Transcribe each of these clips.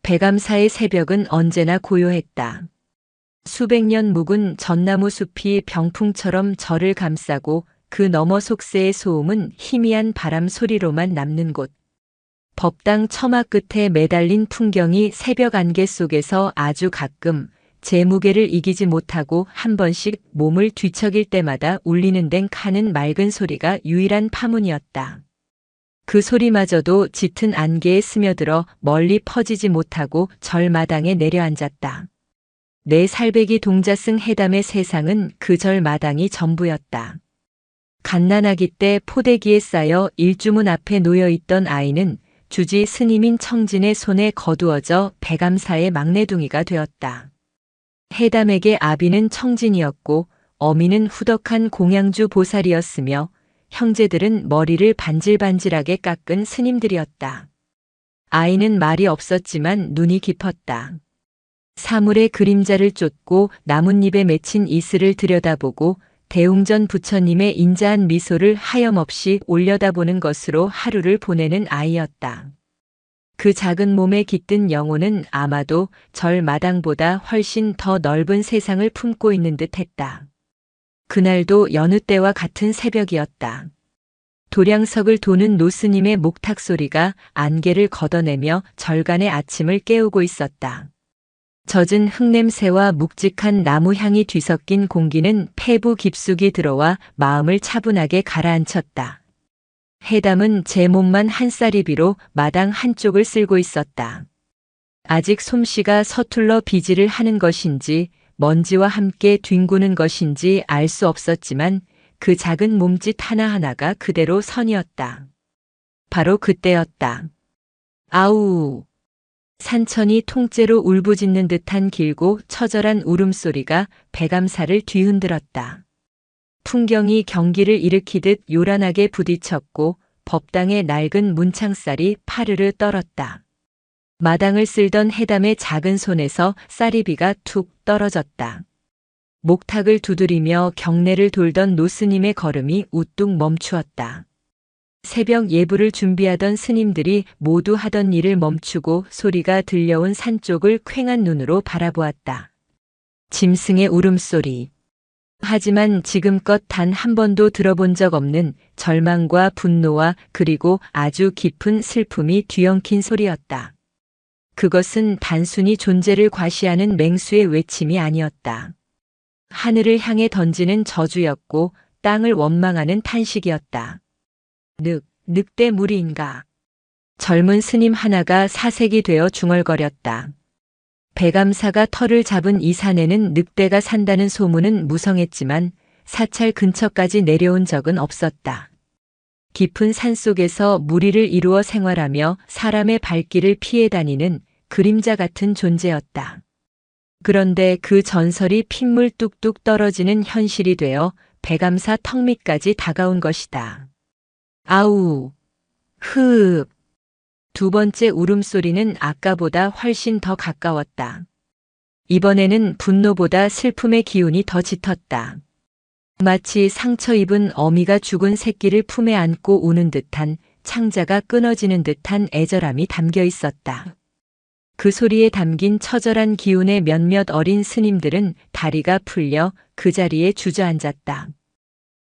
백암사의 새벽은 언제나 고요했다. 수백 년 묵은 전나무 숲이 병풍처럼 절을 감싸고 그 너머 속세의 소음은 희미한 바람 소리로만 남는 곳. 법당 처마 끝에 매달린 풍경이 새벽 안개 속에서 아주 가끔 제 무게를 이기지 못하고 한 번씩 몸을 뒤척일 때마다 울리는 댕 하는 맑은 소리가 유일한 파문이었다. 그 소리마저도 짙은 안개에 스며들어 멀리 퍼지지 못하고 절마당에 내려앉았다. 내 살배기 동자승 해담의 세상은 그 절마당이 전부였다. 갓난아기 때 포대기에 쌓여 일주문 앞에 놓여있던 아이는 주지 스님인 청진의 손에 거두어져 백암사의 막내둥이가 되었다. 해담에게 아비는 청진이었고 어미는 후덕한 공양주 보살이었으며 형제들은 머리를 반질반질하게 깎은 스님들이었다. 아이는 말이 없었지만 눈이 깊었다. 사물의 그림자를 쫓고 나뭇잎에 맺힌 이슬을 들여다보고 대웅전 부처님의 인자한 미소를 하염없이 올려다보는 것으로 하루를 보내는 아이였다. 그 작은 몸에 깃든 영혼은 아마도 절 마당보다 훨씬 더 넓은 세상을 품고 있는 듯 했다. 그날도 여느 때와 같은 새벽이었다. 도량석을 도는 노스님의 목탁 소리가 안개를 걷어내며 절간의 아침을 깨우고 있었다. 젖은 흙냄새와 묵직한 나무 향이 뒤섞인 공기는 폐부 깊숙이 들어와 마음을 차분하게 가라앉혔다. 해담은 제 몸만 한 쌀이비로 마당 한쪽을 쓸고 있었다. 아직 솜씨가 서툴러 비지를 하는 것인지 먼지와 함께 뒹구는 것인지 알 수 없었지만 그 작은 몸짓 하나하나가 그대로 선이었다. 바로 그때였다. 아우! 산천이 통째로 울부짖는 듯한 길고 처절한 울음소리가 백암사를 뒤흔들었다. 풍경이 경기를 일으키듯 요란하게 부딪혔고 법당의 낡은 문창살이 파르르 떨었다. 마당을 쓸던 해담의 작은 손에서 쌀이비가 툭 떨어졌다. 목탁을 두드리며 경내를 돌던 노스님의 걸음이 우뚝 멈추었다. 새벽 예불을 준비하던 스님들이 모두 하던 일을 멈추고 소리가 들려온 산 쪽을 퀭한 눈으로 바라보았다. 짐승의 울음소리. 하지만 지금껏 단 한 번도 들어본 적 없는 절망과 분노와 그리고 아주 깊은 슬픔이 뒤엉킨 소리였다. 그것은 단순히 존재를 과시하는 맹수의 외침이 아니었다. 하늘을 향해 던지는 저주였고 땅을 원망하는 탄식이었다. 늑대 무리인가. 젊은 스님 하나가 사색이 되어 중얼거렸다. 백암사가 터를 잡은 이 산에는 늑대가 산다는 소문은 무성했지만 사찰 근처까지 내려온 적은 없었다. 깊은 산속에서 무리를 이루어 생활하며 사람의 발길을 피해 다니는 그림자 같은 존재였다. 그런데 그 전설이 핏물 뚝뚝 떨어지는 현실이 되어 백암사 턱 밑까지 다가온 것이다. 아우! 흡! 두 번째 울음소리는 아까보다 훨씬 더 가까웠다. 이번에는 분노보다 슬픔의 기운이 더 짙었다. 마치 상처 입은 어미가 죽은 새끼를 품에 안고 우는 듯한 창자가 끊어지는 듯한 애절함이 담겨 있었다. 그 소리에 담긴 처절한 기운에 몇몇 어린 스님들은 다리가 풀려 그 자리에 주저앉았다.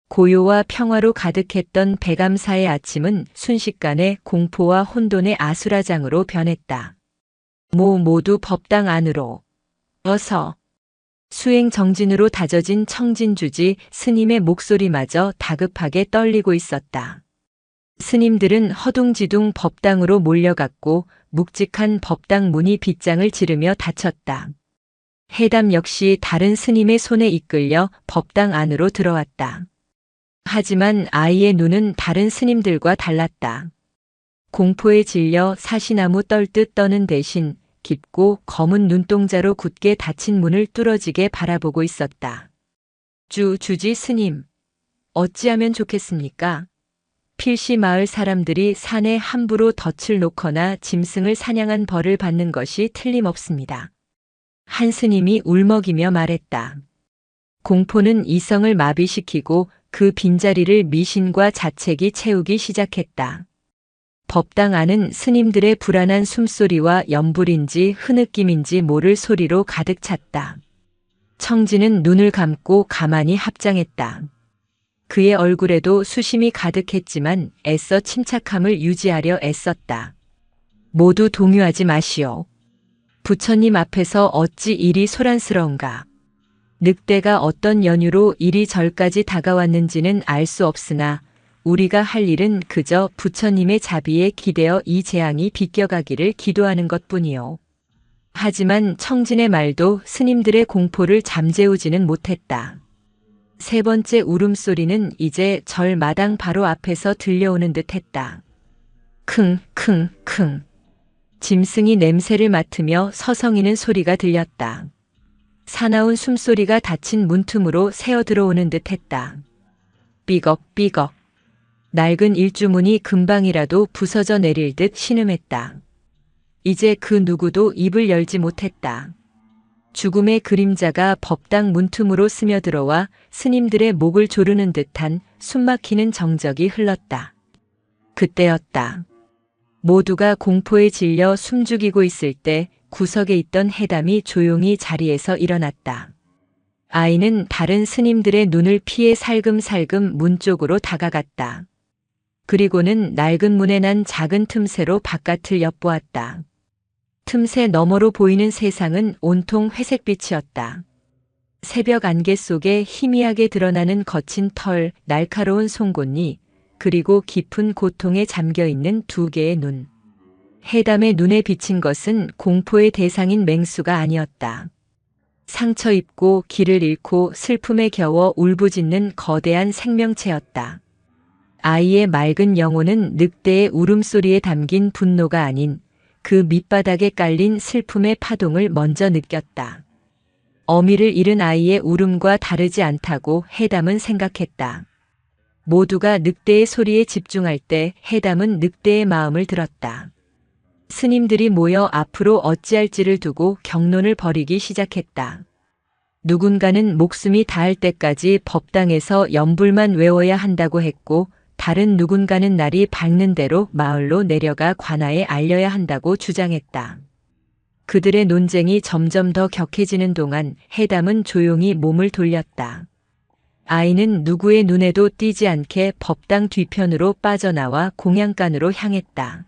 고요와 평화로 가득했던 백암사의 아침은 순식간에 공포와 혼돈의 아수라장으로 변했다. 모두 법당 안으로. 어서. 수행 정진으로 다져진 청진주지 스님의 목소리마저 다급하게 떨리고 있었다. 스님들은 허둥지둥 법당으로 몰려갔고 묵직한 법당 문이 빗장을 지르며 닫혔다. 해담 역시 다른 스님의 손에 이끌려 법당 안으로 들어왔다. 하지만 아이의 눈은 다른 스님들과 달랐다. 공포에 질려 사시나무 떨듯 떠는 대신 깊고 검은 눈동자로 굳게 닫힌 문을 뚫어지게 바라보고 있었다. 주지 스님, 어찌하면 좋겠습니까? 필시 마을 사람들이 산에 함부로 덫을 놓거나 짐승을 사냥한 벌을 받는 것이 틀림없습니다. 한 스님이 울먹이며 말했다. 공포는 이성을 마비시키고 그 빈자리를 미신과 자책이 채우기 시작했다. 법당 안은 스님들의 불안한 숨소리와 연불인지 흐느낌인지 모를 소리로 가득 찼다. 청진은 눈을 감고 가만히 합장했다. 그의 얼굴에도 수심이 가득했지만 애써 침착함을 유지하려 애썼다. 모두 동요하지 마시오. 부처님 앞에서 어찌 이리 소란스러운가. 늑대가 어떤 연유로 이리 절까지 다가왔는지는 알 수 없으나 우리가 할 일은 그저 부처님의 자비에 기대어 이 재앙이 비껴가기를 기도하는 것뿐이요. 하지만 청진의 말도 스님들의 공포를 잠재우지는 못했다. 세 번째 울음소리는 이제 절 마당 바로 앞에서 들려오는 듯했다. 킁킁킁. 짐승이 냄새를 맡으며 서성이는 소리가 들렸다. 사나운 숨소리가 닫힌 문틈으로 새어 들어오는 듯했다. 삐걱삐걱. 낡은 일주문이 금방이라도 부서져 내릴 듯 신음했다. 이제 그 누구도 입을 열지 못했다. 죽음의 그림자가 법당 문틈으로 스며들어와 스님들의 목을 조르는 듯한 숨막히는 정적이 흘렀다. 그때였다. 모두가 공포에 질려 숨죽이고 있을 때 구석에 있던 해담이 조용히 자리에서 일어났다. 아이는 다른 스님들의 눈을 피해 살금살금 문 쪽으로 다가갔다. 그리고는 낡은 문에 난 작은 틈새로 바깥을 엿보았다. 틈새 너머로 보이는 세상은 온통 회색빛이었다. 새벽 안개 속에 희미하게 드러나는 거친 털, 날카로운 송곳니, 그리고 깊은 고통에 잠겨있는 두 개의 눈. 해담의 눈에 비친 것은 공포의 대상인 맹수가 아니었다. 상처 입고 길을 잃고 슬픔에 겨워 울부짖는 거대한 생명체였다. 아이의 맑은 영혼은 늑대의 울음소리에 담긴 분노가 아닌 그 밑바닥에 깔린 슬픔의 파동을 먼저 느꼈다. 어미를 잃은 아이의 울음과 다르지 않다고 해담은 생각했다. 모두가 늑대의 소리에 집중할 때 해담은 늑대의 마음을 들었다. 스님들이 모여 앞으로 어찌할지를 두고 경론을 벌이기 시작했다. 누군가는 목숨이 닿을 때까지 법당에서 연불만 외워야 한다고 했고 다른 누군가는 날이 밝는 대로 마을로 내려가 관아에 알려야 한다고 주장했다. 그들의 논쟁이 점점 더 격해지는 동안 해담은 조용히 몸을 돌렸다. 아이는 누구의 눈에도 띄지 않게 법당 뒤편으로 빠져나와 공양간으로 향했다.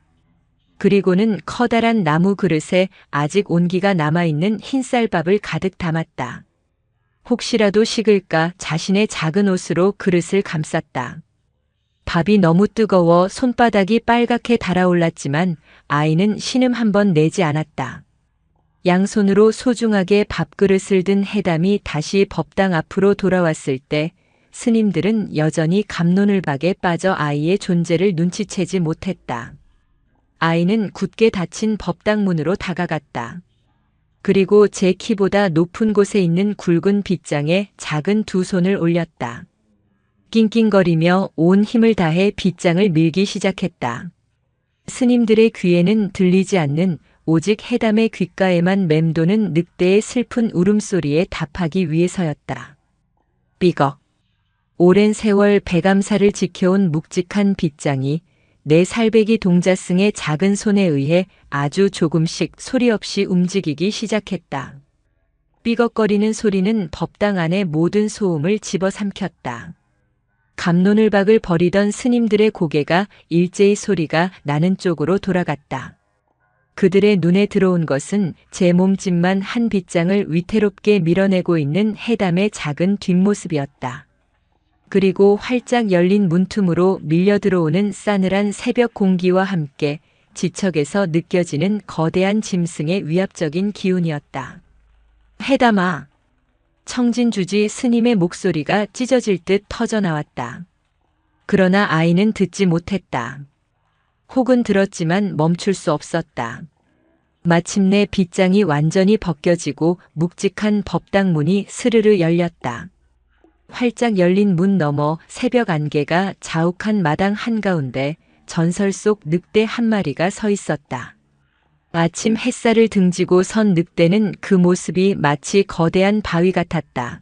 그리고는 커다란 나무 그릇에 아직 온기가 남아있는 흰쌀밥을 가득 담았다. 혹시라도 식을까 자신의 작은 옷으로 그릇을 감쌌다. 밥이 너무 뜨거워 손바닥이 빨갛게 달아올랐지만 아이는 신음 한 번 내지 않았다. 양손으로 소중하게 밥그릇을 든 해담이 다시 법당 앞으로 돌아왔을 때 스님들은 여전히 갑론을박에 빠져 아이의 존재를 눈치채지 못했다. 아이는 굳게 닫힌 법당 문으로 다가갔다. 그리고 제 키보다 높은 곳에 있는 굵은 빗장에 작은 두 손을 올렸다. 낑낑거리며 온 힘을 다해 빗장을 밀기 시작했다. 스님들의 귀에는 들리지 않는 오직 해담의 귓가에만 맴도는 늑대의 슬픈 울음소리에 답하기 위해서였다. 삐걱. 오랜 세월 배감사를 지켜온 묵직한 빗장이 내 살배기 동자승의 작은 손에 의해 아주 조금씩 소리 없이 움직이기 시작했다. 삐걱거리는 소리는 법당 안의 모든 소음을 집어삼켰다. 갑론을박을 벌이던 스님들의 고개가 일제히 소리가 나는 쪽으로 돌아갔다. 그들의 눈에 들어온 것은 제 몸집만 한 빗장을 위태롭게 밀어내고 있는 해담의 작은 뒷모습이었다. 그리고 활짝 열린 문틈으로 밀려 들어오는 싸늘한 새벽 공기와 함께 지척에서 느껴지는 거대한 짐승의 위압적인 기운이었다. 해담아! 청진주지 스님의 목소리가 찢어질 듯 터져나왔다. 그러나 아이는 듣지 못했다. 혹은 들었지만 멈출 수 없었다. 마침내 빗장이 완전히 벗겨지고 묵직한 법당 문이 스르르 열렸다. 활짝 열린 문 너머 새벽 안개가 자욱한 마당 한가운데 전설 속 늑대 한 마리가 서 있었다. 아침 햇살을 등지고 선 늑대는 그 모습이 마치 거대한 바위 같았다.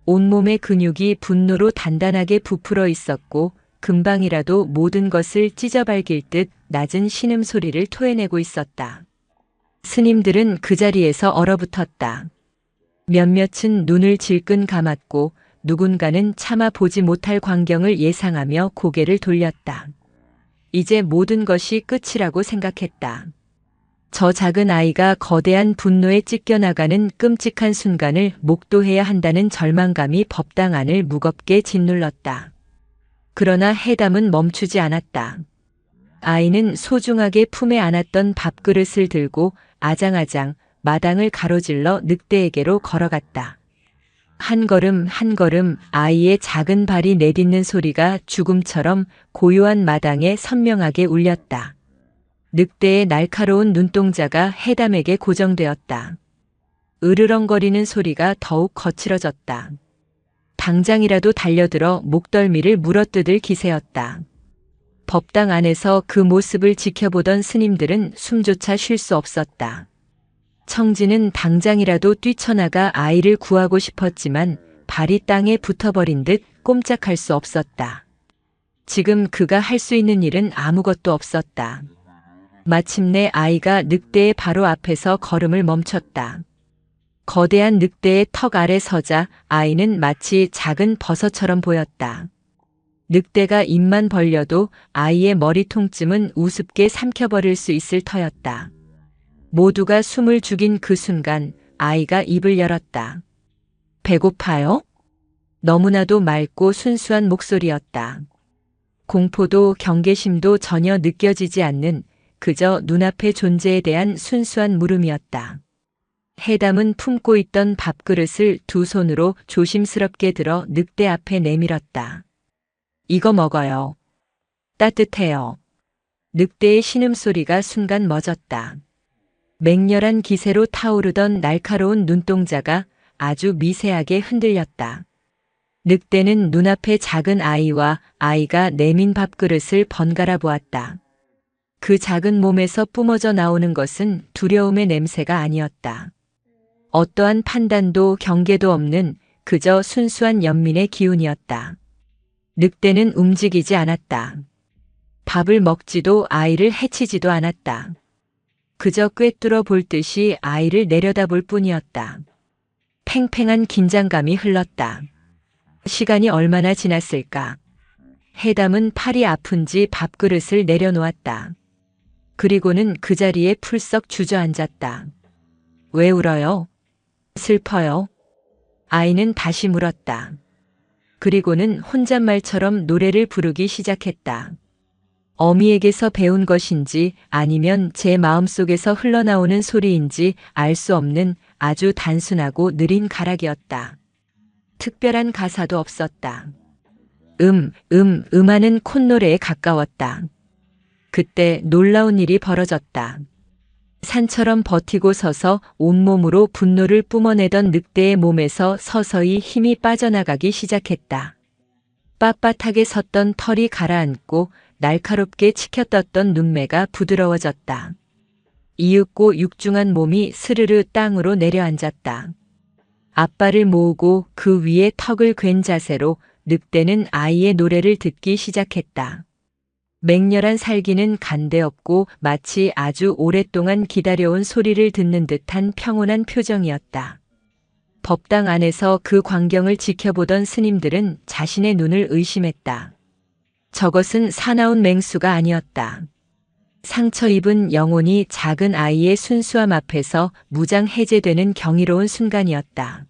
온몸의 근육이 분노로 단단하게 부풀어 있었고 금방이라도 모든 것을 찢어발길 듯 낮은 신음소리를 토해내고 있었다. 스님들은 그 자리에서 얼어붙었다. 몇몇은 눈을 질끈 감았고 누군가는 차마 보지 못할 광경을 예상하며 고개를 돌렸다. 이제 모든 것이 끝이라고 생각했다. 저 작은 아이가 거대한 분노에 찢겨나가는 끔찍한 순간을 목도해야 한다는 절망감이 법당 안을 무겁게 짓눌렀다. 그러나 해담은 멈추지 않았다. 아이는 소중하게 품에 안았던 밥그릇을 들고 아장아장 마당을 가로질러 늑대에게로 걸어갔다. 한 걸음 한 걸음 아이의 작은 발이 내딛는 소리가 죽음처럼 고요한 마당에 선명하게 울렸다. 늑대의 날카로운 눈동자가 해담에게 고정되었다. 으르렁거리는 소리가 더욱 거칠어졌다. 당장이라도 달려들어 목덜미를 물어뜯을 기세였다. 법당 안에서 그 모습을 지켜보던 스님들은 숨조차 쉴 수 없었다. 청진은 당장이라도 뛰쳐나가 아이를 구하고 싶었지만 발이 땅에 붙어버린 듯 꼼짝할 수 없었다. 지금 그가 할 수 있는 일은 아무것도 없었다. 마침내 아이가 늑대의 바로 앞에서 걸음을 멈췄다. 거대한 늑대의 턱 아래 서자 아이는 마치 작은 버섯처럼 보였다. 늑대가 입만 벌려도 아이의 머리통쯤은 우습게 삼켜버릴 수 있을 터였다. 모두가 숨을 죽인 그 순간 아이가 입을 열었다. 배고파요? 너무나도 맑고 순수한 목소리였다. 공포도 경계심도 전혀 느껴지지 않는 그저 눈앞의 존재에 대한 순수한 물음이었다. 해담은 품고 있던 밥그릇을 두 손으로 조심스럽게 들어 늑대 앞에 내밀었다. 이거 먹어요. 따뜻해요. 늑대의 신음소리가 순간 멎었다. 맹렬한 기세로 타오르던 날카로운 눈동자가 아주 미세하게 흔들렸다. 늑대는 눈앞의 작은 아이와 아이가 내민 밥그릇을 번갈아 보았다. 그 작은 몸에서 뿜어져 나오는 것은 두려움의 냄새가 아니었다. 어떠한 판단도 경계도 없는 그저 순수한 연민의 기운이었다. 늑대는 움직이지 않았다. 밥을 먹지도 아이를 해치지도 않았다. 그저 꿰뚫어 볼 듯이 아이를 내려다볼 뿐이었다. 팽팽한 긴장감이 흘렀다. 시간이 얼마나 지났을까? 해담은 팔이 아픈지 밥그릇을 내려놓았다. 그리고는 그 자리에 풀썩 주저앉았다. 왜 울어요? 슬퍼요? 아이는 다시 물었다. 그리고는 혼잣말처럼 노래를 부르기 시작했다. 어미에게서 배운 것인지 아니면 제 마음속에서 흘러나오는 소리인지 알 수 없는 아주 단순하고 느린 가락이었다. 특별한 가사도 없었다. 하는 콧노래에 가까웠다. 그때 놀라운 일이 벌어졌다. 산처럼 버티고 서서 온몸으로 분노를 뿜어내던 늑대의 몸에서 서서히 힘이 빠져나가기 시작했다. 빳빳하게 섰던 털이 가라앉고 날카롭게 치켜떴던 눈매가 부드러워졌다. 이윽고 육중한 몸이 스르르 땅으로 내려앉았다. 앞발을 모으고 그 위에 턱을 괜 자세로 늑대는 아이의 노래를 듣기 시작했다. 맹렬한 살기는 간데없고 마치 아주 오랫동안 기다려온 소리를 듣는 듯한 평온한 표정이었다. 법당 안에서 그 광경을 지켜보던 스님들은 자신의 눈을 의심했다. 저것은 사나운 맹수가 아니었다. 상처 입은 영혼이 작은 아이의 순수함 앞에서 무장해제되는 경이로운 순간이었다.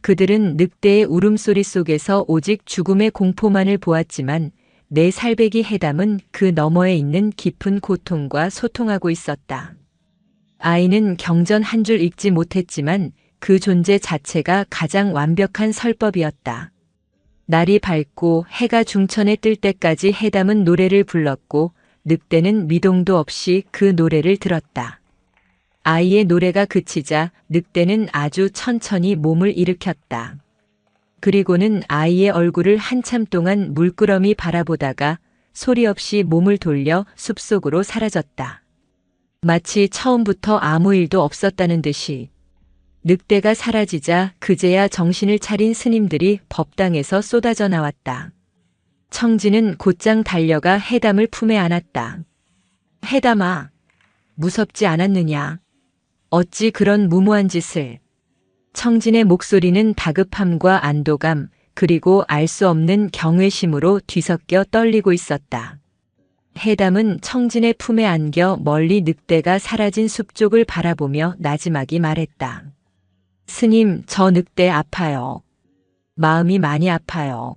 그들은 늑대의 울음소리 속에서 오직 죽음의 공포만을 보았지만 내 살배기 해담은 그 너머에 있는 깊은 고통과 소통하고 있었다. 아이는 경전 한 줄 읽지 못했지만 그 존재 자체가 가장 완벽한 설법이었다. 날이 밝고 해가 중천에 뜰 때까지 해담은 노래를 불렀고 늑대는 미동도 없이 그 노래를 들었다. 아이의 노래가 그치자 늑대는 아주 천천히 몸을 일으켰다. 그리고는 아이의 얼굴을 한참 동안 물끄러미 바라보다가 소리 없이 몸을 돌려 숲속으로 사라졌다. 마치 처음부터 아무 일도 없었다는 듯이. 늑대가 사라지자 그제야 정신을 차린 스님들이 법당에서 쏟아져 나왔다. 청진은 곧장 달려가 해담을 품에 안았다. 해담아, 무섭지 않았느냐? 어찌 그런 무모한 짓을. 청진의 목소리는 다급함과 안도감, 그리고 알 수 없는 경외심으로 뒤섞여 떨리고 있었다. 해담은 청진의 품에 안겨 멀리 늑대가 사라진 숲 쪽을 바라보며 나지막이 말했다. 스님, 저 늑대 아파요. 마음이 많이 아파요.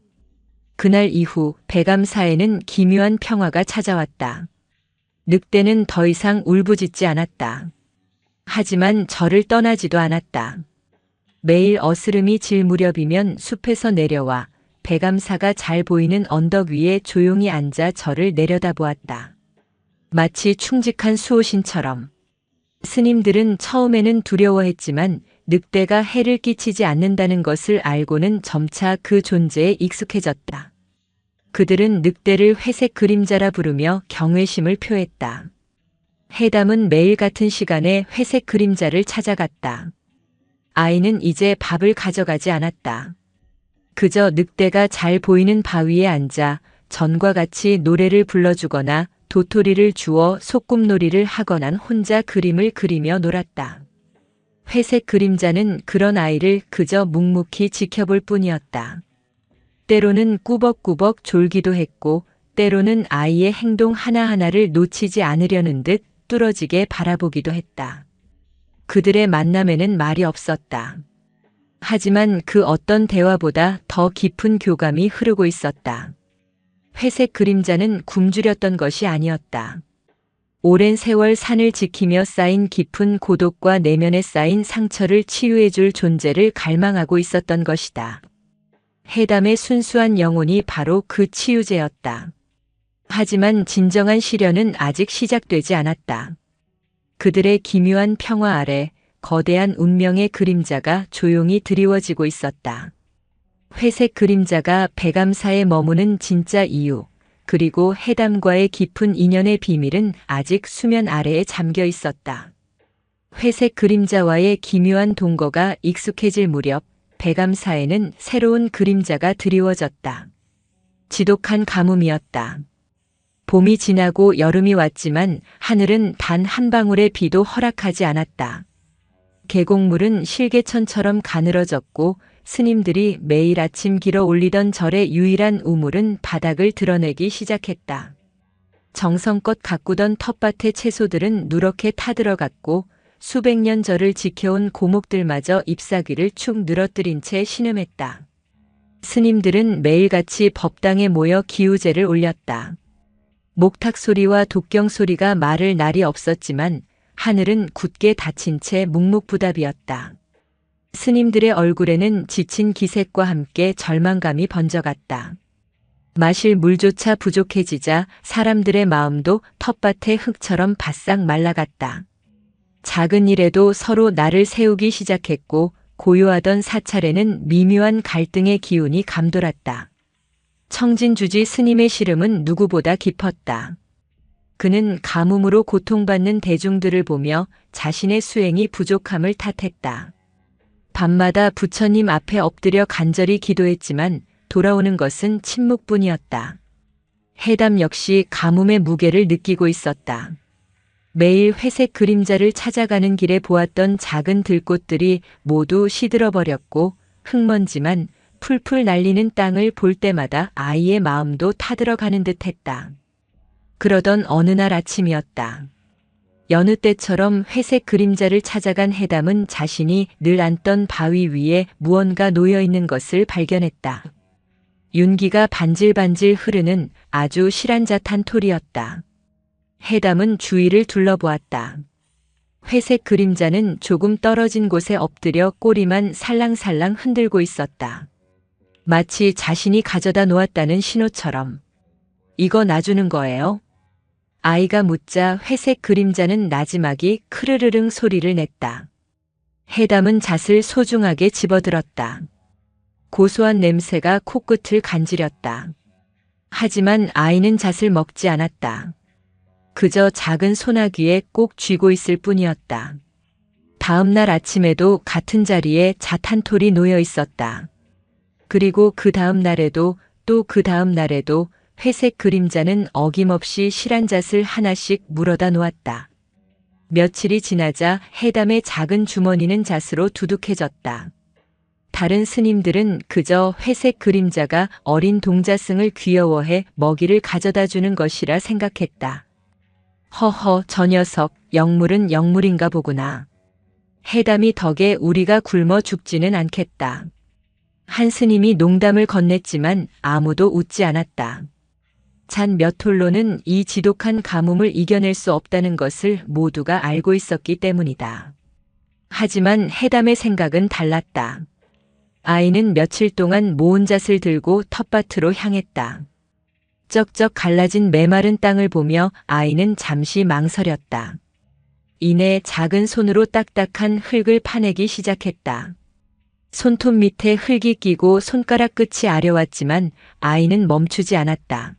그날 이후 백암사에는 기묘한 평화가 찾아왔다. 늑대는 더 이상 울부짖지 않았다. 하지만 절을 떠나지도 않았다. 매일 어스름이 질 무렵이면 숲에서 내려와 백암사가 잘 보이는 언덕 위에 조용히 앉아 절을 내려다보았다. 마치 충직한 수호신처럼. 스님들은 처음에는 두려워했지만 늑대가 해를 끼치지 않는다는 것을 알고는 점차 그 존재에 익숙해졌다. 그들은 늑대를 회색 그림자라 부르며 경외심을 표했다. 해담은 매일 같은 시간에 회색 그림자를 찾아갔다. 아이는 이제 밥을 가져가지 않았다. 그저 늑대가 잘 보이는 바위에 앉아 전과 같이 노래를 불러주거나 도토리를 주워 소꿉놀이를 하거나 혼자 그림을 그리며 놀았다. 회색 그림자는 그런 아이를 그저 묵묵히 지켜볼 뿐이었다. 때로는 꾸벅꾸벅 졸기도 했고 때로는 아이의 행동 하나하나를 놓치지 않으려는 듯 뚫어지게 바라보기도 했다. 그들의 만남에는 말이 없었다. 하지만 그 어떤 대화보다 더 깊은 교감이 흐르고 있었다. 회색 그림자는 굶주렸던 것이 아니었다. 오랜 세월 산을 지키며 쌓인 깊은 고독과 내면에 쌓인 상처를 치유해줄 존재를 갈망하고 있었던 것이다. 해담의 순수한 영혼이 바로 그 치유제였다. 하지만 진정한 시련은 아직 시작되지 않았다. 그들의 기묘한 평화 아래 거대한 운명의 그림자가 조용히 드리워지고 있었다. 회색 그림자가 백암사에 머무는 진짜 이유, 그리고 해담과의 깊은 인연의 비밀은 아직 수면 아래에 잠겨 있었다. 회색 그림자와의 기묘한 동거가 익숙해질 무렵 백암사에는 새로운 그림자가 드리워졌다. 지독한 가뭄이었다. 봄이 지나고 여름이 왔지만 하늘은 단 한 방울의 비도 허락하지 않았다. 계곡물은 실개천처럼 가늘어졌고 스님들이 매일 아침 길어 올리던 절의 유일한 우물은 바닥을 드러내기 시작했다. 정성껏 가꾸던 텃밭의 채소들은 누렇게 타들어갔고 수백 년 절을 지켜온 고목들마저 잎사귀를 축 늘어뜨린 채 신음했다. 스님들은 매일같이 법당에 모여 기우제를 올렸다. 목탁 소리와 독경 소리가 말을 날이 없었지만 하늘은 굳게 닫힌 채 묵묵부답이었다. 스님들의 얼굴에는 지친 기색과 함께 절망감이 번져갔다. 마실 물조차 부족해지자 사람들의 마음도 텃밭의 흙처럼 바싹 말라갔다. 작은 일에도 서로 날을 세우기 시작했고 고요하던 사찰에는 미묘한 갈등의 기운이 감돌았다. 청진주지 스님의 시름은 누구보다 깊었다. 그는 가뭄으로 고통받는 대중들을 보며 자신의 수행이 부족함을 탓했다. 밤마다 부처님 앞에 엎드려 간절히 기도했지만 돌아오는 것은 침묵뿐이었다. 해담 역시 가뭄의 무게를 느끼고 있었다. 매일 회색 그림자를 찾아가는 길에 보았던 작은 들꽃들이 모두 시들어버렸고 흙먼지만 풀풀 날리는 땅을 볼 때마다 아이의 마음도 타들어가는 듯했다. 그러던 어느 날 아침이었다. 여느 때처럼 회색 그림자를 찾아간 해담은 자신이 늘 앉던 바위 위에 무언가 놓여있는 것을 발견했다. 윤기가 반질반질 흐르는 아주 실한잣한 톨이었다. 해담은 주위를 둘러보았다. 회색 그림자는 조금 떨어진 곳에 엎드려 꼬리만 살랑살랑 흔들고 있었다. 마치 자신이 가져다 놓았다는 신호처럼. 이거 놔주는 거예요? 아이가 묻자 회색 그림자는 나지막이 크르르릉 소리를 냈다. 해담은 잣을 소중하게 집어들었다. 고소한 냄새가 코끝을 간지렸다. 하지만 아이는 잣을 먹지 않았다. 그저 작은 소나귀에 꼭 쥐고 있을 뿐이었다. 다음 날 아침에도 같은 자리에 잣 한 톨이 놓여 있었다. 그리고 그 다음 날에도 또 그 다음 날에도 회색 그림자는 어김없이 실한 잣을 하나씩 물어다 놓았다. 며칠이 지나자 해담의 작은 주머니는 잣으로 두둑해졌다. 다른 스님들은 그저 회색 그림자가 어린 동자승을 귀여워해 먹이를 가져다 주는 것이라 생각했다. 허허, 저 녀석, 영물은 영물인가 보구나. 해담이 덕에 우리가 굶어 죽지는 않겠다. 한 스님이 농담을 건넸지만 아무도 웃지 않았다. 잣 몇 톨로는 이 지독한 가뭄을 이겨낼 수 없다는 것을 모두가 알고 있었기 때문이다. 하지만 해담의 생각은 달랐다. 아이는 며칠 동안 모은 잣을 들고 텃밭으로 향했다. 쩍쩍 갈라진 메마른 땅을 보며 아이는 잠시 망설였다. 이내 작은 손으로 딱딱한 흙을 파내기 시작했다. 손톱 밑에 흙이 끼고 손가락 끝이 아려왔지만 아이는 멈추지 않았다.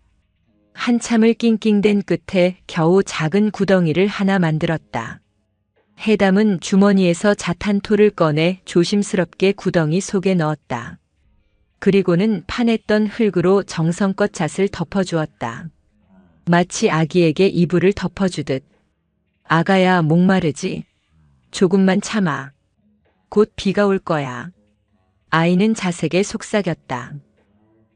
한참을 낑낑댄 끝에 겨우 작은 구덩이를 하나 만들었다. 해담은 주머니에서 잣 한 톨을 꺼내 조심스럽게 구덩이 속에 넣었다. 그리고는 파냈던 흙으로 정성껏 잣을 덮어주었다. 마치 아기에게 이불을 덮어주듯. 아가야, 목마르지? 조금만 참아. 곧 비가 올 거야. 아이는 잣에게 속삭였다.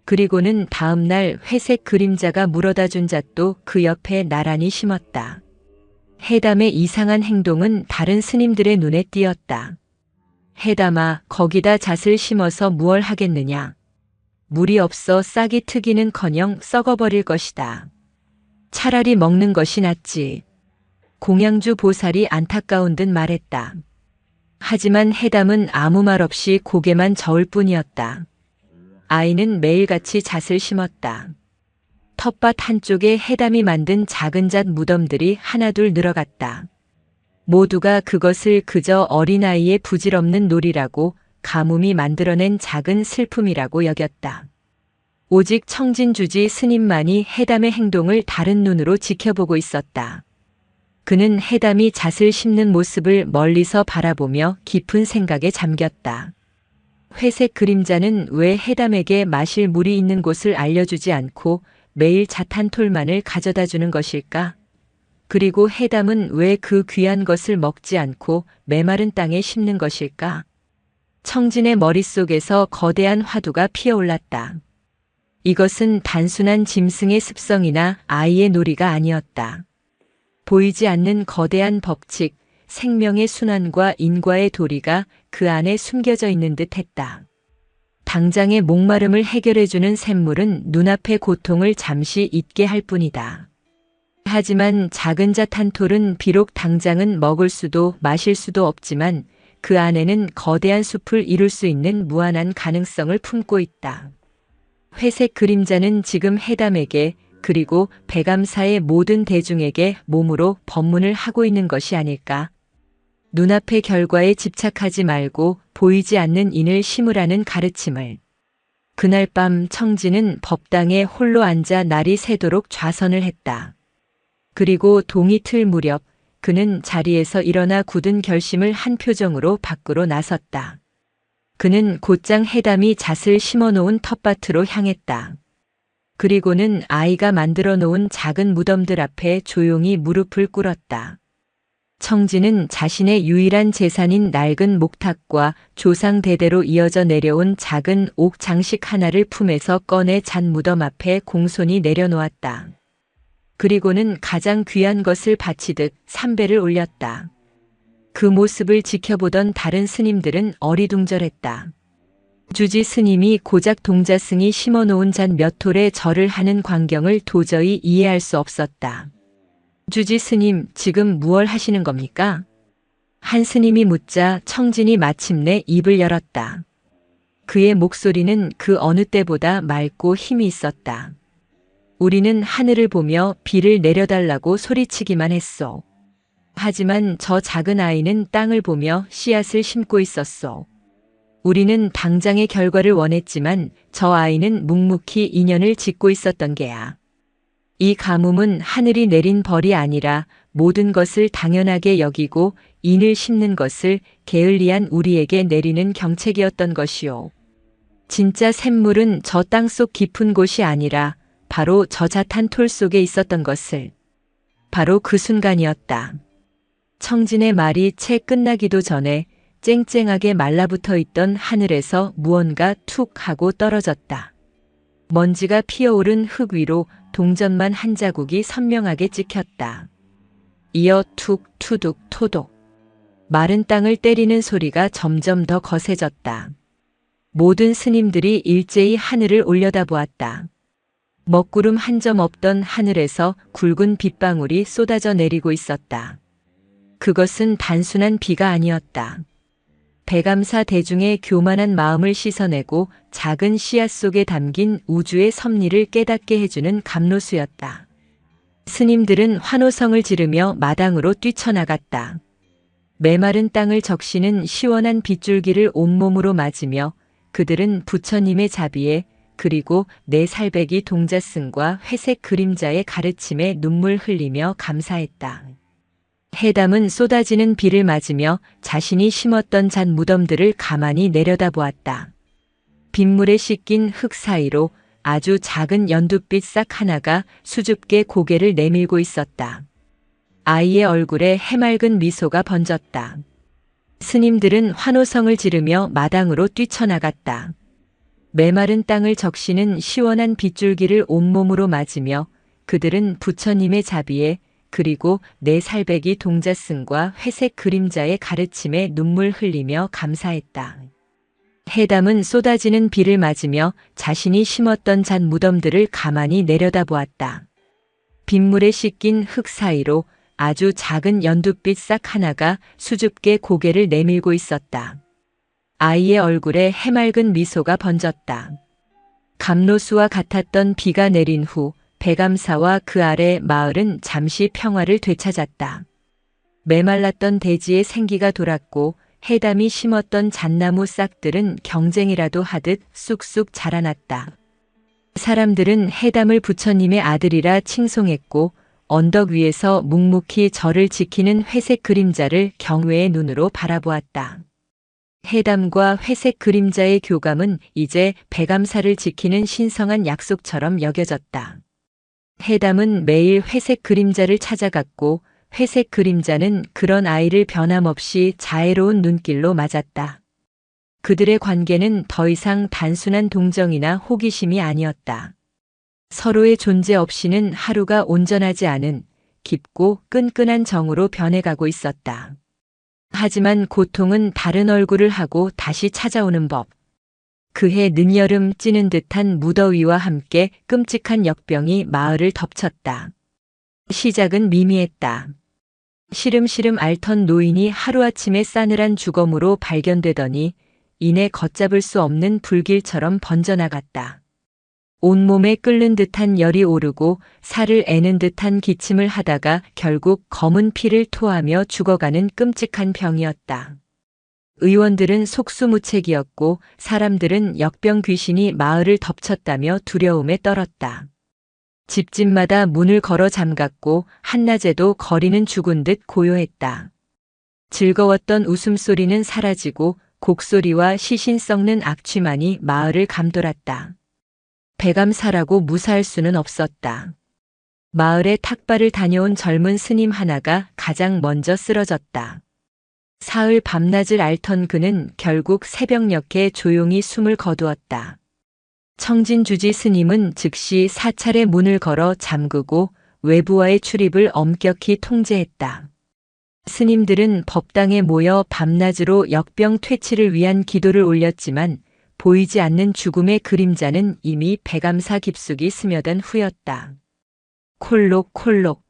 그리고는 다음 날 회색 그림자가 물어다 준 잣도 그 옆에 나란히 심었다. 해담의 이상한 행동은 다른 스님들의 눈에 띄었다. 해담아, 거기다 잣을 심어서 무얼 하겠느냐. 물이 없어 싹이 트기는커녕 썩어버릴 것이다. 차라리 먹는 것이 낫지. 공양주 보살이 안타까운 듯 말했다. 하지만 해담은 아무 말 없이 고개만 저을 뿐이었다. 아이는 매일같이 잣을 심었다. 텃밭 한쪽에 해담이 만든 작은 잣 무덤들이 하나둘 늘어갔다. 모두가 그것을 그저 어린아이의 부질없는 놀이라고, 가뭄이 만들어낸 작은 슬픔이라고 여겼다. 오직 청진주지 스님만이 해담의 행동을 다른 눈으로 지켜보고 있었다. 그는 해담이 잣을 심는 모습을 멀리서 바라보며 깊은 생각에 잠겼다. 회색 그림자는 왜 해담에게 마실 물이 있는 곳을 알려주지 않고 매일 잣 한 톨만을 가져다 주는 것일까? 그리고 해담은 왜 그 귀한 것을 먹지 않고 메마른 땅에 심는 것일까? 청진의 머릿속에서 거대한 화두가 피어올랐다. 이것은 단순한 짐승의 습성이나 아이의 놀이가 아니었다. 보이지 않는 거대한 법칙, 생명의 순환과 인과의 도리가 그 안에 숨겨져 있는 듯 했다. 당장의 목마름을 해결해주는 샘물은 눈앞의 고통을 잠시 잊게 할 뿐이다. 하지만 작은 잣 한 톨은 비록 당장은 먹을 수도 마실 수도 없지만 그 안에는 거대한 숲을 이룰 수 있는 무한한 가능성을 품고 있다. 회색 그림자는 지금 해담에게 그리고 배감사의 모든 대중에게 몸으로 법문을 하고 있는 것이 아닐까. 눈앞의 결과에 집착하지 말고 보이지 않는 인을 심으라는 가르침을. 그날 밤 청진은 법당에 홀로 앉아 날이 새도록 좌선을 했다. 그리고 동이 틀 무렵 그는 자리에서 일어나 굳은 결심을 한 표정으로 밖으로 나섰다. 그는 곧장 해담이 잣을 심어놓은 텃밭으로 향했다. 그리고는 아이가 만들어 놓은 작은 무덤들 앞에 조용히 무릎을 꿇었다. 청진은 자신의 유일한 재산인 낡은 목탁과 조상 대대로 이어져 내려온 작은 옥 장식 하나를 품에서 꺼내 잣 무덤 앞에 공손히 내려놓았다. 그리고는 가장 귀한 것을 바치듯 삼배를 올렸다. 그 모습을 지켜보던 다른 스님들은 어리둥절했다. 주지 스님이 고작 동자승이 심어놓은 잣 몇 톨에 절을 하는 광경을 도저히 이해할 수 없었다. 주지 스님, 지금 무얼 하시는 겁니까? 한 스님이 묻자 청진이 마침내 입을 열었다. 그의 목소리는 그 어느 때보다 맑고 힘이 있었다. 우리는 하늘을 보며 비를 내려달라고 소리치기만 했소. 하지만 저 작은 아이는 땅을 보며 씨앗을 심고 있었소. 우리는 당장의 결과를 원했지만 저 아이는 묵묵히 인연을 짓고 있었던 게야. 이 가뭄은 하늘이 내린 벌이 아니라 모든 것을 당연하게 여기고 인을 심는 것을 게을리한 우리에게 내리는 경책이었던 것이오. 진짜 샘물은 저 땅속 깊은 곳이 아니라 바로 저 얕은 톨 속에 있었던 것을. 바로 그 순간이었다. 청진의 말이 채 끝나기도 전에 쨍쨍하게 말라붙어 있던 하늘에서 무언가 툭 하고 떨어졌다. 먼지가 피어오른 흙 위로 동전만 한 자국이 선명하게 찍혔다. 이어 툭 투둑 토독. 마른 땅을 때리는 소리가 점점 더 거세졌다. 모든 스님들이 일제히 하늘을 올려다보았다. 먹구름 한 점 없던 하늘에서 굵은 빗방울이 쏟아져 내리고 있었다. 그것은 단순한 비가 아니었다. 배감사 대중의 교만한 마음을 씻어내고 작은 씨앗 속에 담긴 우주의 섭리를 깨닫게 해주는 감로수였다. 스님들은 환호성을 지르며 마당으로 뛰쳐나갔다. 메마른 땅을 적시는 시원한 빗줄기를 온몸으로 맞으며 그들은 부처님의 자비에 그리고 내 살배기 동자승과 회색 그림자의 가르침에 눈물 흘리며 감사했다. 해담은 쏟아지는 비를 맞으며 자신이 심었던 잣 무덤들을 가만히 내려다보았다. 빗물에 씻긴 흙 사이로 아주 작은 연두빛 싹 하나가 수줍게 고개를 내밀고 있었다. 아이의 얼굴에 해맑은 미소가 번졌다. 스님들은 환호성을 지르며 마당으로 뛰쳐나갔다. 메마른 땅을 적시는 시원한 빗줄기를 온몸으로 맞으며 그들은 부처님의 자비에 그리고 내 살배기 동자승과 회색 그림자의 가르침에 눈물 흘리며 감사했다. 해담은 쏟아지는 비를 맞으며 자신이 심었던 잣 무덤들을 가만히 내려다보았다. 빗물에 씻긴 흙 사이로 아주 작은 연두빛 싹 하나가 수줍게 고개를 내밀고 있었다. 아이의 얼굴에 해맑은 미소가 번졌다. 감로수와 같았던 비가 내린 후 배감사와 그 아래 마을은 잠시 평화를 되찾았다. 메말랐던 대지에 생기가 돌았고 해담이 심었던 잣나무 싹들은 경쟁이라도 하듯 쑥쑥 자라났다. 사람들은 해담을 부처님의 아들이라 칭송했고 언덕 위에서 묵묵히 절을 지키는 회색 그림자를 경외의 눈으로 바라보았다. 해담과 회색 그림자의 교감은 이제 배감사를 지키는 신성한 약속처럼 여겨졌다. 해담은 매일 회색 그림자를 찾아갔고 회색 그림자는 그런 아이를 변함없이 자애로운 눈길로 맞았다. 그들의 관계는 더 이상 단순한 동정이나 호기심이 아니었다. 서로의 존재 없이는 하루가 온전하지 않은 깊고 끈끈한 정으로 변해가고 있었다. 하지만 고통은 다른 얼굴을 하고 다시 찾아오는 법. 그해 늦여름 찌는 듯한 무더위와 함께 끔찍한 역병이 마을을 덮쳤다. 시작은 미미했다. 시름시름 앓던 노인이 하루아침에 싸늘한 주검으로 발견되더니 이내 걷잡을 수 없는 불길처럼 번져나갔다. 온몸에 끓는 듯한 열이 오르고 살을 애는 듯한 기침을 하다가 결국 검은 피를 토하며 죽어가는 끔찍한 병이었다. 의원들은 속수무책이었고 사람들은 역병 귀신이 마을을 덮쳤다며 두려움에 떨었다. 집집마다 문을 걸어 잠갔고 한낮에도 거리는 죽은 듯 고요했다. 즐거웠던 웃음소리는 사라지고 곡소리와 시신 썩는 악취만이 마을을 감돌았다. 배감사라고 무사할 수는 없었다. 마을에 탁발을 다녀온 젊은 스님 하나가 가장 먼저 쓰러졌다. 사흘 밤낮을 앓던 그는 결국 새벽녘에 조용히 숨을 거두었다. 청진주지 스님은 즉시 사찰의 문을 걸어 잠그고 외부와의 출입을 엄격히 통제했다. 스님들은 법당에 모여 밤낮으로 역병 퇴치를 위한 기도를 올렸지만 보이지 않는 죽음의 그림자는 이미 배감사 깊숙이 스며든 후였다. 콜록콜록.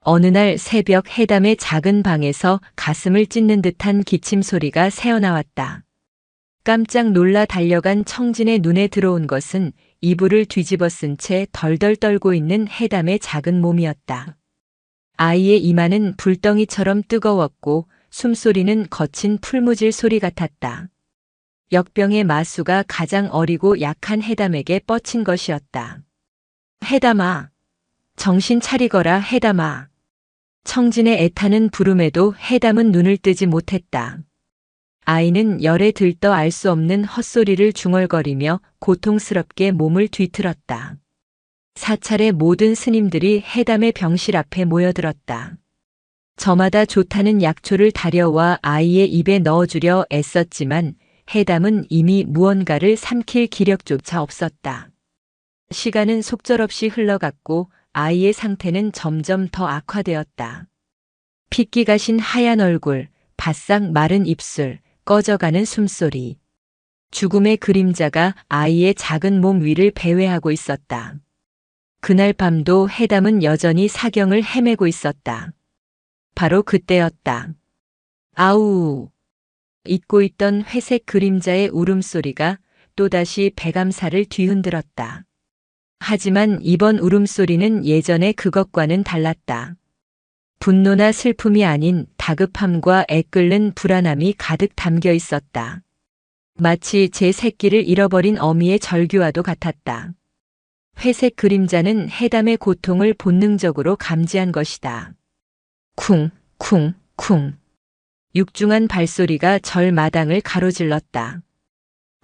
어느 날 새벽 해담의 작은 방에서 가슴을 찢는 듯한 기침 소리가 새어나왔다. 깜짝 놀라 달려간 청진의 눈에 들어온 것은 이불을 뒤집어 쓴 채 덜덜 떨고 있는 해담의 작은 몸이었다. 아이의 이마는 불덩이처럼 뜨거웠고 숨소리는 거친 풀무질 소리 같았다. 역병의 마수가 가장 어리고 약한 해담에게 뻗친 것이었다. 해담아, 정신 차리거라 해담아. 청진의 애타는 부름에도 해담은 눈을 뜨지 못했다. 아이는 열에 들떠 알 수 없는 헛소리를 중얼거리며 고통스럽게 몸을 뒤틀었다. 사찰의 모든 스님들이 해담의 병실 앞에 모여들었다. 저마다 좋다는 약초를 다려와 아이의 입에 넣어주려 애썼지만 해담은 이미 무언가를 삼킬 기력조차 없었다. 시간은 속절없이 흘러갔고 아이의 상태는 점점 더 악화되었다. 핏기 가신 하얀 얼굴, 바싹 마른 입술, 꺼져가는 숨소리. 죽음의 그림자가 아이의 작은 몸 위를 배회하고 있었다. 그날 밤도 해담은 여전히 사경을 헤매고 있었다. 바로 그때였다. 아우! 잊고 있던 회색 그림자의 울음소리가 또다시 백암사를 뒤흔들었다. 하지만 이번 울음소리는 예전의 그것과는 달랐다. 분노나 슬픔이 아닌 다급함과 애끓는 불안함이 가득 담겨 있었다. 마치 제 새끼를 잃어버린 어미의 절규와도 같았다. 회색 그림자는 해담의 고통을 본능적으로 감지한 것이다. 쿵, 쿵, 쿵. 육중한 발소리가 절 마당을 가로질렀다.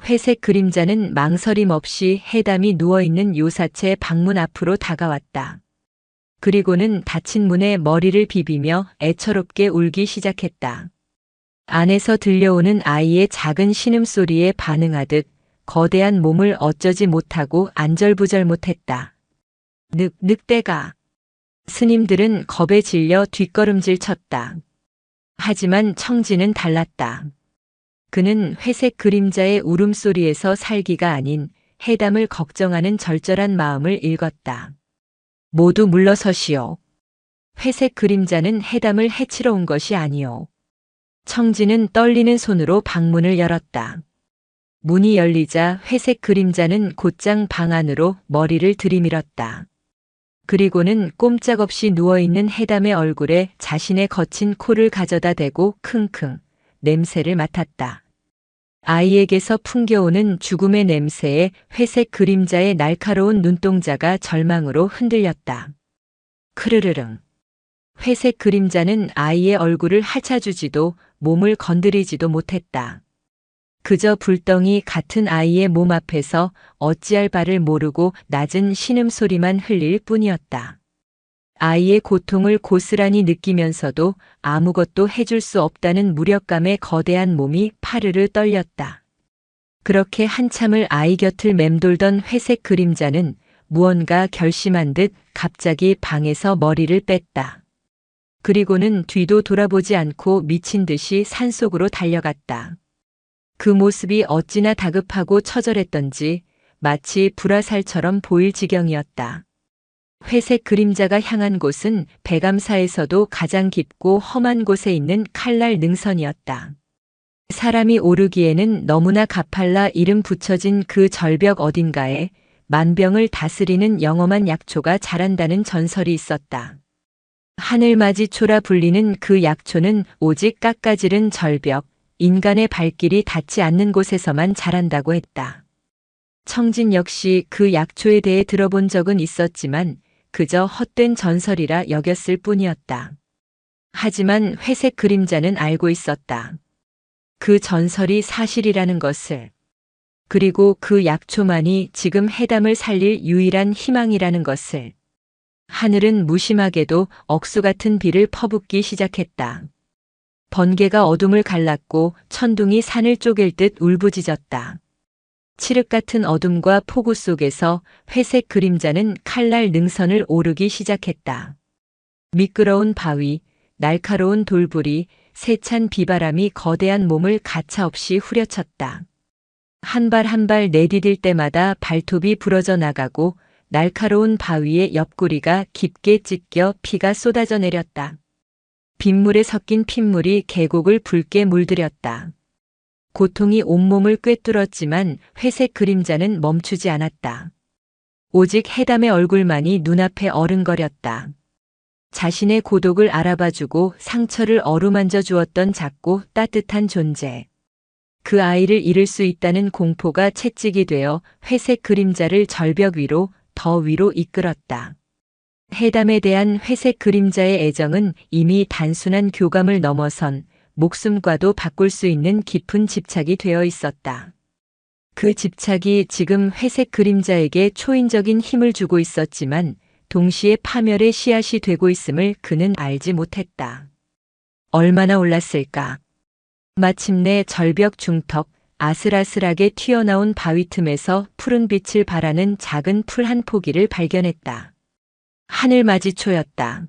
회색 그림자는 망설임 없이 해담이 누워있는 요사체 방문 앞으로 다가왔다. 그리고는 닫힌 문에 머리를 비비며 애처롭게 울기 시작했다. 안에서 들려오는 아이의 작은 신음소리에 반응하듯 거대한 몸을 어쩌지 못하고 안절부절 못했다. 늑대가. 스님들은 겁에 질려 뒷걸음질 쳤다. 하지만 청진은 달랐다. 그는 회색 그림자의 울음소리에서 살기가 아닌 해담을 걱정하는 절절한 마음을 읽었다. 모두 물러서시오. 회색 그림자는 해담을 해치러 온 것이 아니오. 청진은 떨리는 손으로 방문을 열었다. 문이 열리자 회색 그림자는 곧장 방 안으로 머리를 들이밀었다. 그리고는 꼼짝없이 누워있는 해담의 얼굴에 자신의 거친 코를 가져다 대고 킁킁 냄새를 맡았다. 아이에게서 풍겨오는 죽음의 냄새에 회색 그림자의 날카로운 눈동자가 절망으로 흔들렸다. 크르르릉. 회색 그림자는 아이의 얼굴을 핥아주지도 몸을 건드리지도 못했다. 그저 불덩이 같은 아이의 몸 앞에서 어찌할 바를 모르고 낮은 신음소리만 흘릴 뿐이었다. 아이의 고통을 고스란히 느끼면서도 아무것도 해줄 수 없다는 무력감에 거대한 몸이 파르르 떨렸다. 그렇게 한참을 아이 곁을 맴돌던 회색 그림자는 무언가 결심한 듯 갑자기 방에서 머리를 뺐다. 그리고는 뒤도 돌아보지 않고 미친 듯이 산속으로 달려갔다. 그 모습이 어찌나 다급하고 처절했던지 마치 불화살처럼 보일 지경이었다. 회색 그림자가 향한 곳은 백암사에서도 가장 깊고 험한 곳에 있는 칼날 능선이었다. 사람이 오르기에는 너무나 가팔라 이름 붙여진 그 절벽 어딘가에 만병을 다스리는 영험한 약초가 자란다는 전설이 있었다. 하늘맞이초라 불리는 그 약초는 오직 깎아지른 절벽, 인간의 발길이 닿지 않는 곳에서만 자란다고 했다. 청진 역시 그 약초에 대해 들어본 적은 있었지만 그저 헛된 전설이라 여겼을 뿐이었다. 하지만 회색 그림자는 알고 있었다. 그 전설이 사실이라는 것을. 그리고 그 약초만이 지금 해담을 살릴 유일한 희망이라는 것을. 하늘은 무심하게도 억수 같은 비를 퍼붓기 시작했다. 번개가 어둠을 갈랐고 천둥이 산을 쪼갤 듯 울부짖었다. 칠흑 같은 어둠과 폭우 속에서 회색 그림자는 칼날 능선을 오르기 시작했다. 미끄러운 바위, 날카로운 돌부리, 세찬 비바람이 거대한 몸을 가차없이 후려쳤다. 한 발 한 발 내디딜 때마다 발톱이 부러져 나가고 날카로운 바위의 옆구리가 깊게 찢겨 피가 쏟아져 내렸다. 빗물에 섞인 핏물이 계곡을 붉게 물들였다. 고통이 온몸을 꿰뚫었지만 회색 그림자는 멈추지 않았다. 오직 해담의 얼굴만이 눈앞에 어른거렸다. 자신의 고독을 알아봐주고 상처를 어루만져 주었던 작고 따뜻한 존재. 그 아이를 잃을 수 있다는 공포가 채찍이 되어 회색 그림자를 절벽 위로 더 위로 이끌었다. 해담에 대한 회색 그림자의 애정은 이미 단순한 교감을 넘어선 목숨과도 바꿀 수 있는 깊은 집착이 되어 있었다. 그 집착이 지금 회색 그림자에게 초인적인 힘을 주고 있었지만 동시에 파멸의 씨앗이 되고 있음을 그는 알지 못했다. 얼마나 올랐을까? 마침내 절벽 중턱 아슬아슬하게 튀어나온 바위 틈에서 푸른 빛을 발하는 작은 풀 한 포기를 발견했다. 하늘맞이초였다.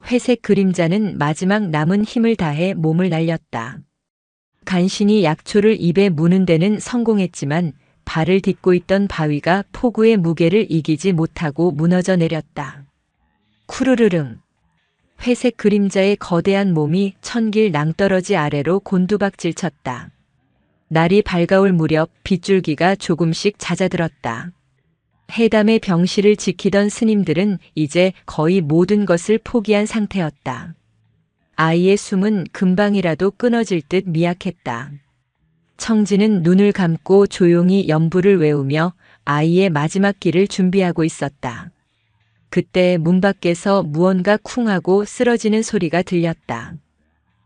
회색 그림자는 마지막 남은 힘을 다해 몸을 날렸다. 간신히 약초를 입에 무는 데는 성공했지만 발을 딛고 있던 바위가 폭우의 무게를 이기지 못하고 무너져 내렸다. 쿠르르릉. 회색 그림자의 거대한 몸이 천길 낭떠러지 아래로 곤두박질 쳤다. 날이 밝아올 무렵 빗줄기가 조금씩 잦아들었다. 해담의 병실을 지키던 스님들은 이제 거의 모든 것을 포기한 상태였다. 아이의 숨은 금방이라도 끊어질 듯 미약했다. 청진은 눈을 감고 조용히 연부를 외우며 아이의 마지막 길을 준비하고 있었다. 그때 문 밖에서 무언가 쿵하고 쓰러지는 소리가 들렸다.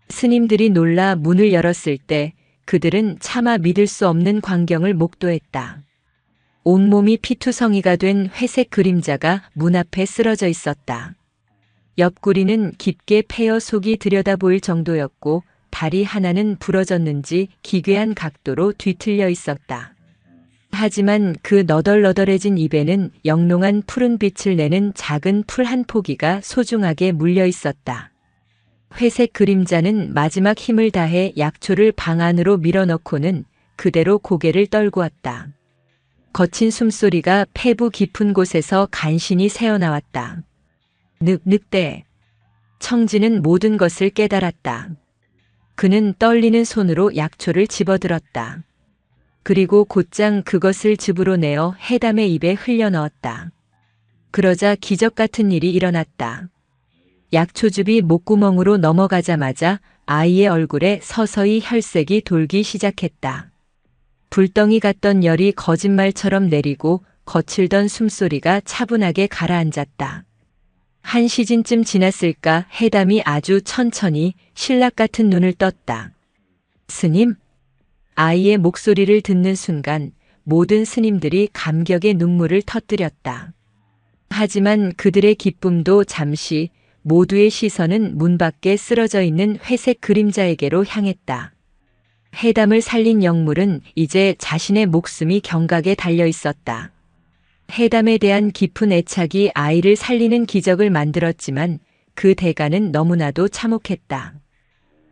스님들이 놀라 문을 열었을 때 그들은 차마 믿을 수 없는 광경을 목도했다. 온몸이 피투성이가 된 회색 그림자가 문 앞에 쓰러져 있었다. 옆구리는 깊게 패여 속이 들여다 보일 정도였고 다리 하나는 부러졌는지 기괴한 각도로 뒤틀려 있었다. 하지만 그 너덜너덜해진 입에는 영롱한 푸른 빛을 내는 작은 풀 한 포기가 소중하게 물려 있었다. 회색 그림자는 마지막 힘을 다해 약초를 방 안으로 밀어넣고는 그대로 고개를 떨구었다. 거친 숨소리가 폐부 깊은 곳에서 간신히 새어나왔다. 늑대. 청진은 모든 것을 깨달았다. 그는 떨리는 손으로 약초를 집어들었다. 그리고 곧장 그것을 즙으로 내어 해담의 입에 흘려넣었다. 그러자 기적 같은 일이 일어났다. 약초즙이 목구멍으로 넘어가자마자 아이의 얼굴에 서서히 혈색이 돌기 시작했다. 불덩이 같던 열이 거짓말처럼 내리고 거칠던 숨소리가 차분하게 가라앉았다. 한 시즌쯤 지났을까 해담이 아주 천천히 신락 같은 눈을 떴다. 스님? 아이의 목소리를 듣는 순간 모든 스님들이 감격의 눈물을 터뜨렸다. 하지만 그들의 기쁨도 잠시 모두의 시선은 문 밖에 쓰러져 있는 회색 그림자에게로 향했다. 해담을 살린 영물은 이제 자신의 목숨이 경각에 달려 있었다. 해담에 대한 깊은 애착이 아이를 살리는 기적을 만들었지만 그 대가는 너무나도 참혹했다.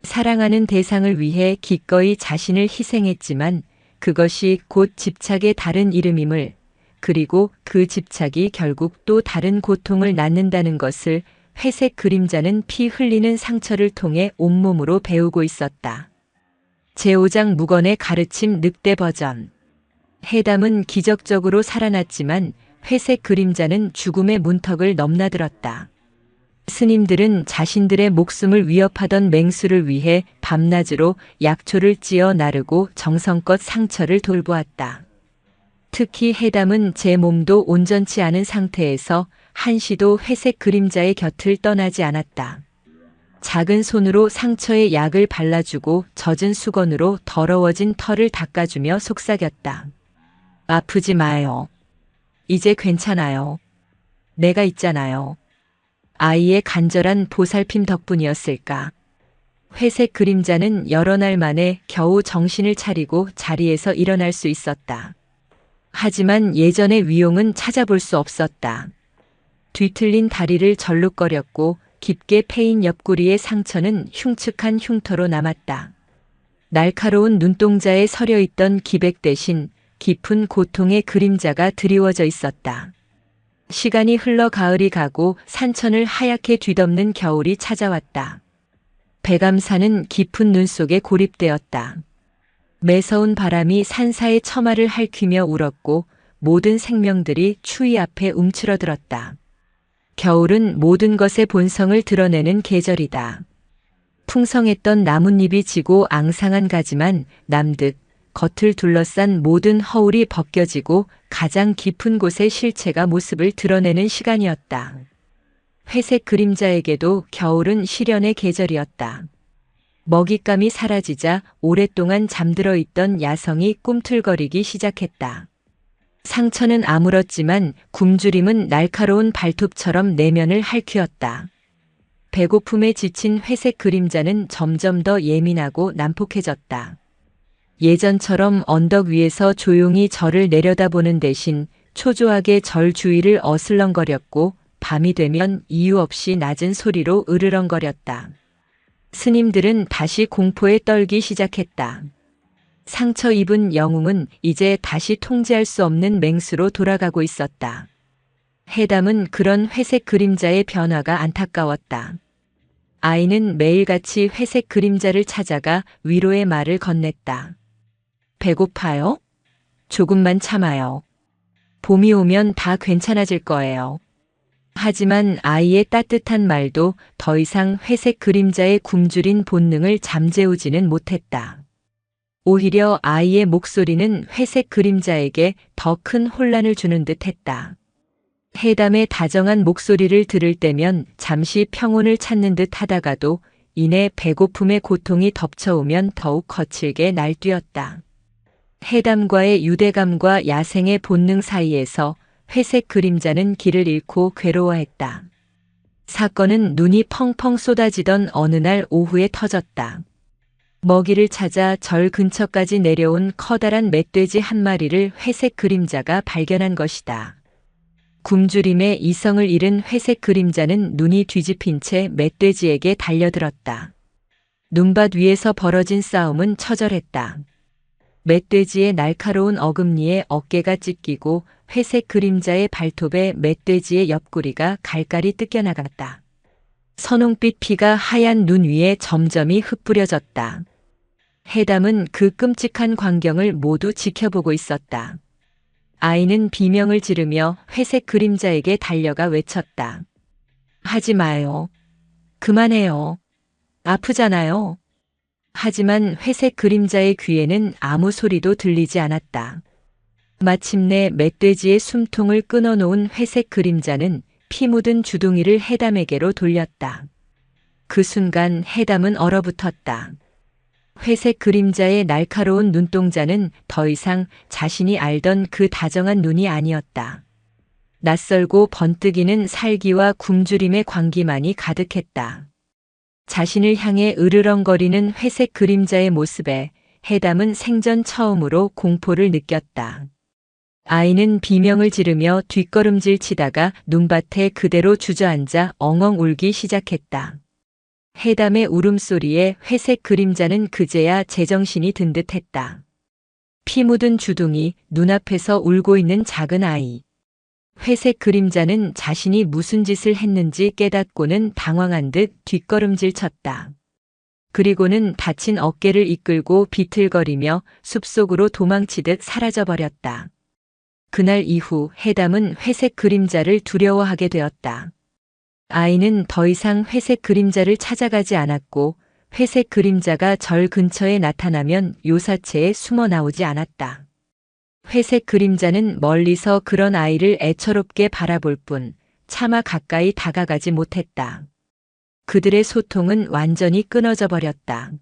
사랑하는 대상을 위해 기꺼이 자신을 희생했지만 그것이 곧 집착의 다른 이름임을, 그리고 그 집착이 결국 또 다른 고통을 낳는다는 것을 회색 그림자는 피 흘리는 상처를 통해 온몸으로 배우고 있었다. 제5장 묵언의 가르침 늑대 버전. 해담은 기적적으로 살아났지만 회색 그림자는 죽음의 문턱을 넘나들었다. 스님들은 자신들의 목숨을 위협하던 맹수를 위해 밤낮으로 약초를 찧어 나르고 정성껏 상처를 돌보았다. 특히 해담은 제 몸도 온전치 않은 상태에서 한시도 회색 그림자의 곁을 떠나지 않았다. 작은 손으로 상처에 약을 발라주고 젖은 수건으로 더러워진 털을 닦아주며 속삭였다. 아프지 마요. 이제 괜찮아요. 내가 있잖아요. 아이의 간절한 보살핌 덕분이었을까. 회색 그림자는 여러 날 만에 겨우 정신을 차리고 자리에서 일어날 수 있었다. 하지만 예전의 위용은 찾아볼 수 없었다. 뒤틀린 다리를 절룩거렸고 깊게 패인 옆구리의 상처는 흉측한 흉터로 남았다. 날카로운 눈동자에 서려있던 기백 대신 깊은 고통의 그림자가 드리워져 있었다. 시간이 흘러 가을이 가고 산천을 하얗게 뒤덮는 겨울이 찾아왔다. 백암산은 깊은 눈 속에 고립되었다. 매서운 바람이 산사의 처마를 핥히며 울었고 모든 생명들이 추위 앞에 움츠러들었다. 겨울은 모든 것의 본성을 드러내는 계절이다. 풍성했던 나뭇잎이 지고 앙상한 가지만 남듯 겉을 둘러싼 모든 허울이 벗겨지고 가장 깊은 곳의 실체가 모습을 드러내는 시간이었다. 회색 그림자에게도 겨울은 시련의 계절이었다. 먹잇감이 사라지자 오랫동안 잠들어 있던 야성이 꿈틀거리기 시작했다. 상처는 아물었지만 굶주림은 날카로운 발톱처럼 내면을 핥히었다. 배고픔에 지친 회색 그림자는 점점 더 예민하고 난폭해졌다. 예전처럼 언덕 위에서 조용히 절을 내려다보는 대신 초조하게 절 주위를 어슬렁거렸고 밤이 되면 이유 없이 낮은 소리로 으르렁거렸다. 스님들은 다시 공포에 떨기 시작했다. 상처 입은 영웅은 이제 다시 통제할 수 없는 맹수로 돌아가고 있었다. 해담은 그런 회색 그림자의 변화가 안타까웠다. 아이는 매일같이 회색 그림자를 찾아가 위로의 말을 건넸다. 배고파요? 조금만 참아요. 봄이 오면 다 괜찮아질 거예요. 하지만 아이의 따뜻한 말도 더 이상 회색 그림자의 굶주린 본능을 잠재우지는 못했다. 오히려 아이의 목소리는 회색 그림자에게 더 큰 혼란을 주는 듯 했다. 해담의 다정한 목소리를 들을 때면 잠시 평온을 찾는 듯 하다가도 이내 배고픔의 고통이 덮쳐오면 더욱 거칠게 날뛰었다. 해담과의 유대감과 야생의 본능 사이에서 회색 그림자는 길을 잃고 괴로워했다. 사건은 눈이 펑펑 쏟아지던 어느 날 오후에 터졌다. 먹이를 찾아 절 근처까지 내려온 커다란 멧돼지 한 마리를 회색 그림자가 발견한 것이다. 굶주림에 이성을 잃은 회색 그림자는 눈이 뒤집힌 채 멧돼지에게 달려들었다. 눈밭 위에서 벌어진 싸움은 처절했다. 멧돼지의 날카로운 어금니에 어깨가 찢기고 회색 그림자의 발톱에 멧돼지의 옆구리가 갈갈이 뜯겨나갔다. 선홍빛 피가 하얀 눈 위에 점점이 흩뿌려졌다. 해담은 그 끔찍한 광경을 모두 지켜보고 있었다. 아이는 비명을 지르며 회색 그림자에게 달려가 외쳤다. 하지 마요. 그만해요. 아프잖아요. 하지만 회색 그림자의 귀에는 아무 소리도 들리지 않았다. 마침내 멧돼지의 숨통을 끊어놓은 회색 그림자는 피 묻은 주둥이를 해담에게로 돌렸다. 그 순간 해담은 얼어붙었다. 회색 그림자의 날카로운 눈동자는 더 이상 자신이 알던 그 다정한 눈이 아니었다. 낯설고 번뜩이는 살기와 굶주림의 광기만이 가득했다. 자신을 향해 으르렁거리는 회색 그림자의 모습에 해담은 생전 처음으로 공포를 느꼈다. 아이는 비명을 지르며 뒷걸음질 치다가 눈밭에 그대로 주저앉아 엉엉 울기 시작했다. 해담의 울음소리에 회색 그림자는 그제야 제정신이 든 듯했다. 피 묻은 주둥이, 눈앞에서 울고 있는 작은 아이. 회색 그림자는 자신이 무슨 짓을 했는지 깨닫고는 당황한 듯 뒷걸음질 쳤다. 그리고는 다친 어깨를 이끌고 비틀거리며 숲속으로 도망치듯 사라져버렸다. 그날 이후 해담은 회색 그림자를 두려워하게 되었다. 아이는 더 이상 회색 그림자를 찾아가지 않았고 회색 그림자가 절 근처에 나타나면 요사체에 숨어 나오지 않았다. 회색 그림자는 멀리서 그런 아이를 애처롭게 바라볼 뿐 차마 가까이 다가가지 못했다. 그들의 소통은 완전히 끊어져 버렸다.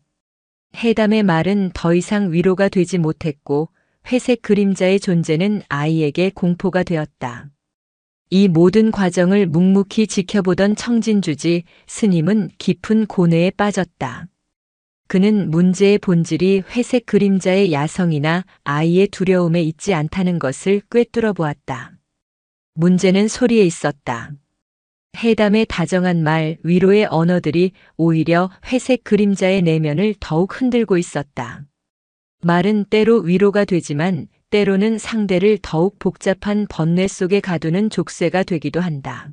해담의 말은 더 이상 위로가 되지 못했고 회색 그림자의 존재는 아이에게 공포가 되었다. 이 모든 과정을 묵묵히 지켜보던 청진주지 스님은 깊은 고뇌에 빠졌다. 그는 문제의 본질이 회색 그림자의 야성이나 아이의 두려움에 있지 않다는 것을 꿰뚫어 보았다. 문제는 소리에 있었다. 해담의 다정한 말, 위로의 언어들이 오히려 회색 그림자의 내면을 더욱 흔들고 있었다. 말은 때로 위로가 되지만 때로는 상대를 더욱 복잡한 번뇌 속에 가두는 족쇄가 되기도 한다.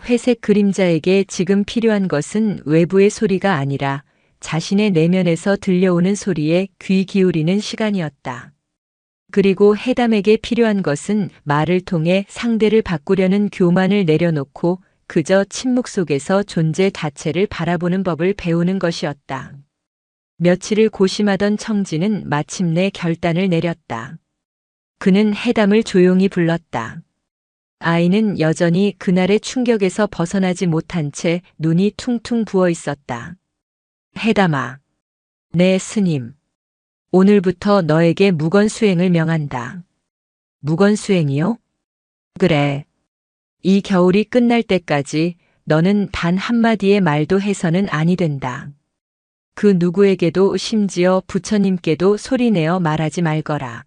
회색 그림자에게 지금 필요한 것은 외부의 소리가 아니라 자신의 내면에서 들려오는 소리에 귀 기울이는 시간이었다. 그리고 해담에게 필요한 것은 말을 통해 상대를 바꾸려는 교만을 내려놓고 그저 침묵 속에서 존재 자체를 바라보는 법을 배우는 것이었다. 며칠을 고심하던 청진은 마침내 결단을 내렸다. 그는 해담을 조용히 불렀다. 아이는 여전히 그날의 충격에서 벗어나지 못한 채 눈이 퉁퉁 부어 있었다. 해담아, 네, 스님. 오늘부터 너에게 묵언수행을 명한다. 묵언수행이요? 그래. 이 겨울이 끝날 때까지 너는 단 한마디의 말도 해서는 아니 된다. 그 누구에게도 심지어 부처님께도 소리내어 말하지 말거라.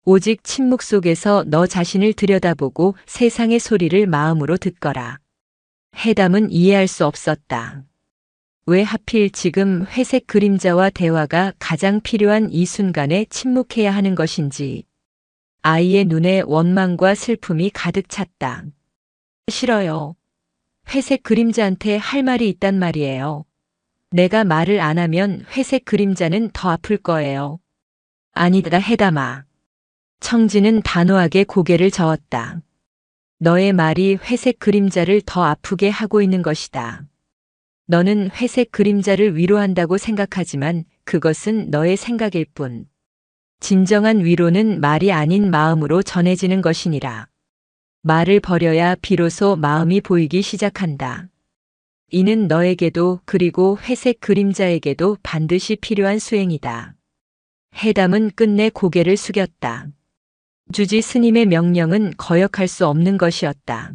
오직 침묵 속에서 너 자신을 들여다보고 세상의 소리를 마음으로 듣거라. 해담은 이해할 수 없었다. 왜 하필 지금 회색 그림자와 대화가 가장 필요한 이 순간에 침묵해야 하는 것인지. 아이의 눈에 원망과 슬픔이 가득 찼다. 싫어요. 회색 그림자한테 할 말이 있단 말이에요. 내가 말을 안 하면 회색 그림자는 더 아플 거예요. 아니다, 해담아. 청진은 단호하게 고개를 저었다. 너의 말이 회색 그림자를 더 아프게 하고 있는 것이다. 너는 회색 그림자를 위로한다고 생각하지만 그것은 너의 생각일 뿐. 진정한 위로는 말이 아닌 마음으로 전해지는 것이니라. 말을 버려야 비로소 마음이 보이기 시작한다. 이는 너에게도 그리고 회색 그림자에게도 반드시 필요한 수행이다. 해담은 끝내 고개를 숙였다. 주지 스님의 명령은 거역할 수 없는 것이었다.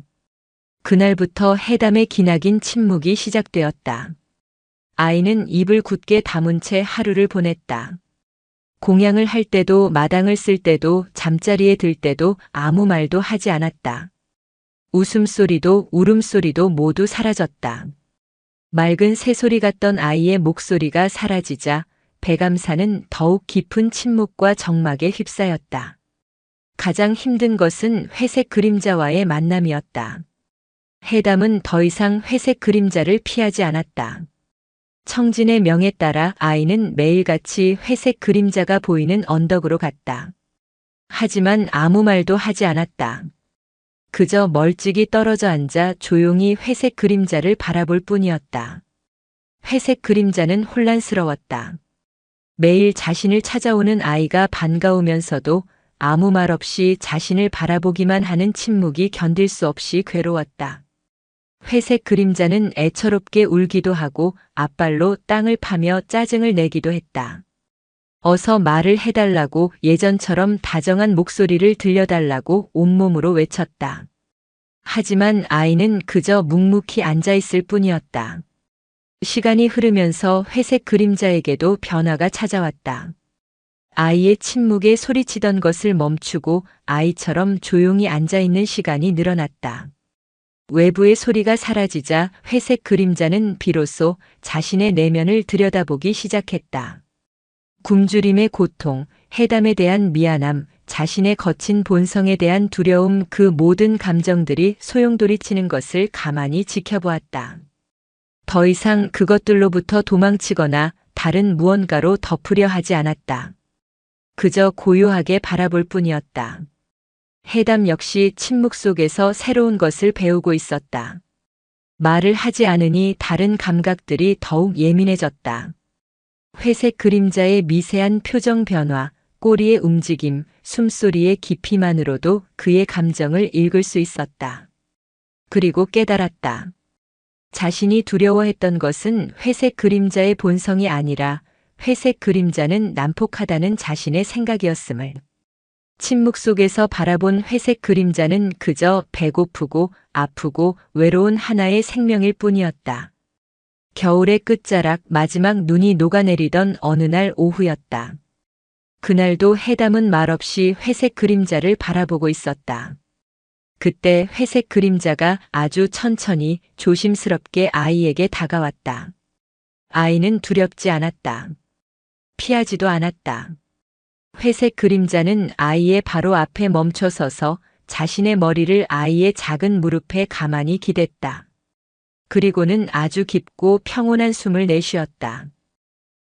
그날부터 해담의 기나긴 침묵이 시작되었다. 아이는 입을 굳게 다문 채 하루를 보냈다. 공양을 할 때도 마당을 쓸 때도 잠자리에 들 때도 아무 말도 하지 않았다. 웃음소리도 울음소리도 모두 사라졌다. 맑은 새소리 같던 아이의 목소리가 사라지자 배감사는 더욱 깊은 침묵과 정막에 휩싸였다. 가장 힘든 것은 회색 그림자와의 만남이었다. 해담은 더 이상 회색 그림자를 피하지 않았다. 청진의 명에 따라 아이는 매일같이 회색 그림자가 보이는 언덕으로 갔다. 하지만 아무 말도 하지 않았다. 그저 멀찍이 떨어져 앉아 조용히 회색 그림자를 바라볼 뿐이었다. 회색 그림자는 혼란스러웠다. 매일 자신을 찾아오는 아이가 반가우면서도 아무 말 없이 자신을 바라보기만 하는 침묵이 견딜 수 없이 괴로웠다. 회색 그림자는 애처롭게 울기도 하고 앞발로 땅을 파며 짜증을 내기도 했다. 어서 말을 해달라고 예전처럼 다정한 목소리를 들려달라고 온몸으로 외쳤다. 하지만 아이는 그저 묵묵히 앉아있을 뿐이었다. 시간이 흐르면서 회색 그림자에게도 변화가 찾아왔다. 아이의 침묵에 소리치던 것을 멈추고 아이처럼 조용히 앉아있는 시간이 늘어났다. 외부의 소리가 사라지자 회색 그림자는 비로소 자신의 내면을 들여다보기 시작했다. 굶주림의 고통, 해담에 대한 미안함, 자신의 거친 본성에 대한 두려움, 그 모든 감정들이 소용돌이치는 것을 가만히 지켜보았다. 더 이상 그것들로부터 도망치거나 다른 무언가로 덮으려 하지 않았다. 그저 고요하게 바라볼 뿐이었다. 해담 역시 침묵 속에서 새로운 것을 배우고 있었다. 말을 하지 않으니 다른 감각들이 더욱 예민해졌다. 회색 그림자의 미세한 표정 변화, 꼬리의 움직임, 숨소리의 깊이만으로도 그의 감정을 읽을 수 있었다. 그리고 깨달았다. 자신이 두려워했던 것은 회색 그림자의 본성이 아니라 회색 그림자는 난폭하다는 자신의 생각이었음을. 침묵 속에서 바라본 회색 그림자는 그저 배고프고 아프고 외로운 하나의 생명일 뿐이었다. 겨울의 끝자락 마지막 눈이 녹아내리던 어느 날 오후였다. 그날도 해담은 말없이 회색 그림자를 바라보고 있었다. 그때 회색 그림자가 아주 천천히 조심스럽게 아이에게 다가왔다. 아이는 두렵지 않았다. 피하지도 않았다. 회색 그림자는 아이의 바로 앞에 멈춰서서 자신의 머리를 아이의 작은 무릎에 가만히 기댔다. 그리고는 아주 깊고 평온한 숨을 내쉬었다.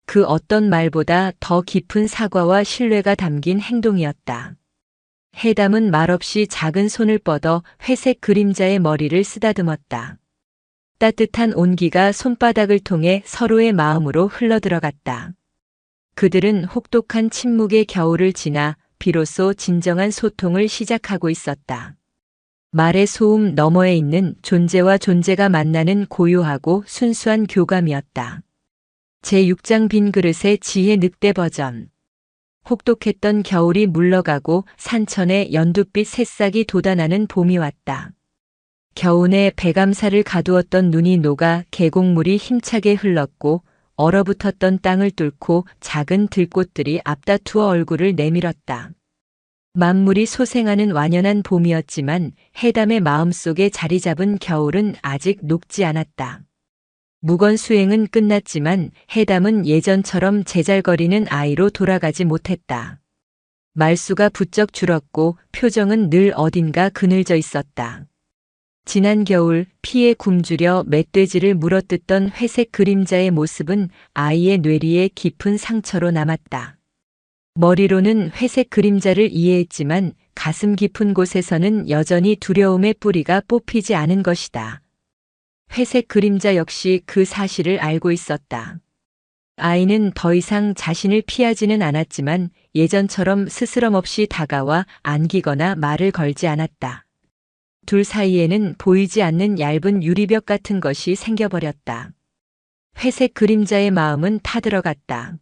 그 어떤 말보다 더 깊은 사과와 신뢰가 담긴 행동이었다. 해담은 말없이 작은 손을 뻗어 회색 그림자의 머리를 쓰다듬었다. 따뜻한 온기가 손바닥을 통해 서로의 마음으로 흘러들어갔다. 그들은 혹독한 침묵의 겨울을 지나 비로소 진정한 소통을 시작하고 있었다. 말의 소음 너머에 있는 존재와 존재가 만나는 고요하고 순수한 교감이었다. 제6장 빈 그릇의 지혜 늑대 버전. 혹독했던 겨울이 물러가고 산천에 연두빛 새싹이 돋아나는 봄이 왔다. 겨우내 배감사를 가두었던 눈이 녹아 계곡물이 힘차게 흘렀고 얼어붙었던 땅을 뚫고 작은 들꽃들이 앞다투어 얼굴을 내밀었다. 만물이 소생하는 완연한 봄이었지만 해담의 마음속에 자리 잡은 겨울은 아직 녹지 않았다. 무건 수행은 끝났지만 해담은 예전처럼 제잘거리는 아이로 돌아가지 못했다. 말수가 부쩍 줄었고 표정은 늘 어딘가 그늘져 있었다. 지난 겨울 피에 굶주려 멧돼지를 물어뜯던 회색 그림자의 모습은 아이의 뇌리에 깊은 상처로 남았다. 머리로는 회색 그림자를 이해했지만 가슴 깊은 곳에서는 여전히 두려움의 뿌리가 뽑히지 않은 것이다. 회색 그림자 역시 그 사실을 알고 있었다. 아이는 더 이상 자신을 피하지는 않았지만 예전처럼 스스럼 없이 다가와 안기거나 말을 걸지 않았다. 둘 사이에는 보이지 않는 얇은 유리벽 같은 것이 생겨버렸다. 회색 그림자의 마음은 타들어갔다.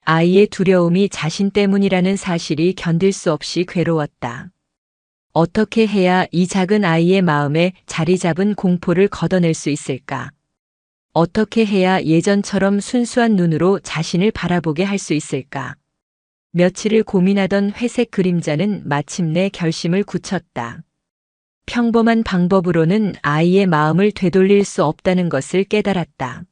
아이의 두려움이 자신 때문이라는 사실이 견딜 수 없이 괴로웠다. 어떻게 해야 이 작은 아이의 마음에 자리 잡은 공포를 걷어낼 수 있을까? 어떻게 해야 예전처럼 순수한 눈으로 자신을 바라보게 할 수 있을까? 며칠을 고민하던 회색 그림자는 마침내 결심을 굳혔다. 평범한 방법으로는 아이의 마음을 되돌릴 수 없다는 것을 깨달았다.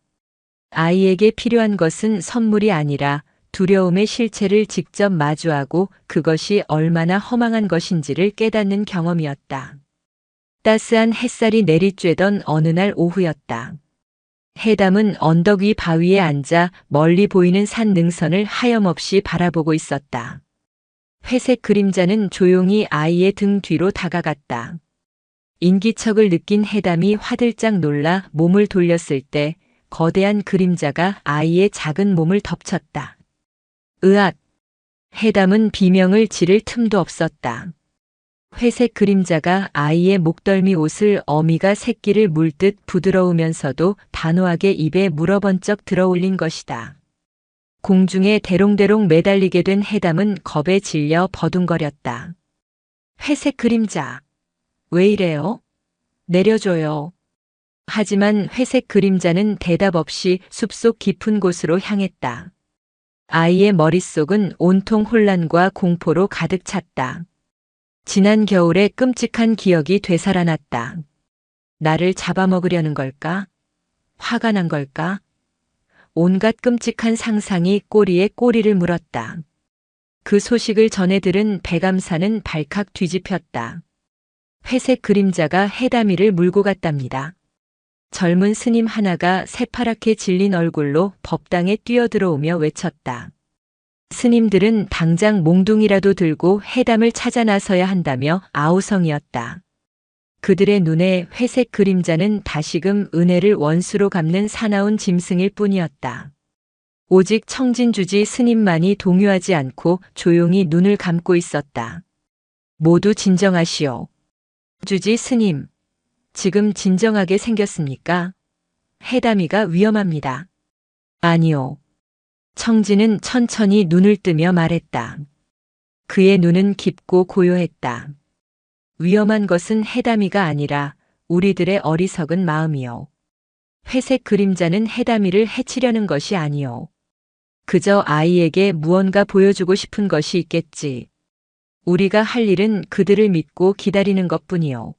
아이에게 필요한 것은 선물이 아니라 두려움의 실체를 직접 마주하고 그것이 얼마나 허망한 것인지를 깨닫는 경험이었다. 따스한 햇살이 내리쬐던 어느 날 오후였다. 해담은 언덕 위 바위에 앉아 멀리 보이는 산 능선을 하염없이 바라보고 있었다. 회색 그림자는 조용히 아이의 등 뒤로 다가갔다. 인기척을 느낀 해담이 화들짝 놀라 몸을 돌렸을 때 거대한 그림자가 아이의 작은 몸을 덮쳤다. 으앗! 해담은 비명을 지를 틈도 없었다. 회색 그림자가 아이의 목덜미 옷을 어미가 새끼를 물듯 부드러우면서도 단호하게 입에 물어번쩍 들어올린 것이다. 공중에 대롱대롱 매달리게 된 해담은 겁에 질려 버둥거렸다. 회색 그림자, 왜 이래요? 내려줘요. 하지만 회색 그림자는 대답 없이 숲속 깊은 곳으로 향했다. 아이의 머릿속은 온통 혼란과 공포로 가득 찼다. 지난 겨울의 끔찍한 기억이 되살아났다. 나를 잡아먹으려는 걸까? 화가 난 걸까? 온갖 끔찍한 상상이 꼬리에 꼬리를 물었다. 그 소식을 전해 들은 배감사는 발칵 뒤집혔다. 회색 그림자가 해담이를 물고 갔답니다. 젊은 스님 하나가 새파랗게 질린 얼굴로 법당에 뛰어들어오며 외쳤다. 스님들은 당장 몽둥이라도 들고 해담을 찾아 나서야 한다며 아우성이었다. 그들의 눈에 회색 그림자는 다시금 은혜를 원수로 갚는 사나운 짐승일 뿐이었다. 오직 청진주지 스님만이 동요하지 않고 조용히 눈을 감고 있었다. 모두 진정하시오. 주지 스님, 지금 진정하게 생겼습니까? 해담이가 위험합니다. 아니요. 청진은 천천히 눈을 뜨며 말했다. 그의 눈은 깊고 고요했다. 위험한 것은 해담이가 아니라 우리들의 어리석은 마음이요. 회색 그림자는 해담이를 해치려는 것이 아니요. 그저 아이에게 무언가 보여주고 싶은 것이 있겠지. 우리가 할 일은 그들을 믿고 기다리는 것뿐이요.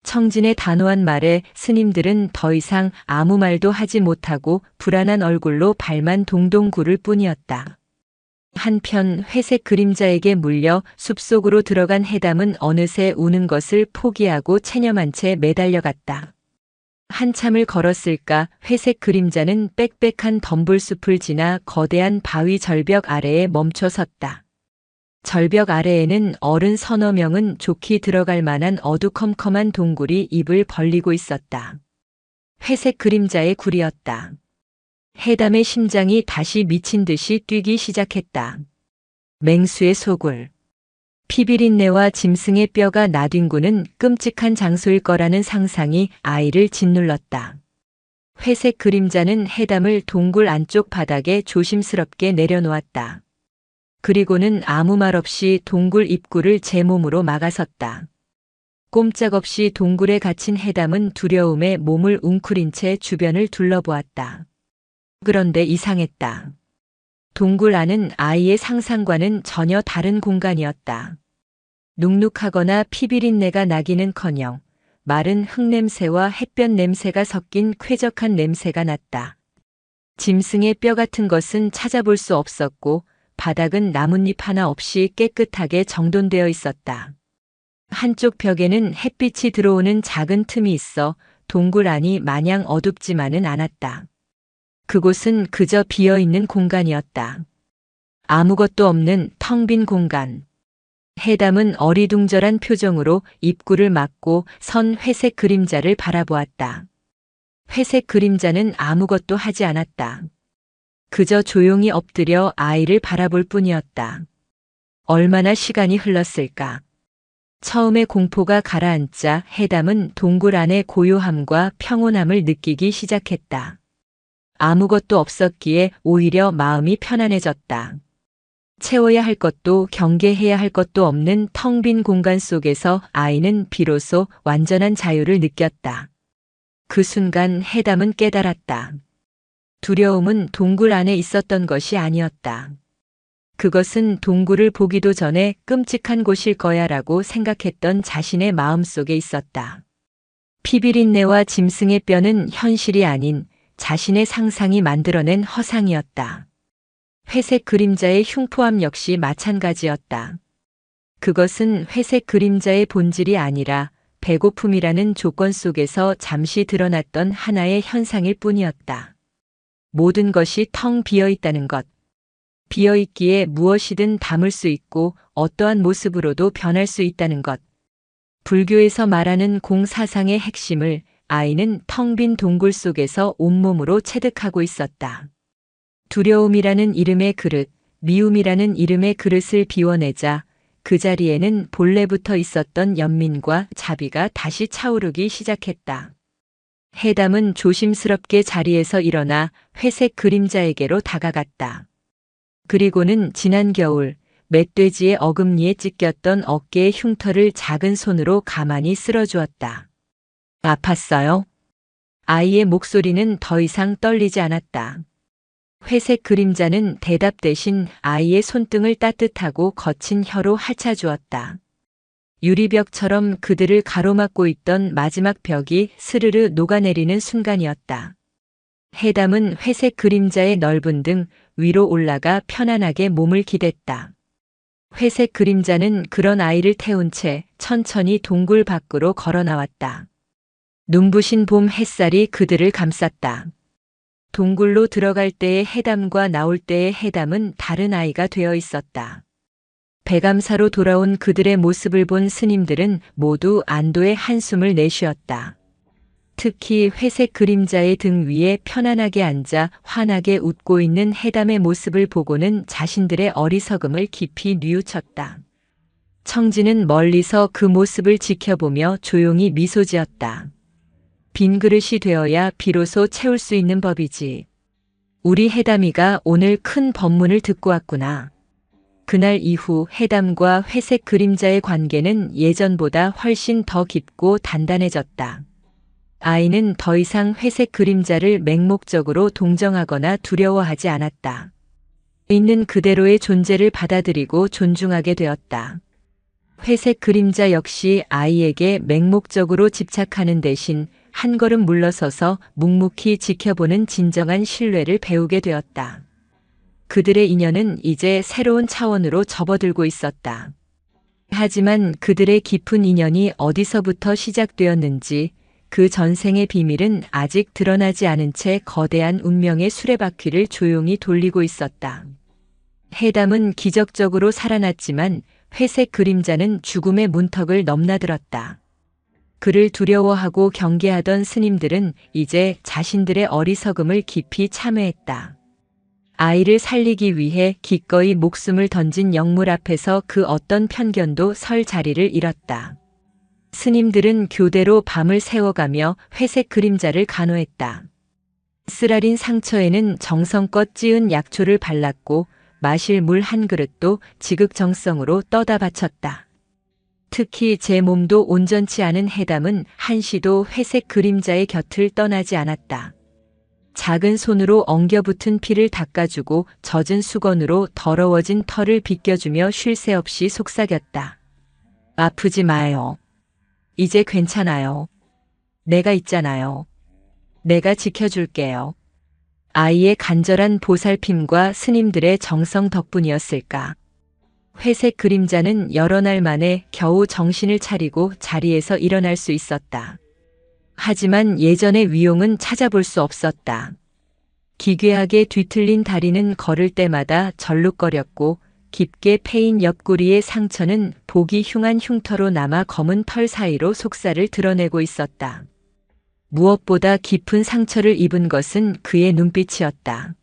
청진의 단호한 말에 스님들은 더 이상 아무 말도 하지 못하고 불안한 얼굴로 발만 동동 구를 뿐이었다. 한편 회색 그림자에게 물려 숲속으로 들어간 해담은 어느새 우는 것을 포기하고 체념한 채 매달려갔다. 한참을 걸었을까 회색 그림자는 빽빽한 덤불숲을 지나 거대한 바위 절벽 아래에 멈춰 섰다. 절벽 아래에는 어른 서너 명은 좋게 들어갈 만한 어두컴컴한 동굴이 입을 벌리고 있었다. 회색 그림자의 굴이었다. 해담의 심장이 다시 미친 듯이 뛰기 시작했다. 맹수의 소굴. 피비린내와 짐승의 뼈가 나뒹구는 끔찍한 장소일 거라는 상상이 아이를 짓눌렀다. 회색 그림자는 해담을 동굴 안쪽 바닥에 조심스럽게 내려놓았다. 그리고는 아무 말 없이 동굴 입구를 제 몸으로 막아섰다. 꼼짝없이 동굴에 갇힌 해담은 두려움에 몸을 웅크린 채 주변을 둘러보았다. 그런데 이상했다. 동굴 안은 아이의 상상과는 전혀 다른 공간이었다. 눅눅하거나 피비린내가 나기는커녕 마른 흙냄새와 햇볕 냄새가 섞인 쾌적한 냄새가 났다. 짐승의 뼈 같은 것은 찾아볼 수 없었고 바닥은 나뭇잎 하나 없이 깨끗하게 정돈되어 있었다. 한쪽 벽에는 햇빛이 들어오는 작은 틈이 있어 동굴 안이 마냥 어둡지만은 않았다. 그곳은 그저 비어있는 공간이었다. 아무것도 없는 텅 빈 공간. 해담은 어리둥절한 표정으로 입구를 막고 선 회색 그림자를 바라보았다. 회색 그림자는 아무것도 하지 않았다. 그저 조용히 엎드려 아이를 바라볼 뿐이었다. 얼마나 시간이 흘렀을까? 처음에 공포가 가라앉자 해담은 동굴 안의 고요함과 평온함을 느끼기 시작했다. 아무것도 없었기에 오히려 마음이 편안해졌다. 채워야 할 것도 경계해야 할 것도 없는 텅 빈 공간 속에서 아이는 비로소 완전한 자유를 느꼈다. 그 순간 해담은 깨달았다. 두려움은 동굴 안에 있었던 것이 아니었다. 그것은 동굴을 보기도 전에 끔찍한 곳일 거야라고 생각했던 자신의 마음속에 있었다. 피비린내와 짐승의 뼈는 현실이 아닌 자신의 상상이 만들어낸 허상이었다. 회색 그림자의 흉포함 역시 마찬가지였다. 그것은 회색 그림자의 본질이 아니라 배고픔이라는 조건 속에서 잠시 드러났던 하나의 현상일 뿐이었다. 모든 것이 텅 비어 있다는 것. 비어 있기에 무엇이든 담을 수 있고 어떠한 모습으로도 변할 수 있다는 것. 불교에서 말하는 공사상의 핵심을 아이는 텅 빈 동굴 속에서 온몸으로 체득하고 있었다. 두려움이라는 이름의 그릇, 미움이라는 이름의 그릇을 비워내자 그 자리에는 본래부터 있었던 연민과 자비가 다시 차오르기 시작했다. 해담은 조심스럽게 자리에서 일어나 회색 그림자에게로 다가갔다. 그리고는 지난 겨울 멧돼지의 어금니에 찢겼던 어깨의 흉터를 작은 손으로 가만히 쓸어주었다. 아팠어요? 아이의 목소리는 더 이상 떨리지 않았다. 회색 그림자는 대답 대신 아이의 손등을 따뜻하고 거친 혀로 핥아주었다. 유리벽처럼 그들을 가로막고 있던 마지막 벽이 스르르 녹아내리는 순간이었다. 해담은 회색 그림자의 넓은 등 위로 올라가 편안하게 몸을 기댔다. 회색 그림자는 그런 아이를 태운 채 천천히 동굴 밖으로 걸어 나왔다. 눈부신 봄 햇살이 그들을 감쌌다. 동굴로 들어갈 때의 해담과 나올 때의 해담은 다른 아이가 되어 있었다. 배감사로 돌아온 그들의 모습을 본 스님들은 모두 안도의 한숨을 내쉬었다. 특히 회색 그림자의 등 위에 편안하게 앉아 환하게 웃고 있는 해담의 모습을 보고는 자신들의 어리석음을 깊이 뉘우쳤다. 청진은 멀리서 그 모습을 지켜보며 조용히 미소 지었다. 빈 그릇이 되어야 비로소 채울 수 있는 법이지. 우리 해담이가 오늘 큰 법문을 듣고 왔구나. 그날 이후 해담과 회색 그림자의 관계는 예전보다 훨씬 더 깊고 단단해졌다. 아이는 더 이상 회색 그림자를 맹목적으로 동정하거나 두려워하지 않았다. 있는 그대로의 존재를 받아들이고 존중하게 되었다. 회색 그림자 역시 아이에게 맹목적으로 집착하는 대신 한 걸음 물러서서 묵묵히 지켜보는 진정한 신뢰를 배우게 되었다. 그들의 인연은 이제 새로운 차원으로 접어들고 있었다. 하지만 그들의 깊은 인연이 어디서부터 시작되었는지 그 전생의 비밀은 아직 드러나지 않은 채 거대한 운명의 수레바퀴를 조용히 돌리고 있었다. 해담은 기적적으로 살아났지만 회색 그림자는 죽음의 문턱을 넘나들었다. 그를 두려워하고 경계하던 스님들은 이제 자신들의 어리석음을 깊이 참회했다. 아이를 살리기 위해 기꺼이 목숨을 던진 영물 앞에서 그 어떤 편견도 설 자리를 잃었다. 스님들은 교대로 밤을 새워가며 회색 그림자를 간호했다. 쓰라린 상처에는 정성껏 찌은 약초를 발랐고 마실 물 한 그릇도 지극정성으로 떠다 바쳤다. 특히 제 몸도 온전치 않은 해담은 한시도 회색 그림자의 곁을 떠나지 않았다. 작은 손으로 엉겨붙은 피를 닦아주고 젖은 수건으로 더러워진 털을 빗겨주며 쉴 새 없이 속삭였다. 아프지 마요. 이제 괜찮아요. 내가 있잖아요. 내가 지켜줄게요. 아이의 간절한 보살핌과 스님들의 정성 덕분이었을까. 회색 그림자는 여러 날 만에 겨우 정신을 차리고 자리에서 일어날 수 있었다. 하지만 예전의 위용은 찾아볼 수 없었다. 기괴하게 뒤틀린 다리는 걸을 때마다 절룩거렸고 깊게 패인 옆구리의 상처는 보기 흉한 흉터로 남아 검은 털 사이로 속살을 드러내고 있었다. 무엇보다 깊은 상처를 입은 것은 그의 눈빛이었다.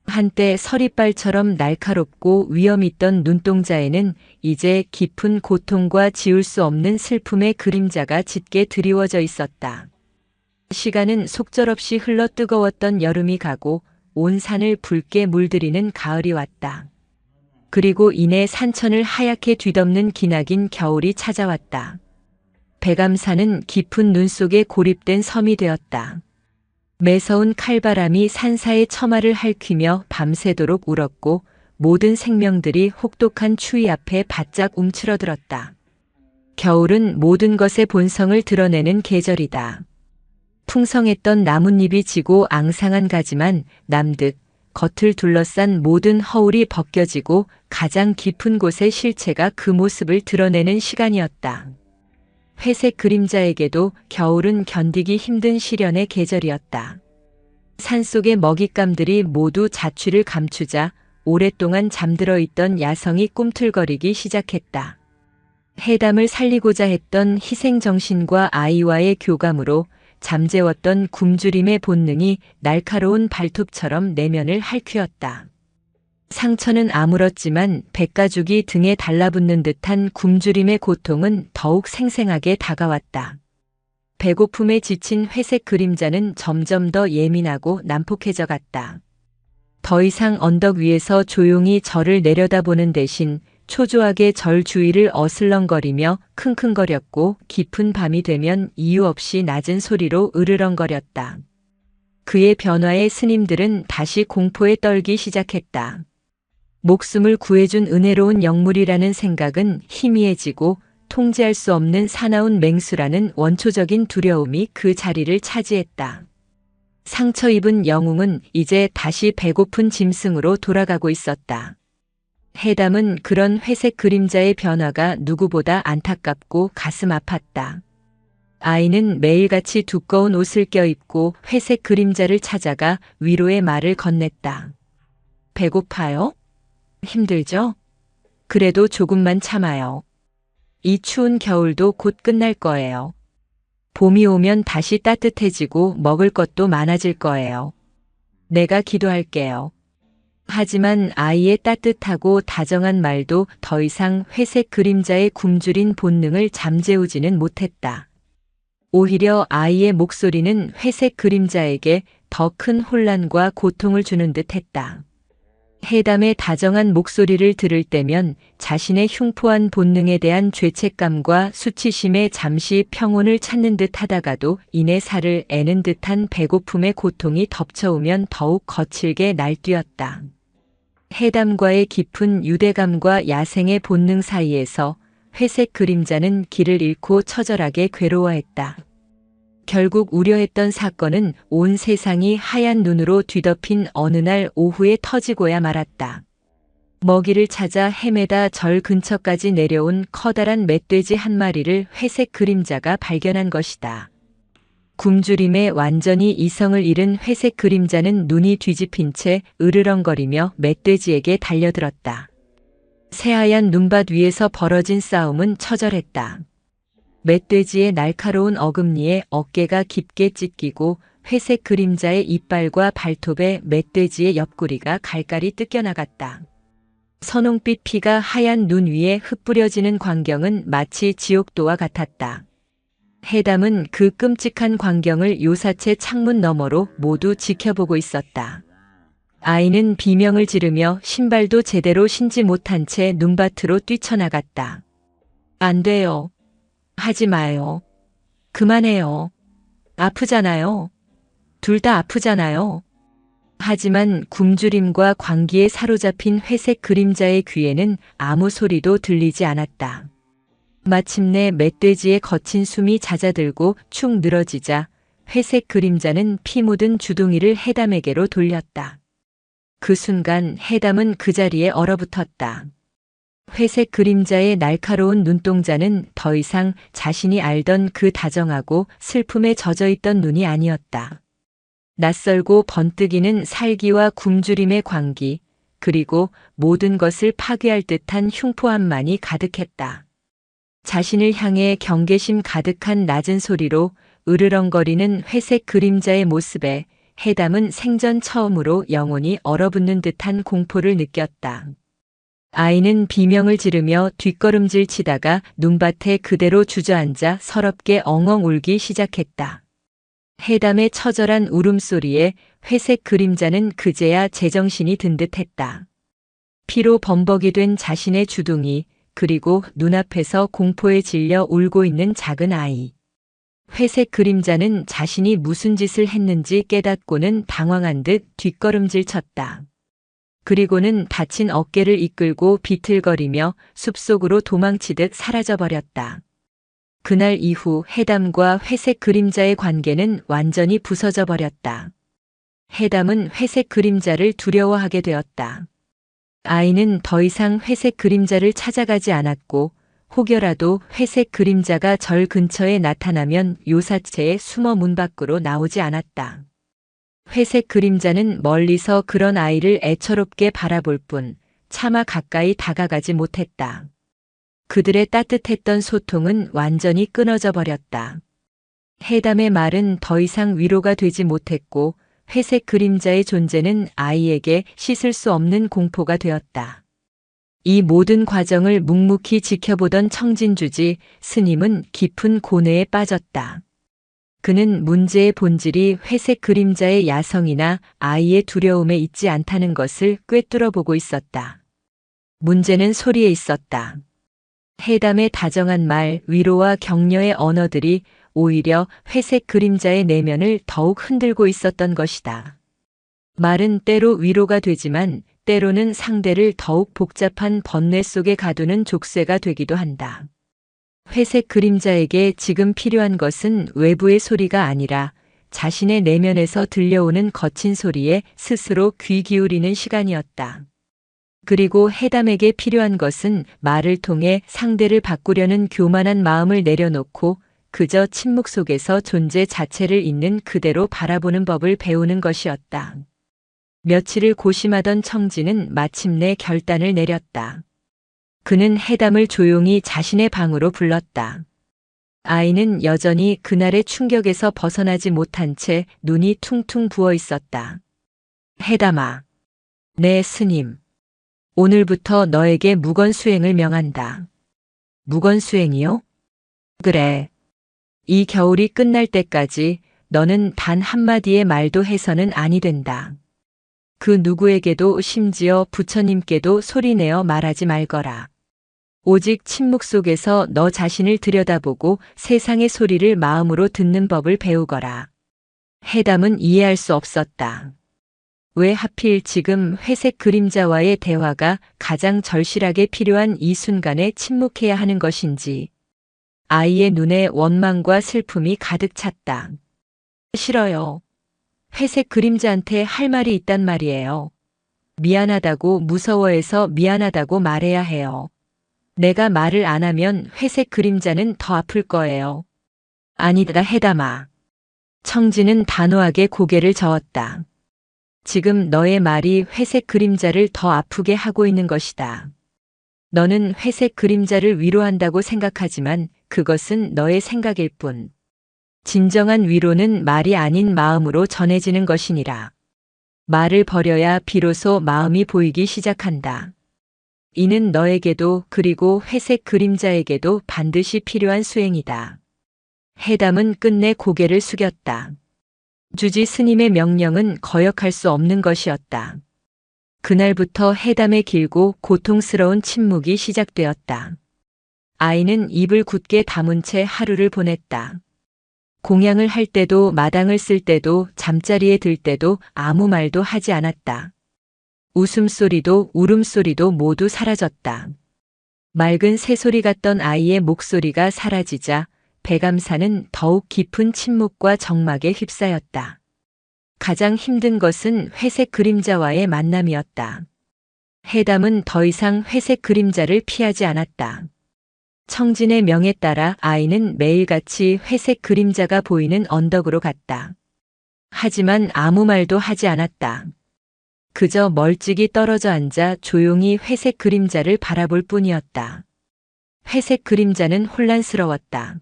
한때 서리빨처럼 날카롭고 위험 있던 눈동자에는 이제 깊은 고통과 지울 수 없는 슬픔의 그림자가 짙게 드리워져 있었다. 시간은 속절없이 흘러 뜨거웠던 여름이 가고 온 산을 붉게 물들이는 가을이 왔다. 그리고 이내 산천을 하얗게 뒤덮는 기나긴 겨울이 찾아왔다. 백암산은 깊은 눈 속에 고립된 섬이 되었다. 매서운 칼바람이 산사의 처마를 핥히며 밤새도록 울었고 모든 생명들이 혹독한 추위 앞에 바짝 움츠러들었다. 겨울은 모든 것의 본성을 드러내는 계절이다. 풍성했던 나뭇잎이 지고 앙상한 가지만 남듯 겉을 둘러싼 모든 허울이 벗겨지고 가장 깊은 곳의 실체가 그 모습을 드러내는 시간이었다. 회색 그림자에게도 겨울은 견디기 힘든 시련의 계절이었다. 산속의 먹잇감들이 모두 자취를 감추자 오랫동안 잠들어 있던 야성이 꿈틀거리기 시작했다. 해담을 살리고자 했던 희생정신과 아이와의 교감으로 잠재웠던 굶주림의 본능이 날카로운 발톱처럼 내면을 핥히었다. 상처는 아물었지만 백가죽이 등에 달라붙는 듯한 굶주림의 고통은 더욱 생생하게 다가왔다. 배고픔에 지친 회색 그림자는 점점 더 예민하고 난폭해져 갔다. 더 이상 언덕 위에서 조용히 절을 내려다보는 대신 초조하게 절 주위를 어슬렁거리며 킁킁거렸고 깊은 밤이 되면 이유 없이 낮은 소리로 으르렁거렸다. 그의 변화에 스님들은 다시 공포에 떨기 시작했다. 목숨을 구해준 은혜로운 영물이라는 생각은 희미해지고 통제할 수 없는 사나운 맹수라는 원초적인 두려움이 그 자리를 차지했다. 상처 입은 영웅은 이제 다시 배고픈 짐승으로 돌아가고 있었다. 해담은 그런 회색 그림자의 변화가 누구보다 안타깝고 가슴 아팠다. 아이는 매일같이 두꺼운 옷을 껴입고 회색 그림자를 찾아가 위로의 말을 건넸다. 배고파요? 힘들죠? 그래도 조금만 참아요. 이 추운 겨울도 곧 끝날 거예요. 봄이 오면 다시 따뜻해지고 먹을 것도 많아질 거예요. 내가 기도할게요. 하지만 아이의 따뜻하고 다정한 말도 더 이상 회색 그림자의 굶주린 본능을 잠재우지는 못했다. 오히려 아이의 목소리는 회색 그림자에게 더 큰 혼란과 고통을 주는 듯 했다. 해담의 다정한 목소리를 들을 때면 자신의 흉포한 본능에 대한 죄책감과 수치심에 잠시 평온을 찾는 듯 하다가도 이내 살을 애는 듯한 배고픔의 고통이 덮쳐오면 더욱 거칠게 날뛰었다. 해담과의 깊은 유대감과 야생의 본능 사이에서 회색 그림자는 길을 잃고 처절하게 괴로워했다. 결국 우려했던 사건은 온 세상이 하얀 눈으로 뒤덮인 어느 날 오후에 터지고야 말았다. 먹이를 찾아 헤매다 절 근처까지 내려온 커다란 멧돼지 한 마리를 회색 그림자가 발견한 것이다. 굶주림에 완전히 이성을 잃은 회색 그림자는 눈이 뒤집힌 채 으르렁거리며 멧돼지에게 달려들었다. 새하얀 눈밭 위에서 벌어진 싸움은 처절했다. 멧돼지의 날카로운 어금니에 어깨가 깊게 찢기고 회색 그림자의 이빨과 발톱에 멧돼지의 옆구리가 갈갈이 뜯겨나갔다. 선홍빛 피가 하얀 눈 위에 흩뿌려지는 광경은 마치 지옥도와 같았다. 해담은 그 끔찍한 광경을 요사체 창문 너머로 모두 지켜보고 있었다. 아이는 비명을 지르며 신발도 제대로 신지 못한 채 눈밭으로 뛰쳐나갔다. 안 돼요. 하지 마요. 그만해요. 아프잖아요. 둘 다 아프잖아요. 하지만 굶주림과 광기에 사로잡힌 회색 그림자의 귀에는 아무 소리도 들리지 않았다. 마침내 멧돼지의 거친 숨이 잦아들고 축 늘어지자 회색 그림자는 피 묻은 주둥이를 해담에게로 돌렸다. 그 순간 해담은 그 자리에 얼어붙었다. 회색 그림자의 날카로운 눈동자는 더 이상 자신이 알던 그 다정하고 슬픔에 젖어있던 눈이 아니었다. 낯설고 번뜩이는 살기와 굶주림의 광기, 그리고 모든 것을 파괴할 듯한 흉포함만이 가득했다. 자신을 향해 경계심 가득한 낮은 소리로 으르렁거리는 회색 그림자의 모습에 해담은 생전 처음으로 영혼이 얼어붙는 듯한 공포를 느꼈다. 아이는 비명을 지르며 뒷걸음질 치다가 눈밭에 그대로 주저앉아 서럽게 엉엉 울기 시작했다. 해담의 처절한 울음소리에 회색 그림자는 그제야 제정신이 든 듯했다. 피로 범벅이 된 자신의 주둥이, 그리고 눈앞에서 공포에 질려 울고 있는 작은 아이. 회색 그림자는 자신이 무슨 짓을 했는지 깨닫고는 당황한 듯 뒷걸음질 쳤다. 그리고는 다친 어깨를 이끌고 비틀거리며 숲속으로 도망치듯 사라져버렸다. 그날 이후 해담과 회색 그림자의 관계는 완전히 부서져 버렸다. 해담은 회색 그림자를 두려워하게 되었다. 아이는 더 이상 회색 그림자를 찾아가지 않았고 혹여라도 회색 그림자가 절 근처에 나타나면 요사체에 숨어 문 밖으로 나오지 않았다. 회색 그림자는 멀리서 그런 아이를 애처롭게 바라볼 뿐 차마 가까이 다가가지 못했다. 그들의 따뜻했던 소통은 완전히 끊어져 버렸다. 해담의 말은 더 이상 위로가 되지 못했고 회색 그림자의 존재는 아이에게 씻을 수 없는 공포가 되었다. 이 모든 과정을 묵묵히 지켜보던 청진주지 스님은 깊은 고뇌에 빠졌다. 그는 문제의 본질이 회색 그림자의 야성이나 아이의 두려움에 있지 않다는 것을 꿰뚫어 보고 있었다. 문제는 소리에 있었다. 해담의 다정한 말, 위로와 격려의 언어들이 오히려 회색 그림자의 내면을 더욱 흔들고 있었던 것이다. 말은 때로 위로가 되지만 때로는 상대를 더욱 복잡한 번뇌 속에 가두는 족쇄가 되기도 한다. 회색 그림자에게 지금 필요한 것은 외부의 소리가 아니라 자신의 내면에서 들려오는 거친 소리에 스스로 귀 기울이는 시간이었다. 그리고 해담에게 필요한 것은 말을 통해 상대를 바꾸려는 교만한 마음을 내려놓고 그저 침묵 속에서 존재 자체를 있는 그대로 바라보는 법을 배우는 것이었다. 며칠을 고심하던 청진은 마침내 결단을 내렸다. 그는 해담을 조용히 자신의 방으로 불렀다. 아이는 여전히 그날의 충격에서 벗어나지 못한 채 눈이 퉁퉁 부어 있었다. 해담아, 네 스님. 오늘부터 너에게 무건수행을 명한다. 무건수행이요? 그래. 이 겨울이 끝날 때까지 너는 단 한마디의 말도 해서는 아니 된다. 그 누구에게도 심지어 부처님께도 소리내어 말하지 말거라. 오직 침묵 속에서 너 자신을 들여다보고 세상의 소리를 마음으로 듣는 법을 배우거라. 해담은 이해할 수 없었다. 왜 하필 지금 회색 그림자와의 대화가 가장 절실하게 필요한 이 순간에 침묵해야 하는 것인지. 아이의 눈에 원망과 슬픔이 가득 찼다. 싫어요. 회색 그림자한테 할 말이 있단 말이에요. 미안하다고 무서워해서 미안하다고 말해야 해요. 내가 말을 안 하면 회색 그림자는 더 아플 거예요. 아니다 해담아. 청진은 단호하게 고개를 저었다. 지금 너의 말이 회색 그림자를 더 아프게 하고 있는 것이다. 너는 회색 그림자를 위로한다고 생각하지만 그것은 너의 생각일 뿐. 진정한 위로는 말이 아닌 마음으로 전해지는 것이니라. 말을 버려야 비로소 마음이 보이기 시작한다. 이는 너에게도 그리고 회색 그림자에게도 반드시 필요한 수행이다. 해담은 끝내 고개를 숙였다. 주지 스님의 명령은 거역할 수 없는 것이었다. 그날부터 해담의 길고 고통스러운 침묵이 시작되었다. 아이는 입을 굳게 다문 채 하루를 보냈다. 공양을 할 때도 마당을 쓸 때도 잠자리에 들 때도 아무 말도 하지 않았다. 웃음소리도 울음소리도 모두 사라졌다. 맑은 새소리 같던 아이의 목소리가 사라지자 배감사는 더욱 깊은 침묵과 적막에 휩싸였다. 가장 힘든 것은 회색 그림자와의 만남이었다. 해담은 더 이상 회색 그림자를 피하지 않았다. 청진의 명에 따라 아이는 매일같이 회색 그림자가 보이는 언덕으로 갔다. 하지만 아무 말도 하지 않았다. 그저 멀찍이 떨어져 앉아 조용히 회색 그림자를 바라볼 뿐이었다. 회색 그림자는 혼란스러웠다.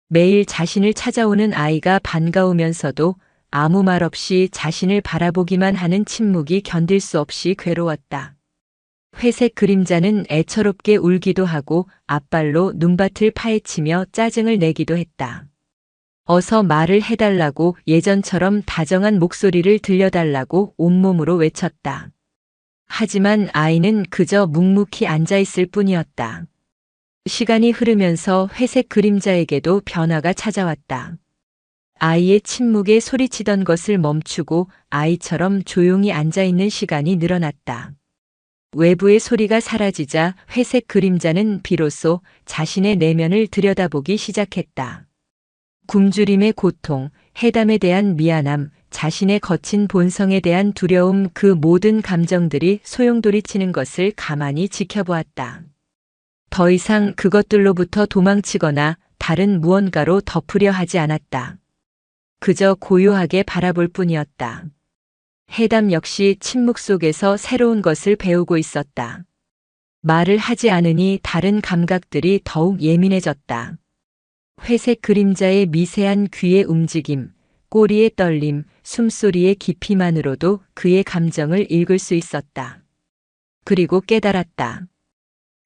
매일 자신을 찾아오는 아이가 반가우면서도 아무 말 없이 자신을 바라보기만 하는 침묵이 견딜 수 없이 괴로웠다. 회색 그림자는 애처롭게 울기도 하고 앞발로 눈밭을 파헤치며 짜증을 내기도 했다. 어서 말을 해달라고 예전처럼 다정한 목소리를 들려달라고 온몸으로 외쳤다. 하지만 아이는 그저 묵묵히 앉아있을 뿐이었다. 시간이 흐르면서 회색 그림자에게도 변화가 찾아왔다. 아이의 침묵에 소리치던 것을 멈추고 아이처럼 조용히 앉아있는 시간이 늘어났다. 외부의 소리가 사라지자 회색 그림자는 비로소 자신의 내면을 들여다보기 시작했다. 굶주림의 고통, 해담에 대한 미안함, 자신의 거친 본성에 대한 두려움, 그 모든 감정들이 소용돌이치는 것을 가만히 지켜보았다. 더 이상 그것들로부터 도망치거나 다른 무언가로 덮으려 하지 않았다. 그저 고요하게 바라볼 뿐이었다. 해담 역시 침묵 속에서 새로운 것을 배우고 있었다. 말을 하지 않으니 다른 감각들이 더욱 예민해졌다. 회색 그림자의 미세한 귀의 움직임, 꼬리의 떨림, 숨소리의 깊이만으로도 그의 감정을 읽을 수 있었다. 그리고 깨달았다.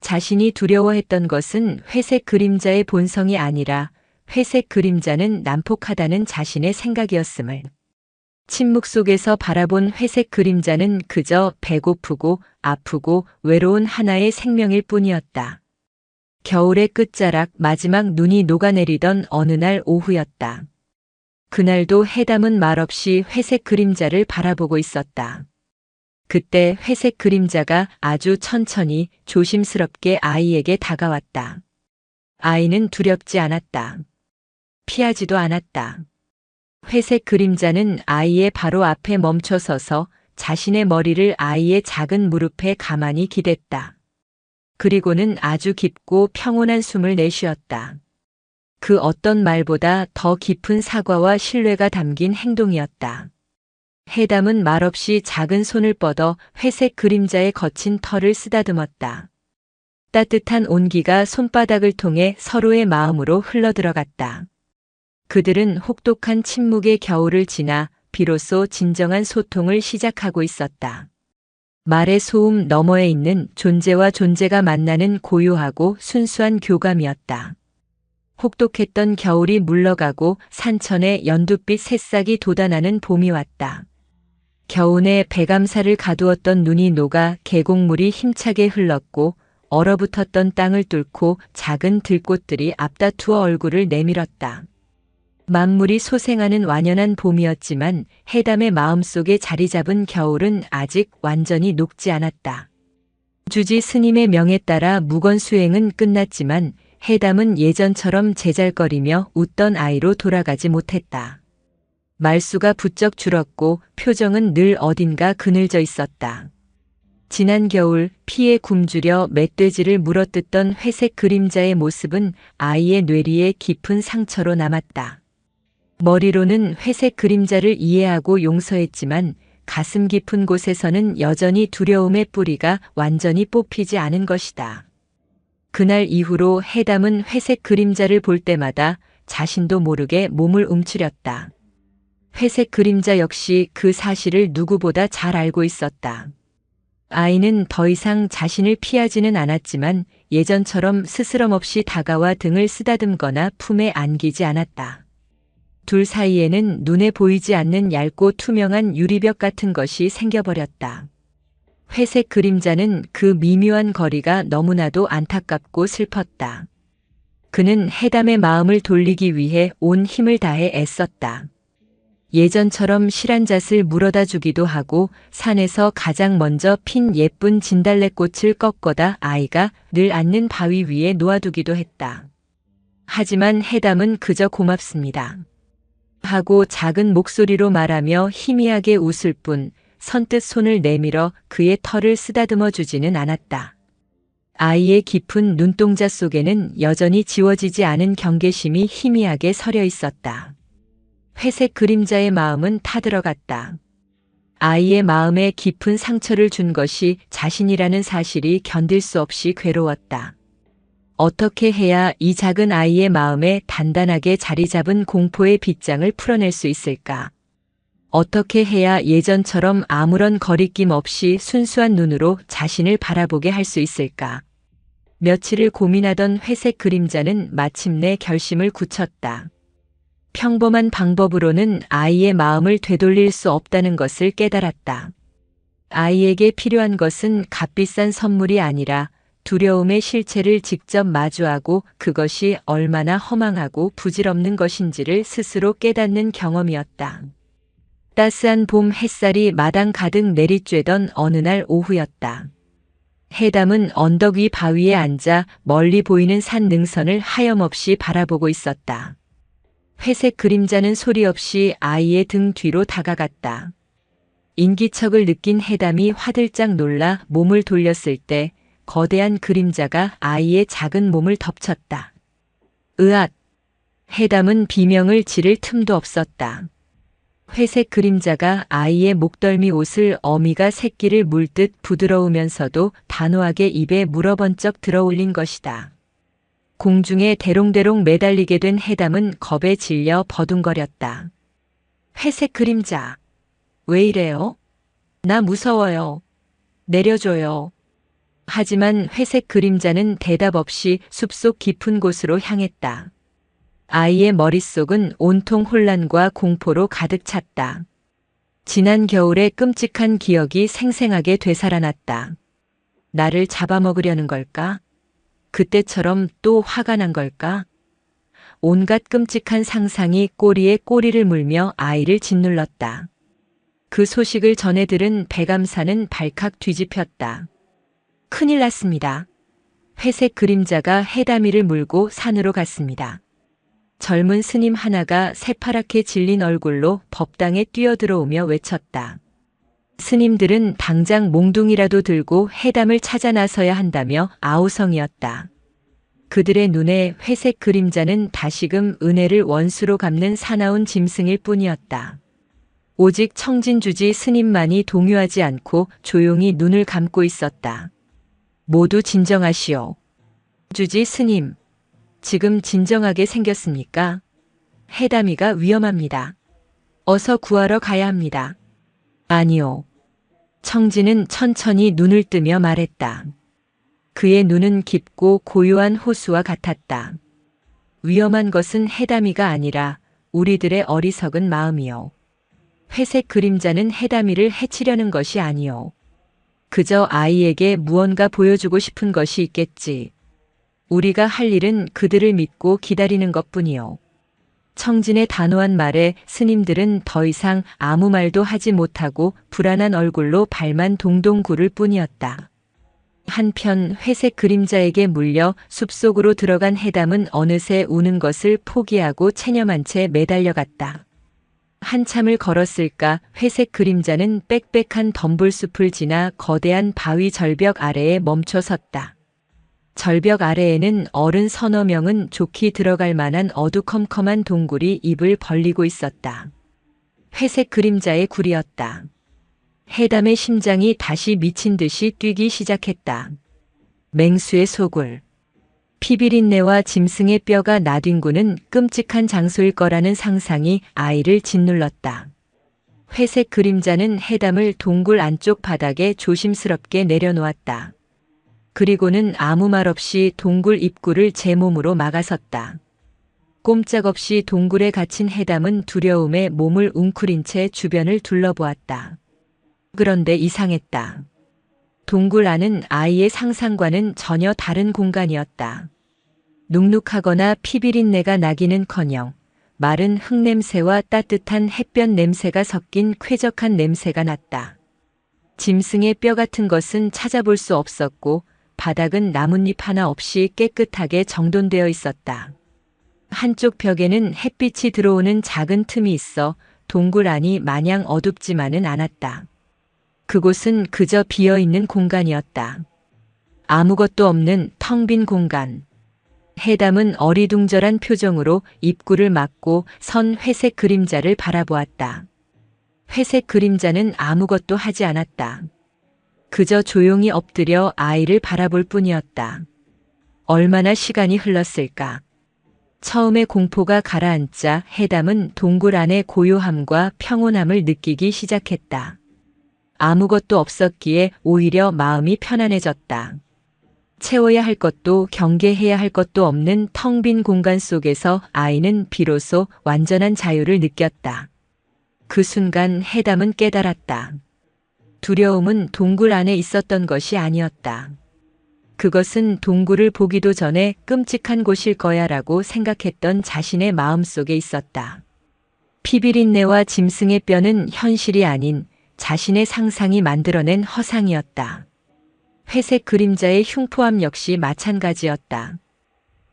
자신이 두려워했던 것은 회색 그림자의 본성이 아니라 회색 그림자는 난폭하다는 자신의 생각이었음을. 침묵 속에서 바라본 회색 그림자는 그저 배고프고 아프고 외로운 하나의 생명일 뿐이었다. 겨울의 끝자락 마지막 눈이 녹아내리던 어느 날 오후였다. 그날도 해담은 말없이 회색 그림자를 바라보고 있었다. 그때 회색 그림자가 아주 천천히 조심스럽게 아이에게 다가왔다. 아이는 두렵지 않았다. 피하지도 않았다. 회색 그림자는 아이의 바로 앞에 멈춰서서 자신의 머리를 아이의 작은 무릎에 가만히 기댔다. 그리고는 아주 깊고 평온한 숨을 내쉬었다. 그 어떤 말보다 더 깊은 사과와 신뢰가 담긴 행동이었다. 해담은 말없이 작은 손을 뻗어 회색 그림자의 거친 털을 쓰다듬었다. 따뜻한 온기가 손바닥을 통해 서로의 마음으로 흘러들어갔다. 그들은 혹독한 침묵의 겨울을 지나 비로소 진정한 소통을 시작하고 있었다. 말의 소음 너머에 있는 존재와 존재가 만나는 고요하고 순수한 교감이었다. 혹독했던 겨울이 물러가고 산천에 연두빛 새싹이 돋아나는 봄이 왔다. 겨우내 배감사를 가두었던 눈이 녹아 계곡물이 힘차게 흘렀고 얼어붙었던 땅을 뚫고 작은 들꽃들이 앞다투어 얼굴을 내밀었다. 만물이 소생하는 완연한 봄이었지만 해담의 마음속에 자리 잡은 겨울은 아직 완전히 녹지 않았다. 주지 스님의 명에 따라 묵언 수행은 끝났지만 해담은 예전처럼 제잘거리며 웃던 아이로 돌아가지 못했다. 말수가 부쩍 줄었고 표정은 늘 어딘가 그늘져 있었다. 지난 겨울 피에 굶주려 멧돼지를 물어뜯던 회색 그림자의 모습은 아이의 뇌리에 깊은 상처로 남았다. 머리로는 회색 그림자를 이해하고 용서했지만 가슴 깊은 곳에서는 여전히 두려움의 뿌리가 완전히 뽑히지 않은 것이다. 그날 이후로 해담은 회색 그림자를 볼 때마다 자신도 모르게 몸을 움츠렸다. 회색 그림자 역시 그 사실을 누구보다 잘 알고 있었다. 아이는 더 이상 자신을 피하지는 않았지만 예전처럼 스스럼없이 다가와 등을 쓰다듬거나 품에 안기지 않았다. 둘 사이에는 눈에 보이지 않는 얇고 투명한 유리벽 같은 것이 생겨버렸다. 회색 그림자는 그 미묘한 거리가 너무나도 안타깝고 슬펐다. 그는 해담의 마음을 돌리기 위해 온 힘을 다해 애썼다. 예전처럼 실한잣을 물어다 주기도 하고 산에서 가장 먼저 핀 예쁜 진달래꽃을 꺾어다 아이가 늘 앉는 바위 위에 놓아두기도 했다. 하지만 해담은 그저 고맙습니다 하고 작은 목소리로 말하며 희미하게 웃을 뿐 선뜻 손을 내밀어 그의 털을 쓰다듬어 주지는 않았다. 아이의 깊은 눈동자 속에는 여전히 지워지지 않은 경계심이 희미하게 서려 있었다. 회색 그림자의 마음은 타들어갔다. 아이의 마음에 깊은 상처를 준 것이 자신이라는 사실이 견딜 수 없이 괴로웠다. 어떻게 해야 이 작은 아이의 마음에 단단하게 자리 잡은 공포의 빗장을 풀어낼 수 있을까? 어떻게 해야 예전처럼 아무런 거리낌 없이 순수한 눈으로 자신을 바라보게 할 수 있을까? 며칠을 고민하던 회색 그림자는 마침내 결심을 굳혔다. 평범한 방법으로는 아이의 마음을 되돌릴 수 없다는 것을 깨달았다. 아이에게 필요한 것은 값비싼 선물이 아니라 두려움의 실체를 직접 마주하고 그것이 얼마나 허망하고 부질없는 것인지를 스스로 깨닫는 경험이었다. 따스한 봄 햇살이 마당 가득 내리쬐던 어느 날 오후였다. 해담은 언덕 위 바위에 앉아 멀리 보이는 산 능선을 하염없이 바라보고 있었다. 회색 그림자는 소리 없이 아이의 등 뒤로 다가갔다. 인기척을 느낀 해담이 화들짝 놀라 몸을 돌렸을 때 거대한 그림자가 아이의 작은 몸을 덮쳤다. 으앗! 해담은 비명을 지를 틈도 없었다. 회색 그림자가 아이의 목덜미 옷을 어미가 새끼를 물듯 부드러우면서도 단호하게 입에 물어번쩍 들어올린 것이다. 공중에 대롱대롱 매달리게 된 해담은 겁에 질려 버둥거렸다. 회색 그림자, 왜 이래요? 나 무서워요. 내려줘요. 하지만 회색 그림자는 대답 없이 숲속 깊은 곳으로 향했다. 아이의 머릿속은 온통 혼란과 공포로 가득 찼다. 지난 겨울의 끔찍한 기억이 생생하게 되살아났다. 나를 잡아먹으려는 걸까? 그때처럼 또 화가 난 걸까? 온갖 끔찍한 상상이 꼬리에 꼬리를 물며 아이를 짓눌렀다. 그 소식을 전해 들은 백암사는 발칵 뒤집혔다. 큰일 났습니다. 회색 그림자가 해담이를 물고 산으로 갔습니다. 젊은 스님 하나가 새파랗게 질린 얼굴로 법당에 뛰어들어오며 외쳤다. 스님들은 당장 몽둥이라도 들고 해담을 찾아 나서야 한다며 아우성이었다. 그들의 눈에 회색 그림자는 다시금 은혜를 원수로 갚는 사나운 짐승일 뿐이었다. 오직 청진주지 스님만이 동요하지 않고 조용히 눈을 감고 있었다. 모두 진정하시오. 주지 스님, 지금 진정하게 생겼습니까? 해담이가 위험합니다. 어서 구하러 가야 합니다. 아니요. 청진은 천천히 눈을 뜨며 말했다. 그의 눈은 깊고 고요한 호수와 같았다. 위험한 것은 해담이가 아니라 우리들의 어리석은 마음이요. 회색 그림자는 해담이를 해치려는 것이 아니요. 그저 아이에게 무언가 보여주고 싶은 것이 있겠지. 우리가 할 일은 그들을 믿고 기다리는 것뿐이요. 청진의 단호한 말에 스님들은 더 이상 아무 말도 하지 못하고 불안한 얼굴로 발만 동동 구를 뿐이었다. 한편 회색 그림자에게 물려 숲속으로 들어간 해담은 어느새 우는 것을 포기하고 체념한 채 매달려갔다. 한참을 걸었을까 회색 그림자는 빽빽한 덤불숲을 지나 거대한 바위 절벽 아래에 멈춰 섰다. 절벽 아래에는 어른 서너 명은 좋게 들어갈 만한 어두컴컴한 동굴이 입을 벌리고 있었다. 회색 그림자의 굴이었다. 해담의 심장이 다시 미친 듯이 뛰기 시작했다. 맹수의 소굴. 피비린내와 짐승의 뼈가 나뒹구는 끔찍한 장소일 거라는 상상이 아이를 짓눌렀다. 회색 그림자는 해담을 동굴 안쪽 바닥에 조심스럽게 내려놓았다. 그리고는 아무 말 없이 동굴 입구를 제 몸으로 막아섰다. 꼼짝없이 동굴에 갇힌 해담은 두려움에 몸을 웅크린 채 주변을 둘러보았다. 그런데 이상했다. 동굴 안은 아이의 상상과는 전혀 다른 공간이었다. 눅눅하거나 피비린내가 나기는커녕 마른 흙냄새와 따뜻한 햇볕 냄새가 섞인 쾌적한 냄새가 났다. 짐승의 뼈 같은 것은 찾아볼 수 없었고 바닥은 나뭇잎 하나 없이 깨끗하게 정돈되어 있었다. 한쪽 벽에는 햇빛이 들어오는 작은 틈이 있어 동굴 안이 마냥 어둡지만은 않았다. 그곳은 그저 비어있는 공간이었다. 아무것도 없는 텅 빈 공간. 해담은 어리둥절한 표정으로 입구를 막고 선 회색 그림자를 바라보았다. 회색 그림자는 아무것도 하지 않았다. 그저 조용히 엎드려 아이를 바라볼 뿐이었다. 얼마나 시간이 흘렀을까? 처음에 공포가 가라앉자 해담은 동굴 안의 고요함과 평온함을 느끼기 시작했다. 아무것도 없었기에 오히려 마음이 편안해졌다. 채워야 할 것도 경계해야 할 것도 없는 텅 빈 공간 속에서 아이는 비로소 완전한 자유를 느꼈다. 그 순간 해담은 깨달았다. 두려움은 동굴 안에 있었던 것이 아니었다. 그것은 동굴을 보기도 전에 끔찍한 곳일 거야라고 생각했던 자신의 마음속에 있었다. 피비린내와 짐승의 뼈는 현실이 아닌 자신의 상상이 만들어낸 허상이었다. 회색 그림자의 흉포함 역시 마찬가지였다.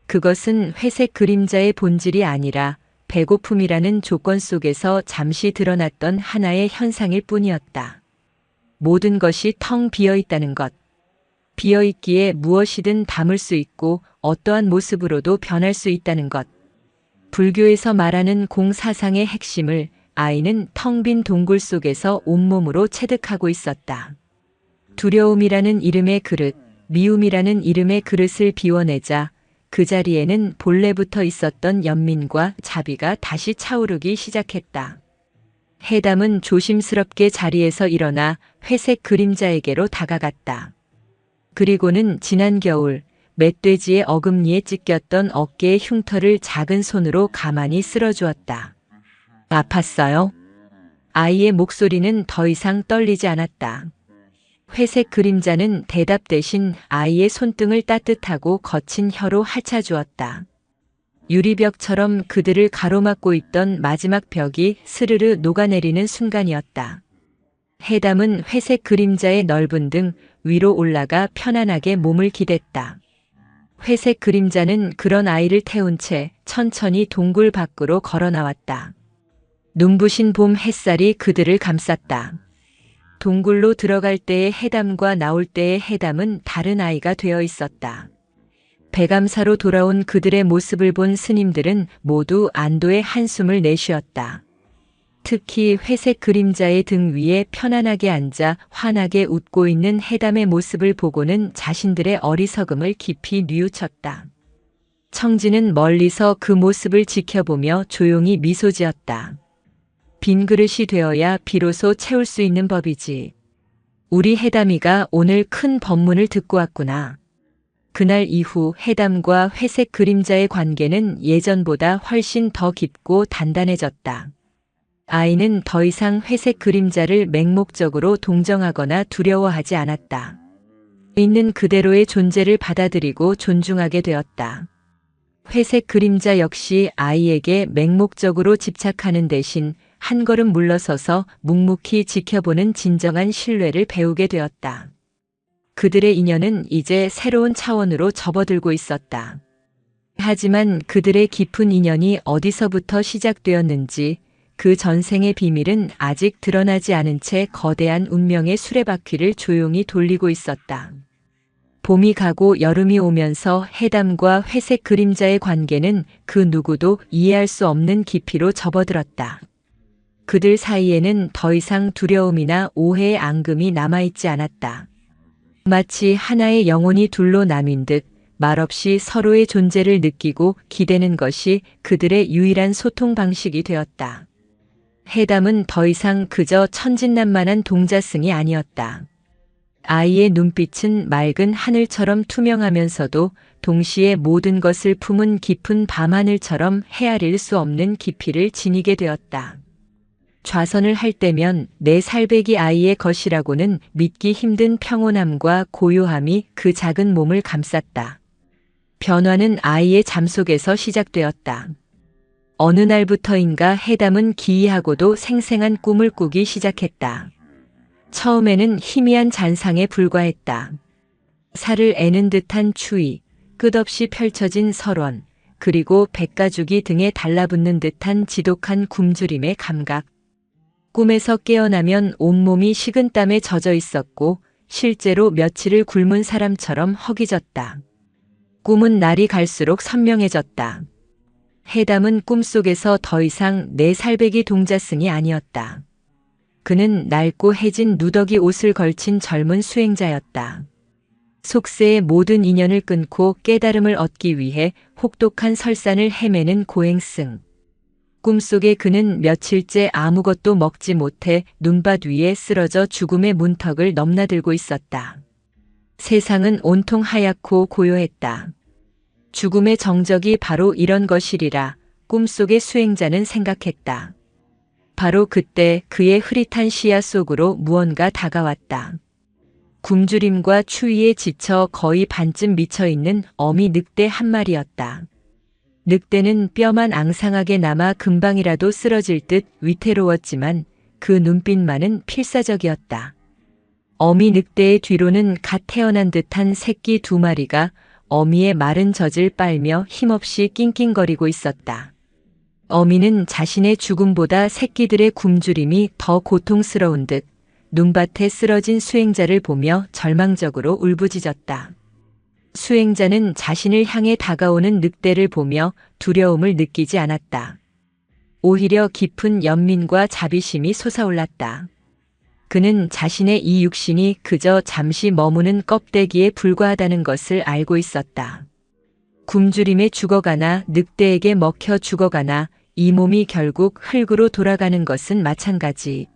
그것은 회색 그림자의 본질이 아니라 배고픔이라는 조건 속에서 잠시 드러났던 하나의 현상일 뿐이었다. 모든 것이 텅 비어 있다는 것. 비어 있기에 무엇이든 담을 수 있고 어떠한 모습으로도 변할 수 있다는 것. 불교에서 말하는 공사상의 핵심을 아이는 텅 빈 동굴 속에서 온몸으로 체득하고 있었다. 두려움이라는 이름의 그릇, 미움이라는 이름의 그릇을 비워내자 그 자리에는 본래부터 있었던 연민과 자비가 다시 차오르기 시작했다. 해담은 조심스럽게 자리에서 일어나 회색 그림자에게로 다가갔다. 그리고는 지난 겨울 멧돼지의 어금니에 찢겼던 어깨의 흉터를 작은 손으로 가만히 쓸어주었다. 아팠어요? 아이의 목소리는 더 이상 떨리지 않았다. 회색 그림자는 대답 대신 아이의 손등을 따뜻하고 거친 혀로 핥아주었다. 유리벽처럼 그들을 가로막고 있던 마지막 벽이 스르르 녹아내리는 순간이었다. 해담은 회색 그림자의 넓은 등 위로 올라가 편안하게 몸을 기댔다. 회색 그림자는 그런 아이를 태운 채 천천히 동굴 밖으로 걸어 나왔다. 눈부신 봄 햇살이 그들을 감쌌다. 동굴로 들어갈 때의 해담과 나올 때의 해담은 다른 아이가 되어 있었다. 배감사로 돌아온 그들의 모습을 본 스님들은 모두 안도의 한숨을 내쉬었다. 특히 회색 그림자의 등 위에 편안하게 앉아 환하게 웃고 있는 해담의 모습을 보고는 자신들의 어리석음을 깊이 뉘우쳤다. 청진은 멀리서 그 모습을 지켜보며 조용히 미소 지었다. 빈 그릇이 되어야 비로소 채울 수 있는 법이지. 우리 해담이가 오늘 큰 법문을 듣고 왔구나. 그날 이후 해담과 회색 그림자의 관계는 예전보다 훨씬 더 깊고 단단해졌다. 아이는 더 이상 회색 그림자를 맹목적으로 동정하거나 두려워하지 않았다. 있는 그대로의 존재를 받아들이고 존중하게 되었다. 회색 그림자 역시 아이에게 맹목적으로 집착하는 대신 한 걸음 물러서서 묵묵히 지켜보는 진정한 신뢰를 배우게 되었다. 그들의 인연은 이제 새로운 차원으로 접어들고 있었다. 하지만 그들의 깊은 인연이 어디서부터 시작되었는지 그 전생의 비밀은 아직 드러나지 않은 채 거대한 운명의 수레바퀴를 조용히 돌리고 있었다. 봄이 가고 여름이 오면서 해담과 회색 그림자의 관계는 그 누구도 이해할 수 없는 깊이로 접어들었다. 그들 사이에는 더 이상 두려움이나 오해의 앙금이 남아있지 않았다. 마치 하나의 영혼이 둘로 나뉜 듯 말없이 서로의 존재를 느끼고 기대는 것이 그들의 유일한 소통 방식이 되었다. 해담은 더 이상 그저 천진난만한 동자승이 아니었다. 아이의 눈빛은 맑은 하늘처럼 투명하면서도 동시에 모든 것을 품은 깊은 밤하늘처럼 헤아릴 수 없는 깊이를 지니게 되었다. 좌선을 할 때면 내 살배기 아이의 것이라고는 믿기 힘든 평온함과 고요함이 그 작은 몸을 감쌌다. 변화는 아이의 잠속에서 시작되었다. 어느 날부터인가 해담은 기이하고도 생생한 꿈을 꾸기 시작했다. 처음에는 희미한 잔상에 불과했다. 살을 애는 듯한 추위, 끝없이 펼쳐진 설원, 그리고 백가죽이 등에 달라붙는 듯한 지독한 굶주림의 감각. 꿈에서 깨어나면 온몸이 식은땀에 젖어 있었고 실제로 며칠을 굶은 사람처럼 허기졌다. 꿈은 날이 갈수록 선명해졌다. 해담은 꿈속에서 더 이상 내 살배기 동자승이 아니었다. 그는 낡고 해진 누더기 옷을 걸친 젊은 수행자였다. 속세의 모든 인연을 끊고 깨달음을 얻기 위해 혹독한 설산을 헤매는 고행승. 꿈속에 그는 며칠째 아무것도 먹지 못해 눈밭 위에 쓰러져 죽음의 문턱을 넘나들고 있었다. 세상은 온통 하얗고 고요했다. 죽음의 정적이 바로 이런 것이리라 꿈속의 수행자는 생각했다. 바로 그때 그의 흐릿한 시야 속으로 무언가 다가왔다. 굶주림과 추위에 지쳐 거의 반쯤 미쳐있는 어미 늑대 한 마리였다. 늑대는 뼈만 앙상하게 남아 금방이라도 쓰러질 듯 위태로웠지만 그 눈빛만은 필사적이었다. 어미 늑대의 뒤로는 갓 태어난 듯한 새끼 2마리가 어미의 마른 젖을 빨며 힘없이 낑낑거리고 있었다. 어미는 자신의 죽음보다 새끼들의 굶주림이 더 고통스러운 듯 눈밭에 쓰러진 수행자를 보며 절망적으로 울부짖었다. 수행자는 자신을 향해 다가오는 늑대를 보며 두려움을 느끼지 않았다. 오히려 깊은 연민과 자비심이 솟아올랐다. 그는 자신의 이 육신이 그저 잠시 머무는 껍데기에 불과하다는 것을 알고 있었다. 굶주림에 죽어가나 늑대에게 먹혀 죽어가나 이 몸이 결국 흙으로 돌아가는 것은 마찬가지.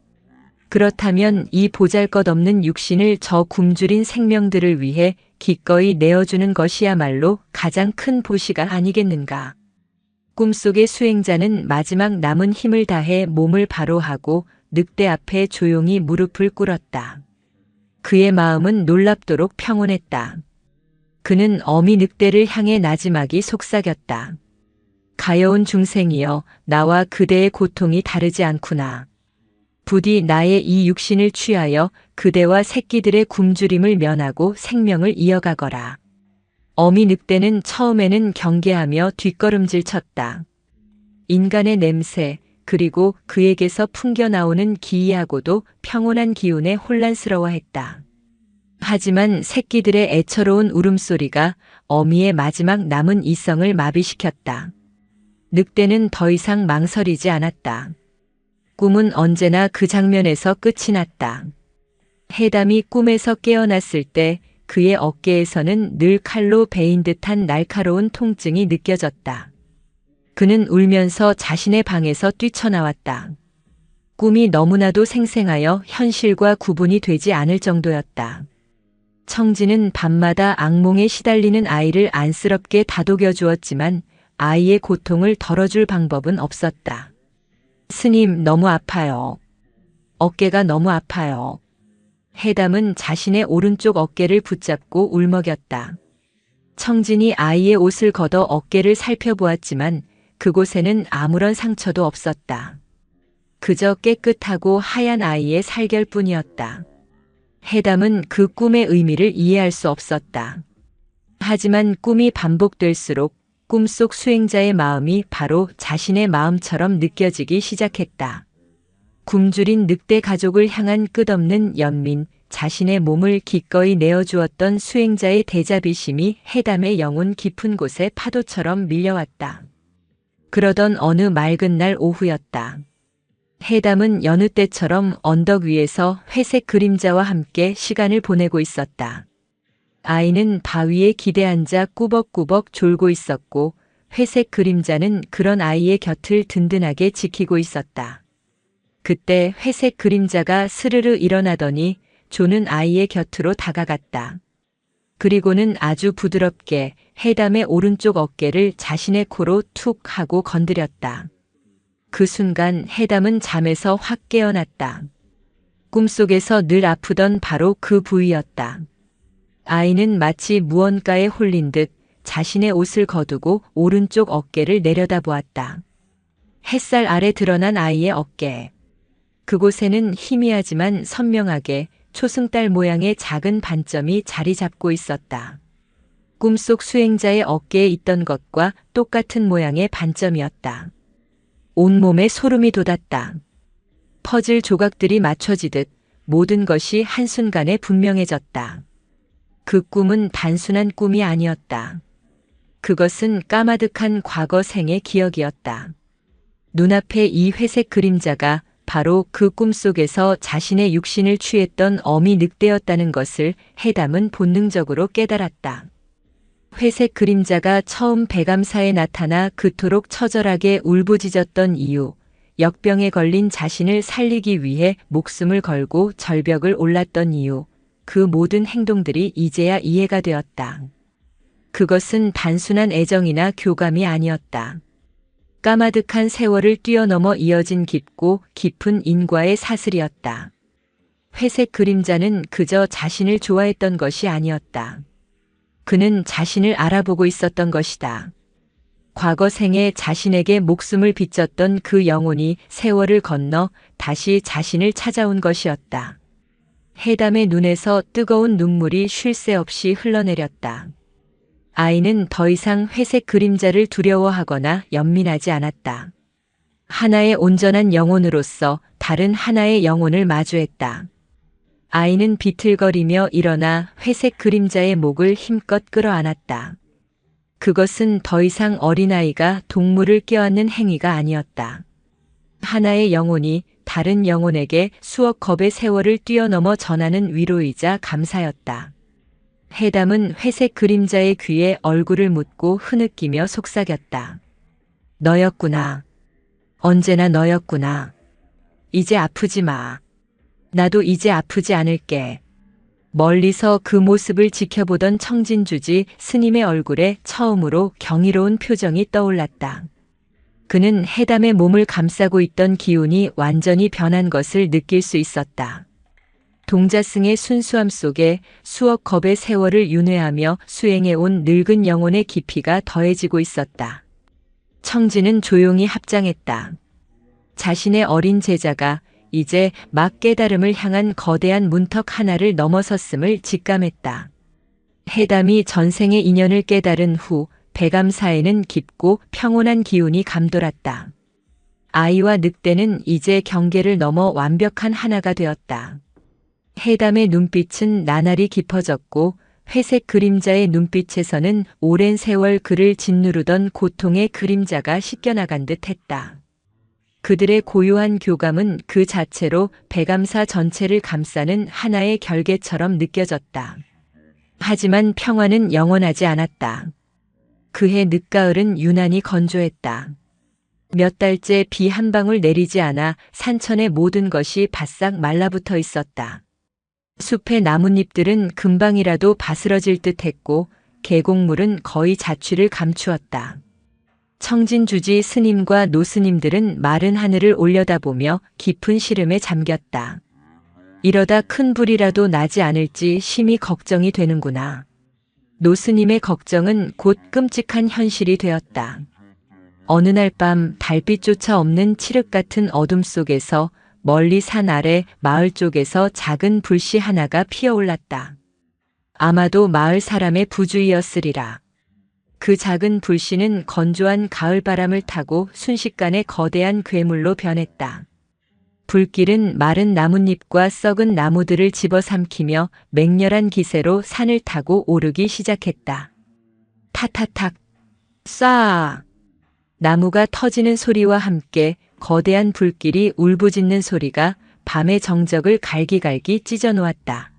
그렇다면 이 보잘것없는 육신을 저 굶주린 생명들을 위해 기꺼이 내어주는 것이야말로 가장 큰 보시가 아니겠는가. 꿈속의 수행자는 마지막 남은 힘을 다해 몸을 바로 하고 늑대 앞에 조용히 무릎을 꿇었다. 그의 마음은 놀랍도록 평온했다. 그는 어미 늑대를 향해 나지막이 속삭였다. 가여운 중생이여, 나와 그대의 고통이 다르지 않구나. 부디 나의 이 육신을 취하여 그대와 새끼들의 굶주림을 면하고 생명을 이어가거라. 어미 늑대는 처음에는 경계하며 뒷걸음질 쳤다. 인간의 냄새, 그리고 그에게서 풍겨나오는 기이하고도 평온한 기운에 혼란스러워했다. 하지만 새끼들의 애처로운 울음소리가 어미의 마지막 남은 이성을 마비시켰다. 늑대는 더 이상 망설이지 않았다. 꿈은 언제나 그 장면에서 끝이 났다. 해담이 꿈에서 깨어났을 때 그의 어깨에서는 늘 칼로 베인 듯한 날카로운 통증이 느껴졌다. 그는 울면서 자신의 방에서 뛰쳐나왔다. 꿈이 너무나도 생생하여 현실과 구분이 되지 않을 정도였다. 청진은 밤마다 악몽에 시달리는 아이를 안쓰럽게 다독여 주었지만 아이의 고통을 덜어줄 방법은 없었다. 스님, 너무 아파요. 어깨가 너무 아파요. 해담은 자신의 오른쪽 어깨를 붙잡고 울먹였다. 청진이 아이의 옷을 걷어 어깨를 살펴보았지만 그곳에는 아무런 상처도 없었다. 그저 깨끗하고 하얀 아이의 살결뿐이었다. 해담은 그 꿈의 의미를 이해할 수 없었다. 하지만 꿈이 반복될수록 꿈속 수행자의 마음이 바로 자신의 마음처럼 느껴지기 시작했다. 굶주린 늑대 가족을 향한 끝없는 연민, 자신의 몸을 기꺼이 내어주었던 수행자의 대자비심이 해담의 영혼 깊은 곳에 파도처럼 밀려왔다. 그러던 어느 맑은 날 오후였다. 해담은 여느 때처럼 언덕 위에서 회색 그림자와 함께 시간을 보내고 있었다. 아이는 바위에 기대앉아 꾸벅꾸벅 졸고 있었고 회색 그림자는 그런 아이의 곁을 든든하게 지키고 있었다. 그때 회색 그림자가 스르르 일어나더니 조는 아이의 곁으로 다가갔다. 그리고는 아주 부드럽게 해담의 오른쪽 어깨를 자신의 코로 툭 하고 건드렸다. 그 순간 해담은 잠에서 확 깨어났다. 꿈속에서 늘 아프던 바로 그 부위였다. 아이는 마치 무언가에 홀린 듯 자신의 옷을 거두고 오른쪽 어깨를 내려다보았다. 햇살 아래 드러난 아이의 어깨. 그곳에는 희미하지만 선명하게 초승달 모양의 작은 반점이 자리 잡고 있었다. 꿈속 수행자의 어깨에 있던 것과 똑같은 모양의 반점이었다. 온몸에 소름이 돋았다. 퍼즐 조각들이 맞춰지듯 모든 것이 한순간에 분명해졌다. 그 꿈은 단순한 꿈이 아니었다. 그것은 까마득한 과거 생의 기억이었다. 눈앞에 이 회색 그림자가 바로 그 꿈속에서 자신의 육신을 취했던 어미 늑대였다는 것을 해담은 본능적으로 깨달았다. 회색 그림자가 처음 백암사에 나타나 그토록 처절하게 울부짖었던 이유, 역병에 걸린 자신을 살리기 위해 목숨을 걸고 절벽을 올랐던 이유, 그 모든 행동들이 이제야 이해가 되었다. 그것은 단순한 애정이나 교감이 아니었다. 까마득한 세월을 뛰어넘어 이어진 깊고 깊은 인과의 사슬이었다. 회색 그림자는 그저 자신을 좋아했던 것이 아니었다. 그는 자신을 알아보고 있었던 것이다. 과거 생에 자신에게 목숨을 비쳤던 그 영혼이 세월을 건너 다시 자신을 찾아온 것이었다. 해담의 눈에서 뜨거운 눈물이 쉴 새 없이 흘러내렸다. 아이는 더 이상 회색 그림자를 두려워하거나 연민하지 않았다. 하나의 온전한 영혼으로서 다른 하나의 영혼을 마주했다. 아이는 비틀거리며 일어나 회색 그림자의 목을 힘껏 끌어안았다. 그것은 더 이상 어린아이가 동물을 껴안는 행위가 아니었다. 하나의 영혼이 다른 영혼에게 수억 겁의 세월을 뛰어넘어 전하는 위로이자 감사였다. 해담은 회색 그림자의 귀에 얼굴을 묻고 흐느끼며 속삭였다. 너였구나. 언제나 너였구나. 이제 아프지 마. 나도 이제 아프지 않을게. 멀리서 그 모습을 지켜보던 청진주지 스님의 얼굴에 처음으로 경이로운 표정이 떠올랐다. 그는 해담의 몸을 감싸고 있던 기운이 완전히 변한 것을 느낄 수 있었다. 동자승의 순수함 속에 수억 겁의 세월을 윤회하며 수행해온 늙은 영혼의 깊이가 더해지고 있었다. 청진은 조용히 합장했다. 자신의 어린 제자가 이제 막 깨달음을 향한 거대한 문턱 하나를 넘어섰음을 직감했다. 해담이 전생의 인연을 깨달은 후 백암사에는 깊고 평온한 기운이 감돌았다. 아이와 늑대는 이제 경계를 넘어 완벽한 하나가 되었다. 해담의 눈빛은 나날이 깊어졌고 회색 그림자의 눈빛에서는 오랜 세월 그를 짓누르던 고통의 그림자가 씻겨나간 듯 했다. 그들의 고요한 교감은 그 자체로 백암사 전체를 감싸는 하나의 결계처럼 느껴졌다. 하지만 평화는 영원하지 않았다. 그해 늦가을은 유난히 건조했다. 몇 달째 비 한 방울 내리지 않아 산천의 모든 것이 바싹 말라붙어 있었다. 숲의 나뭇잎들은 금방이라도 바스러질 듯했고 계곡물은 거의 자취를 감추었다. 청진주지 스님과 노스님들은 마른 하늘을 올려다보며 깊은 시름에 잠겼다. 이러다 큰 불이라도 나지 않을지 심히 걱정이 되는구나. 노스님의 걱정은 곧 끔찍한 현실이 되었다. 어느 날 밤 달빛조차 없는 칠흑 같은 어둠 속에서 멀리 산 아래 마을 쪽에서 작은 불씨 하나가 피어올랐다. 아마도 마을 사람의 부주의였으리라. 그 작은 불씨는 건조한 가을바람을 타고 순식간에 거대한 괴물로 변했다. 불길은 마른 나뭇잎과 썩은 나무들을 집어삼키며 맹렬한 기세로 산을 타고 오르기 시작했다. 타타탁, 쏴! 나무가 터지는 소리와 함께 거대한 불길이 울부짖는 소리가 밤의 정적을 갈기갈기 찢어놓았다.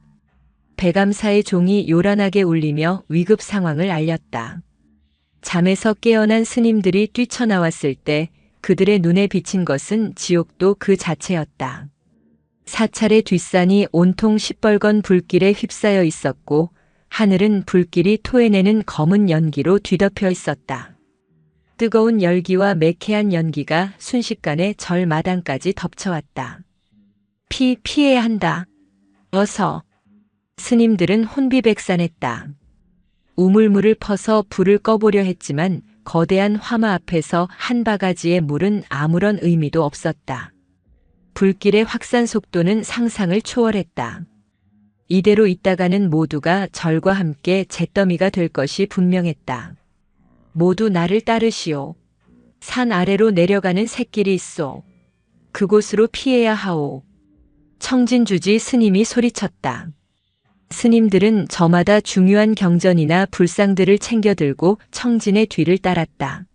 백암사의 종이 요란하게 울리며 위급 상황을 알렸다. 잠에서 깨어난 스님들이 뛰쳐나왔을 때 그들의 눈에 비친 것은 지옥도 그 자체였다. 사찰의 뒷산이 온통 시뻘건 불길에 휩싸여 있었고 하늘은 불길이 토해내는 검은 연기로 뒤덮여 있었다. 뜨거운 열기와 매캐한 연기가 순식간에 절 마당까지 덮쳐왔다. 피해야 한다. 어서. 스님들은 혼비백산했다. 우물물을 퍼서 불을 꺼보려 했지만 거대한 화마 앞에서 한 바가지의 물은 아무런 의미도 없었다. 불길의 확산 속도는 상상을 초월했다. 이대로 있다가는 모두가 절과 함께 잿더미가 될 것이 분명했다. 모두 나를 따르시오. 산 아래로 내려가는 샛길이 있소. 그곳으로 피해야 하오. 청진주지 스님이 소리쳤다. 스님들은 저마다 중요한 경전이나 불상들을 챙겨들고 청진의 뒤를 따랐다.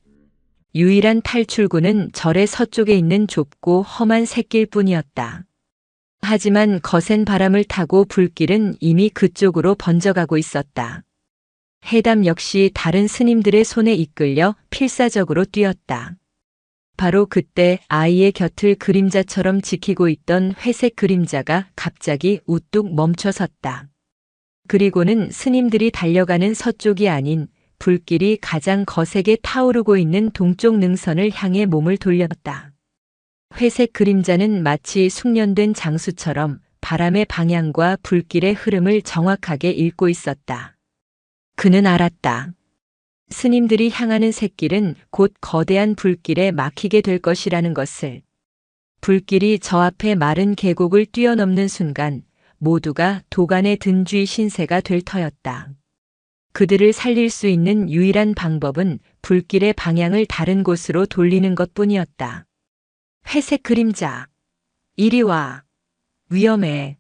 유일한 탈출구는 절의 서쪽에 있는 좁고 험한 샛길뿐이었다. 하지만 거센 바람을 타고 불길은 이미 그쪽으로 번져가고 있었다. 해담 역시 다른 스님들의 손에 이끌려 필사적으로 뛰었다. 바로 그때 아이의 곁을 그림자처럼 지키고 있던 회색 그림자가 갑자기 우뚝 멈춰섰다. 그리고는 스님들이 달려가는 서쪽이 아닌 불길이 가장 거세게 타오르고 있는 동쪽 능선을 향해 몸을 돌렸다. 회색 그림자는 마치 숙련된 장수처럼 바람의 방향과 불길의 흐름을 정확하게 읽고 있었다. 그는 알았다. 스님들이 향하는 샛길은 곧 거대한 불길에 막히게 될 것이라는 것을. 불길이 저 앞에 마른 계곡을 뛰어넘는 순간 모두가 도간의 든쥐 신세가 될 터였다. 그들을 살릴 수 있는 유일한 방법은 불길의 방향을 다른 곳으로 돌리는 것뿐이었다. 회색 그림자, 이리 와. 위험해.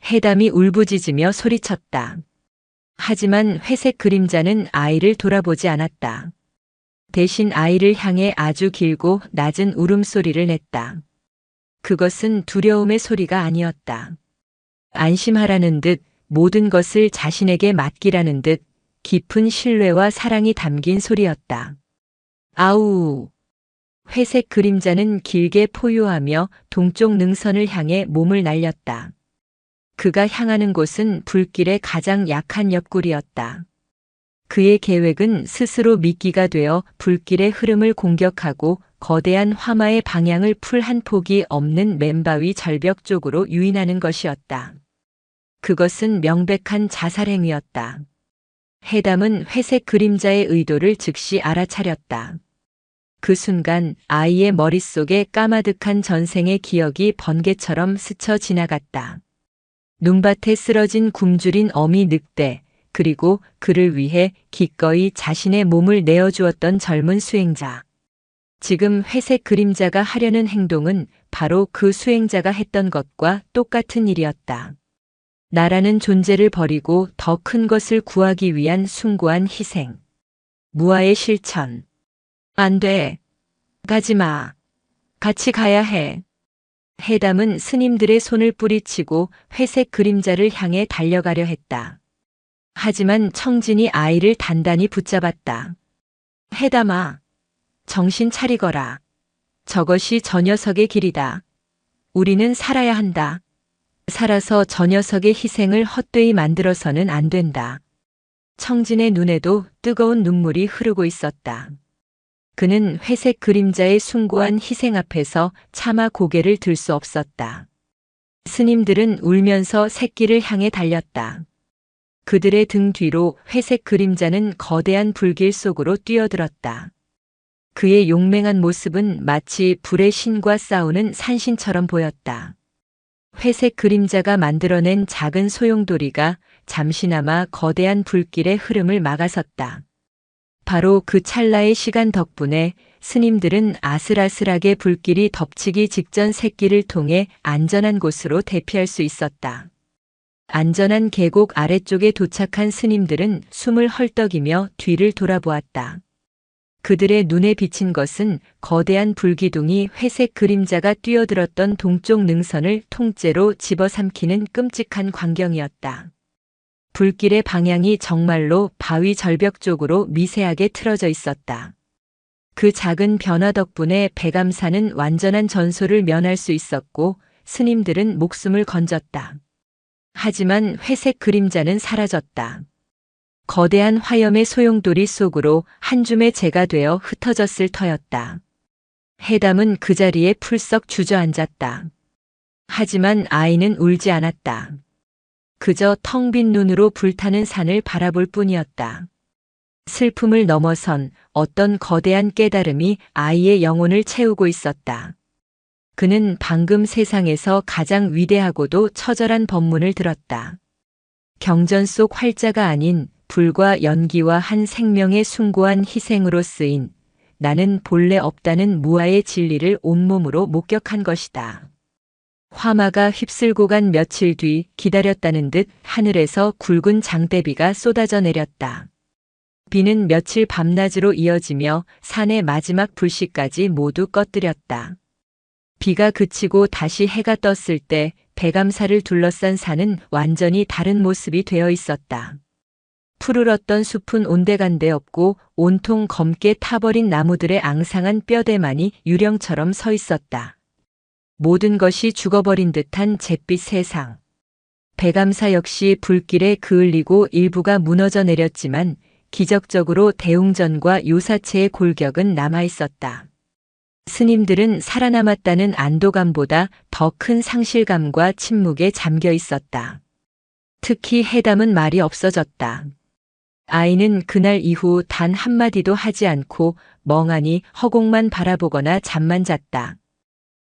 해담이 울부짖으며 소리쳤다. 하지만 회색 그림자는 아이를 돌아보지 않았다. 대신 아이를 향해 아주 길고 낮은 울음소리를 냈다. 그것은 두려움의 소리가 아니었다. 안심하라는 듯, 모든 것을 자신에게 맡기라는 듯 깊은 신뢰와 사랑이 담긴 소리였다. 아우! 회색 그림자는 길게 포효하며 동쪽 능선을 향해 몸을 날렸다. 그가 향하는 곳은 불길의 가장 약한 옆구리였다. 그의 계획은 스스로 미끼가 되어 불길의 흐름을 공격하고 거대한 화마의 방향을 풀 한 폭이 없는 맨바위 절벽 쪽으로 유인하는 것이었다. 그것은 명백한 자살 행위였다. 해담은 회색 그림자의 의도를 즉시 알아차렸다. 그 순간 아이의 머릿속에 까마득한 전생의 기억이 번개처럼 스쳐 지나갔다. 눈밭에 쓰러진 굶주린 어미 늑대, 그리고 그를 위해 기꺼이 자신의 몸을 내어주었던 젊은 수행자. 지금 회색 그림자가 하려는 행동은 바로 그 수행자가 했던 것과 똑같은 일이었다. 나라는 존재를 버리고 더 큰 것을 구하기 위한 숭고한 희생. 무아의 실천. 안 돼. 가지 마. 같이 가야 해. 해담은 스님들의 손을 뿌리치고 회색 그림자를 향해 달려가려 했다. 하지만 청진이 아이를 단단히 붙잡았다. 해담아, 정신 차리거라. 저것이 저 녀석의 길이다. 우리는 살아야 한다. 살아서 저 녀석의 희생을 헛되이 만들어서는 안 된다. 청진의 눈에도 뜨거운 눈물이 흐르고 있었다. 그는 회색 그림자의 숭고한 희생 앞에서 차마 고개를 들 수 없었다. 스님들은 울면서 샛길을 향해 달렸다. 그들의 등 뒤로 회색 그림자는 거대한 불길 속으로 뛰어들었다. 그의 용맹한 모습은 마치 불의 신과 싸우는 산신처럼 보였다. 회색 그림자가 만들어낸 작은 소용돌이가 잠시나마 거대한 불길의 흐름을 막아섰다. 바로 그 찰나의 시간 덕분에 스님들은 아슬아슬하게 불길이 덮치기 직전 샛길을 통해 안전한 곳으로 대피할 수 있었다. 안전한 계곡 아래쪽에 도착한 스님들은 숨을 헐떡이며 뒤를 돌아보았다. 그들의 눈에 비친 것은 거대한 불기둥이 회색 그림자가 뛰어들었던 동쪽 능선을 통째로 집어삼키는 끔찍한 광경이었다. 불길의 방향이 정말로 바위 절벽 쪽으로 미세하게 틀어져 있었다. 그 작은 변화 덕분에 백암사는 완전한 전소를 면할 수 있었고 스님들은 목숨을 건졌다. 하지만 회색 그림자는 사라졌다. 거대한 화염의 소용돌이 속으로 한 줌의 재가 되어 흩어졌을 터였다. 해담은 그 자리에 풀썩 주저앉았다. 하지만 아이는 울지 않았다. 그저 텅 빈 눈으로 불타는 산을 바라볼 뿐이었다. 슬픔을 넘어선 어떤 거대한 깨달음이 아이의 영혼을 채우고 있었다. 그는 방금 세상에서 가장 위대하고도 처절한 법문을 들었다. 경전 속 활자가 아닌 불과 연기와 한 생명의 숭고한 희생으로 쓰인 나는 본래 없다는 무아의 진리를 온몸으로 목격한 것이다. 화마가 휩쓸고 간 며칠 뒤 기다렸다는 듯 하늘에서 굵은 장대비가 쏟아져 내렸다. 비는 며칠 밤낮으로 이어지며 산의 마지막 불씨까지 모두 꺼뜨렸다. 비가 그치고 다시 해가 떴을 때 백암사를 둘러싼 산은 완전히 다른 모습이 되어 있었다. 푸르렀던 숲은 온데간데 없고 온통 검게 타버린 나무들의 앙상한 뼈대만이 유령처럼 서 있었다. 모든 것이 죽어버린 듯한 잿빛 세상. 백암사 역시 불길에 그을리고 일부가 무너져 내렸지만 기적적으로 대웅전과 요사체의 골격은 남아있었다. 스님들은 살아남았다는 안도감보다 더 큰 상실감과 침묵에 잠겨 있었다. 특히 해담은 말이 없어졌다. 아이는 그날 이후 단 한마디도 하지 않고 멍하니 허공만 바라보거나 잠만 잤다.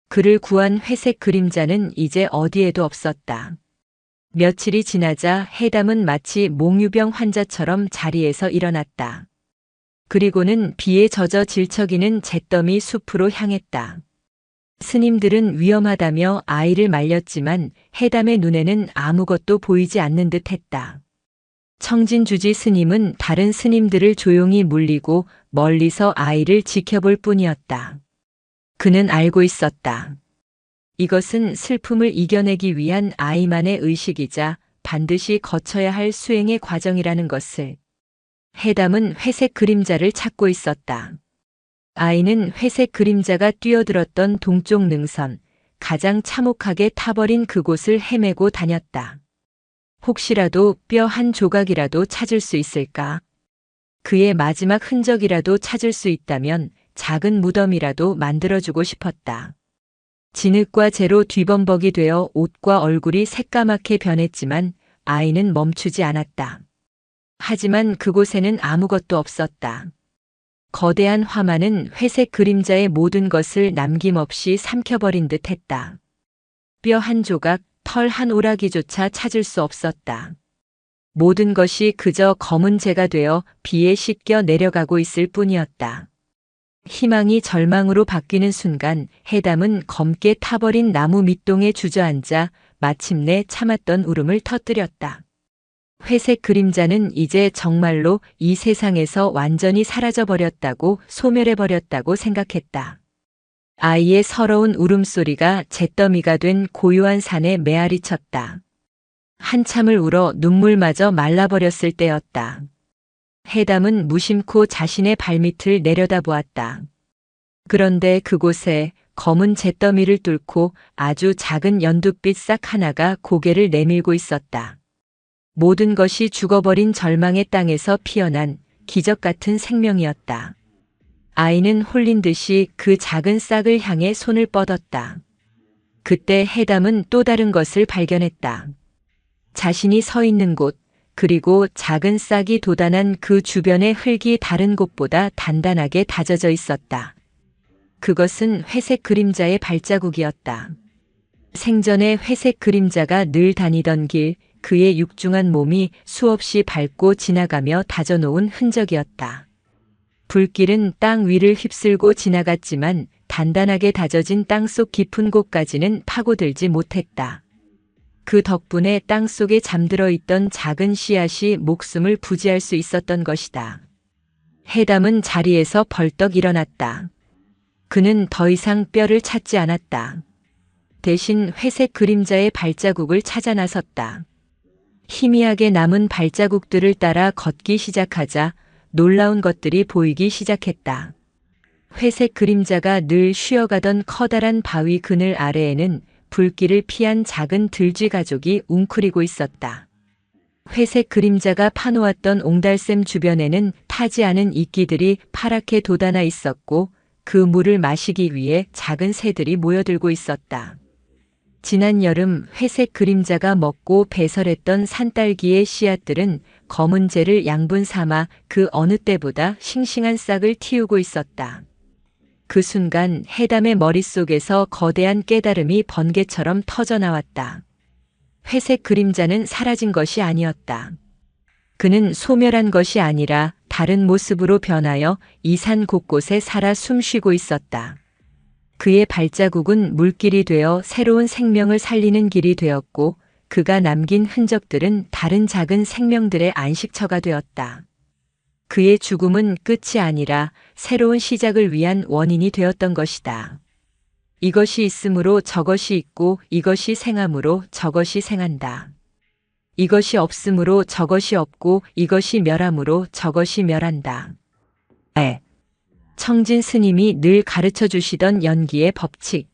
그를 구한 회색 그림자는 이제 어디에도 없었다. 며칠이 지나자 해담은 마치 몽유병 환자처럼 자리에서 일어났다. 그리고는 비에 젖어 질척이는 잿더미 숲으로 향했다. 스님들은 위험하다며 아이를 말렸지만 해담의 눈에는 아무것도 보이지 않는 듯 했다. 청진주지 스님은 다른 스님들을 조용히 물리고 멀리서 아이를 지켜볼 뿐이었다. 그는 알고 있었다. 이것은 슬픔을 이겨내기 위한 아이만의 의식이자 반드시 거쳐야 할 수행의 과정이라는 것을. 해담은 회색 그림자를 찾고 있었다. 아이는 회색 그림자가 뛰어들었던 동쪽 능선, 가장 참혹하게 타버린 그곳을 헤매고 다녔다. 혹시라도 뼈 한 조각이라도 찾을 수 있을까? 그의 마지막 흔적이라도 찾을 수 있다면 작은 무덤이라도 만들어주고 싶었다. 진흙과 재로 뒤범벅이 되어 옷과 얼굴이 새까맣게 변했지만 아이는 멈추지 않았다. 하지만 그곳에는 아무것도 없었다. 거대한 화마는 회색 그림자의 모든 것을 남김없이 삼켜버린 듯 했다. 뼈 한 조각, 털 한 오라기조차 찾을 수 없었다. 모든 것이 그저 검은 재가 되어 비에 씻겨 내려가고 있을 뿐이었다. 희망이 절망으로 바뀌는 순간 해담은 검게 타버린 나무 밑동에 주저앉아 마침내 참았던 울음을 터뜨렸다. 회색 그림자는 이제 정말로 이 세상에서 완전히 사라져버렸다고 소멸해버렸다고 생각했다. 아이의 서러운 울음소리가 잿더미가 된 고요한 산에 메아리 쳤다. 한참을 울어 눈물마저 말라버렸을 때였다. 해담은 무심코 자신의 발밑을 내려다보았다. 그런데 그곳에 검은 잿더미를 뚫고 아주 작은 연두빛 싹 하나가 고개를 내밀고 있었다. 모든 것이 죽어버린 절망의 땅에서 피어난 기적 같은 생명이었다. 아이는 홀린 듯이 그 작은 싹을 향해 손을 뻗었다. 그때 해담은 또 다른 것을 발견했다. 자신이 서 있는 곳, 그리고 작은 싹이 돋아난 그 주변의 흙이 다른 곳보다 단단하게 다져져 있었다. 그것은 회색 그림자의 발자국이었다. 생전에 회색 그림자가 늘 다니던 길, 그의 육중한 몸이 수없이 밟고 지나가며 다져놓은 흔적이었다. 불길은 땅 위를 휩쓸고 지나갔지만 단단하게 다져진 땅속 깊은 곳까지는 파고들지 못했다. 그 덕분에 땅속에 잠들어 있던 작은 씨앗이 목숨을 부지할 수 있었던 것이다. 해담은 자리에서 벌떡 일어났다. 그는 더 이상 뼈를 찾지 않았다. 대신 회색 그림자의 발자국을 찾아 나섰다. 희미하게 남은 발자국들을 따라 걷기 시작하자 놀라운 것들이 보이기 시작했다. 회색 그림자가 늘 쉬어가던 커다란 바위 그늘 아래에는 불길을 피한 작은 들쥐 가족이 웅크리고 있었다. 회색 그림자가 파놓았던 옹달샘 주변에는 타지 않은 이끼들이 파랗게 돋아나 있었고 그 물을 마시기 위해 작은 새들이 모여들고 있었다. 지난 여름 회색 그림자가 먹고 배설했던 산딸기의 씨앗들은 검은 재를 양분 삼아 그 어느 때보다 싱싱한 싹을 틔우고 있었다. 그 순간 해담의 머릿속에서 거대한 깨달음이 번개처럼 터져나왔다. 회색 그림자는 사라진 것이 아니었다. 그는 소멸한 것이 아니라 다른 모습으로 변하여 이 산 곳곳에 살아 숨쉬고 있었다. 그의 발자국은 물길이 되어 새로운 생명을 살리는 길이 되었고 그가 남긴 흔적들은 다른 작은 생명들의 안식처가 되었다. 그의 죽음은 끝이 아니라 새로운 시작을 위한 원인이 되었던 것이다. 이것이 있으므로 저것이 있고 이것이 생함으로 저것이 생한다. 이것이 없으므로 저것이 없고 이것이 멸함으로 저것이 멸한다. 청진 스님이 늘 가르쳐 주시던 연기의 법칙.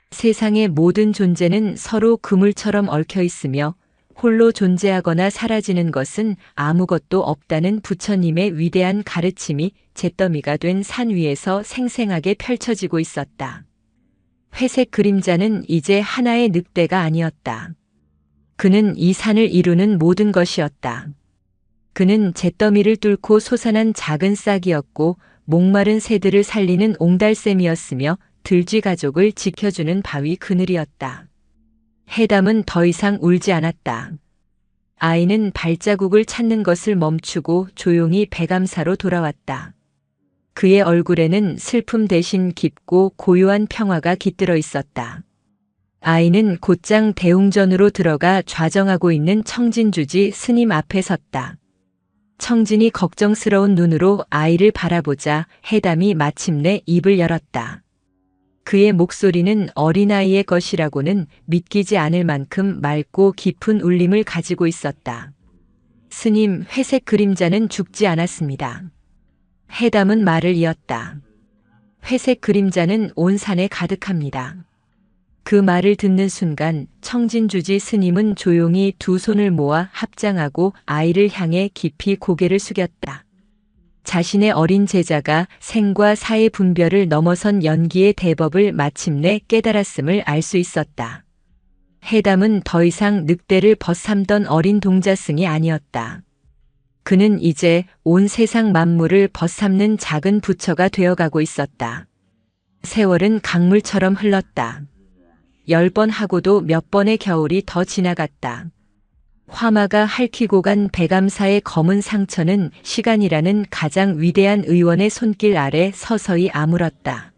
세상의 모든 존재는 서로 그물처럼 얽혀 있으며 홀로 존재하거나 사라지는 것은 아무것도 없다는 부처님의 위대한 가르침이 잿더미가 된 산 위에서 생생하게 펼쳐지고 있었다. 회색 그림자는 이제 하나의 늑대가 아니었다. 그는 이 산을 이루는 모든 것이었다. 그는 잿더미를 뚫고 솟아난 작은 싹이었고 목마른 새들을 살리는 옹달샘이었으며 들쥐 가족을 지켜주는 바위 그늘이었다. 해담은 더 이상 울지 않았다. 아이는 발자국을 찾는 것을 멈추고 조용히 배감사로 돌아왔다. 그의 얼굴에는 슬픔 대신 깊고 고요한 평화가 깃들어 있었다. 아이는 곧장 대웅전으로 들어가 좌정하고 있는 청진주지 스님 앞에 섰다. 청진이 걱정스러운 눈으로 아이를 바라보자 해담이 마침내 입을 열었다. 그의 목소리는 어린아이의 것이라고는 믿기지 않을 만큼 맑고 깊은 울림을 가지고 있었다. 스님, 회색 그림자는 죽지 않았습니다. 해담은 말을 이었다. 회색 그림자는 온 산에 가득합니다. 그 말을 듣는 순간 청진주지 스님은 조용히 두 손을 모아 합장하고 아이를 향해 깊이 고개를 숙였다. 자신의 어린 제자가 생과 사의 분별을 넘어선 연기의 대법을 마침내 깨달았음을 알 수 있었다. 해담은 더 이상 늑대를 벗삼던 어린 동자승이 아니었다. 그는 이제 온 세상 만물을 벗삼는 작은 부처가 되어가고 있었다. 세월은 강물처럼 흘렀다. 10번 하고도 몇 번의 겨울이 더 지나갔다. 화마가 핥히고 간 배감사의 검은 상처는 시간이라는 가장 위대한 의원의 손길 아래 서서히 아물었다.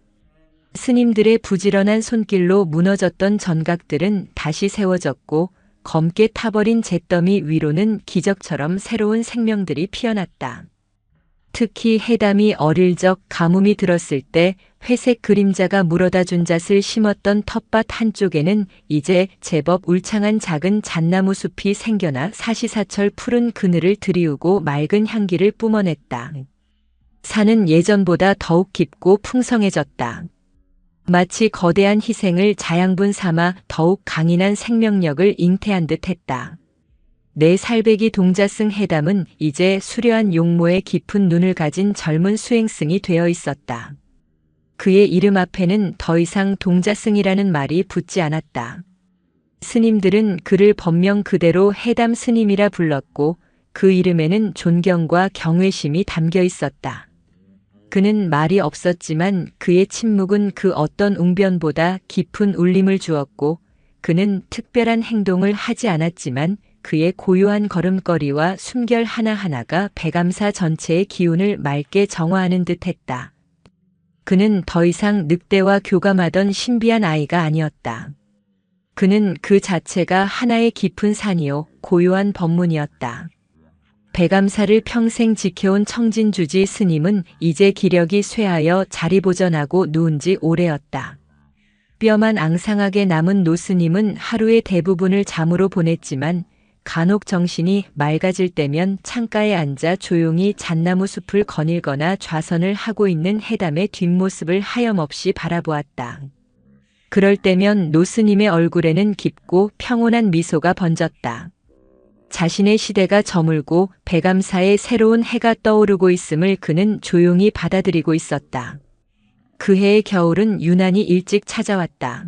스님들의 부지런한 손길로 무너졌던 전각들은 다시 세워졌고 검게 타버린 잿더미 위로는 기적처럼 새로운 생명들이 피어났다. 특히 해담이 어릴 적 가뭄이 들었을 때 회색 그림자가 물어다 준 잣을 심었던 텃밭 한쪽에는 이제 제법 울창한 작은 잣나무 숲이 생겨나 사시사철 푸른 그늘을 들이우고 맑은 향기를 뿜어냈다. 산은 예전보다 더욱 깊고 풍성해졌다. 마치 거대한 희생을 자양분 삼아 더욱 강인한 생명력을 잉태한 듯 했다. 내 살배기 동자승 해담은 이제 수려한 용모에 깊은 눈을 가진 젊은 수행승이 되어 있었다. 그의 이름 앞에는 더 이상 동자승이라는 말이 붙지 않았다. 스님들은 그를 법명 그대로 해담 스님이라 불렀고 그 이름에는 존경과 경외심이 담겨 있었다. 그는 말이 없었지만 그의 침묵은 그 어떤 웅변보다 깊은 울림을 주었고 그는 특별한 행동을 하지 않았지만 그의 고요한 걸음걸이와 숨결 하나하나가 배감사 전체의 기운을 맑게 정화하는 듯 했다. 그는 더 이상 늑대와 교감하던 신비한 아이가 아니었다. 그는 그 자체가 하나의 깊은 산이요 고요한 법문이었다. 배감사를 평생 지켜온 청진주지 스님은 이제 기력이 쇠하여 자리보전하고 누운 지 오래였다. 뼈만 앙상하게 남은 노스님은 하루의 대부분을 잠으로 보냈지만 간혹 정신이 맑아질 때면 창가에 앉아 조용히 잣나무 숲을 거닐거나 좌선을 하고 있는 해담의 뒷모습을 하염없이 바라보았다. 그럴 때면 노스님의 얼굴에는 깊고 평온한 미소가 번졌다. 자신의 시대가 저물고 배감사의 새로운 해가 떠오르고 있음을 그는 조용히 받아들이고 있었다. 그 해의 겨울은 유난히 일찍 찾아왔다.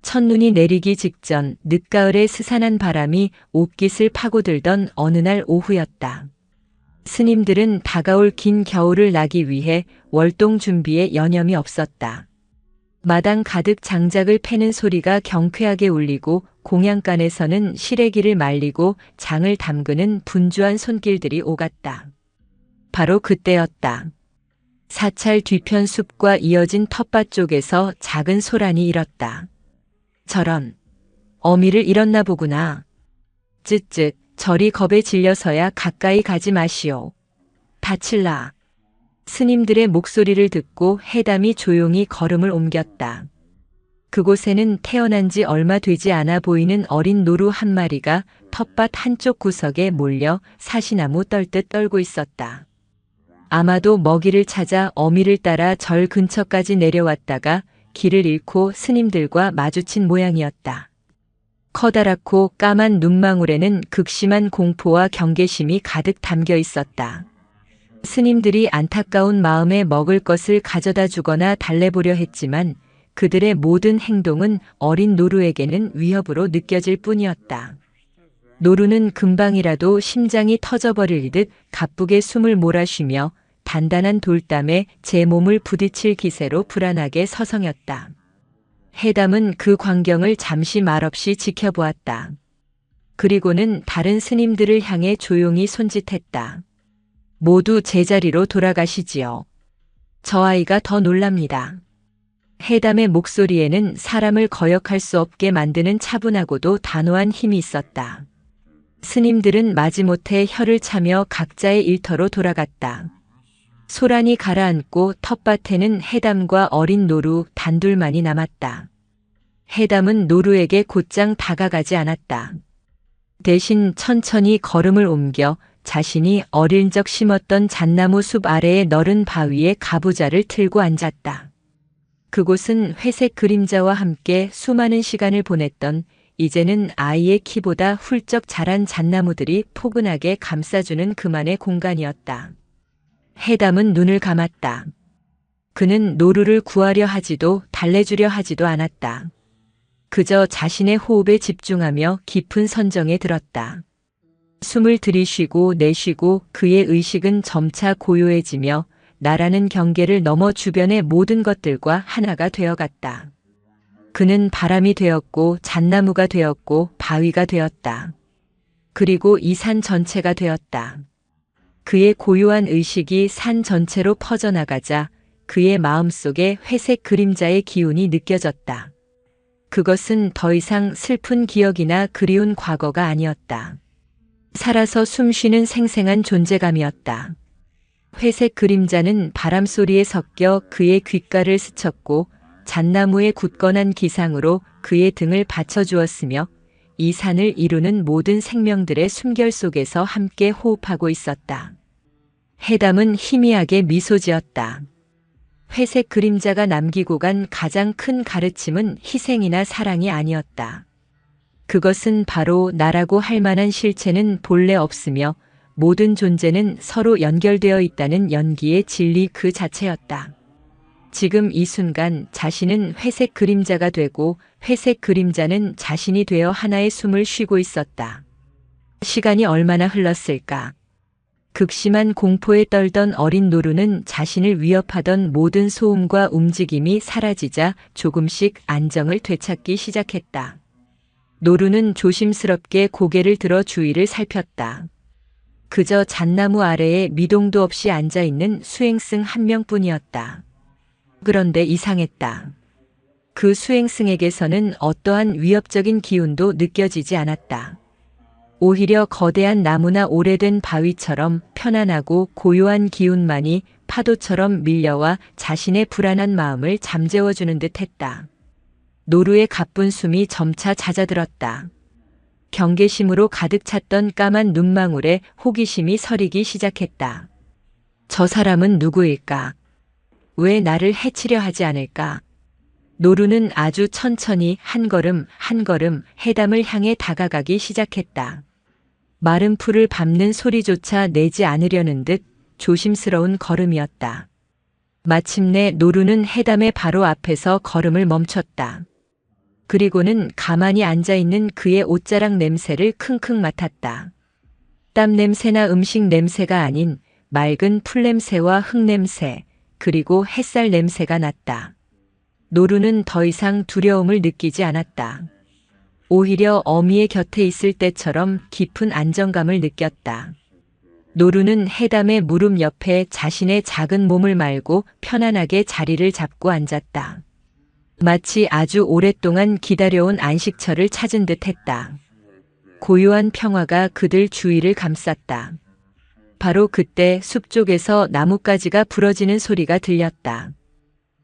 첫눈이 내리기 직전 늦가을의 스산한 바람이 옷깃을 파고들던 어느 날 오후였다. 스님들은 다가올 긴 겨울을 나기 위해 월동 준비에 여념이 없었다. 마당 가득 장작을 패는 소리가 경쾌하게 울리고 공양간에서는 시래기를 말리고 장을 담그는 분주한 손길들이 오갔다. 바로 그때였다. 사찰 뒤편 숲과 이어진 텃밭 쪽에서 작은 소란이 일었다. 저런, 어미를 잃었나 보구나. 쯧쯧, 저리 겁에 질려서야 가까이 가지 마시오. 다칠라. 스님들의 목소리를 듣고 해담이 조용히 걸음을 옮겼다. 그곳에는 태어난 지 얼마 되지 않아 보이는 어린 노루 한 마리가 텃밭 한쪽 구석에 몰려 사시나무 떨듯 떨고 있었다. 아마도 먹이를 찾아 어미를 따라 절 근처까지 내려왔다가 길을 잃고 스님들과 마주친 모양이었다. 커다랗고 까만 눈망울에는 극심한 공포와 경계심이 가득 담겨 있었다. 스님들이 안타까운 마음에 먹을 것을 가져다 주거나 달래보려 했지만 그들의 모든 행동은 어린 노루에게는 위협으로 느껴질 뿐이었다. 노루는 금방이라도 심장이 터져버릴 듯 가쁘게 숨을 몰아쉬며 단단한 돌담에 제 몸을 부딪힐 기세로 불안하게 서성였다. 해담은 그 광경을 잠시 말없이 지켜보았다. 그리고는 다른 스님들을 향해 조용히 손짓했다. 모두 제자리로 돌아가시지요. 저 아이가 더 놀랍니다. 해담의 목소리에는 사람을 거역할 수 없게 만드는 차분하고도 단호한 힘이 있었다. 스님들은 마지못해 혀를 차며 각자의 일터로 돌아갔다. 소란이 가라앉고 텃밭에는 해담과 어린 노루 단둘만이 남았다. 해담은 노루에게 곧장 다가가지 않았다. 대신 천천히 걸음을 옮겨 자신이 어릴 적 심었던 잣나무 숲 아래의 너른 바위에 가부좌를 틀고 앉았다. 그곳은 회색 그림자와 함께 수많은 시간을 보냈던 이제는 아이의 키보다 훌쩍 자란 잣나무들이 포근하게 감싸주는 그만의 공간이었다. 해담은 눈을 감았다. 그는 노루를 구하려 하지도 달래주려 하지도 않았다. 그저 자신의 호흡에 집중하며 깊은 선정에 들었다. 숨을 들이쉬고 내쉬고 그의 의식은 점차 고요해지며 나라는 경계를 넘어 주변의 모든 것들과 하나가 되어갔다. 그는 바람이 되었고 잣나무가 되었고 바위가 되었다. 그리고 이 산 전체가 되었다. 그의 고요한 의식이 산 전체로 퍼져나가자 그의 마음속에 회색 그림자의 기운이 느껴졌다. 그것은 더 이상 슬픈 기억이나 그리운 과거가 아니었다. 살아서 숨쉬는 생생한 존재감이었다. 회색 그림자는 바람 소리에 섞여 그의 귓가를 스쳤고 잣나무의 굳건한 기상으로 그의 등을 받쳐주었으며 이 산을 이루는 모든 생명들의 숨결 속에서 함께 호흡하고 있었다. 해담은 희미하게 미소 지었다. 회색 그림자가 남기고 간 가장 큰 가르침은 희생이나 사랑이 아니었다. 그것은 바로 나라고 할 만한 실체는 본래 없으며 모든 존재는 서로 연결되어 있다는 연기의 진리 그 자체였다. 지금 이 순간 자신은 회색 그림자가 되고 회색 그림자는 자신이 되어 하나의 숨을 쉬고 있었다. 시간이 얼마나 흘렀을까? 극심한 공포에 떨던 어린 노루는 자신을 위협하던 모든 소음과 움직임이 사라지자 조금씩 안정을 되찾기 시작했다. 노루는 조심스럽게 고개를 들어 주위를 살폈다. 그저 잣나무 아래에 미동도 없이 앉아있는 수행승 한 명뿐이었다. 그런데 이상했다. 그 수행승에게서는 어떠한 위협적인 기운도 느껴지지 않았다. 오히려 거대한 나무나 오래된 바위처럼 편안하고 고요한 기운만이 파도처럼 밀려와 자신의 불안한 마음을 잠재워주는 듯 했다. 노루의 가쁜 숨이 점차 잦아들었다. 경계심으로 가득 찼던 까만 눈망울에 호기심이 서리기 시작했다. 저 사람은 누구일까? 왜 나를 해치려 하지 않을까? 노루는 아주 천천히 한 걸음 한 걸음 해담을 향해 다가가기 시작했다. 마른 풀을 밟는 소리조차 내지 않으려는 듯 조심스러운 걸음이었다. 마침내 노루는 해담의 바로 앞에서 걸음을 멈췄다. 그리고는 가만히 앉아있는 그의 옷자락 냄새를 킁킁 맡았다. 땀 냄새나 음식 냄새가 아닌 맑은 풀 냄새와 흙 냄새, 그리고 햇살 냄새가 났다. 노루는 더 이상 두려움을 느끼지 않았다. 오히려 어미의 곁에 있을 때처럼 깊은 안정감을 느꼈다. 노루는 해담의 무릎 옆에 자신의 작은 몸을 말고 편안하게 자리를 잡고 앉았다. 마치 아주 오랫동안 기다려온 안식처를 찾은 듯 했다. 고요한 평화가 그들 주위를 감쌌다. 바로 그때 숲 쪽에서 나뭇가지가 부러지는 소리가 들렸다.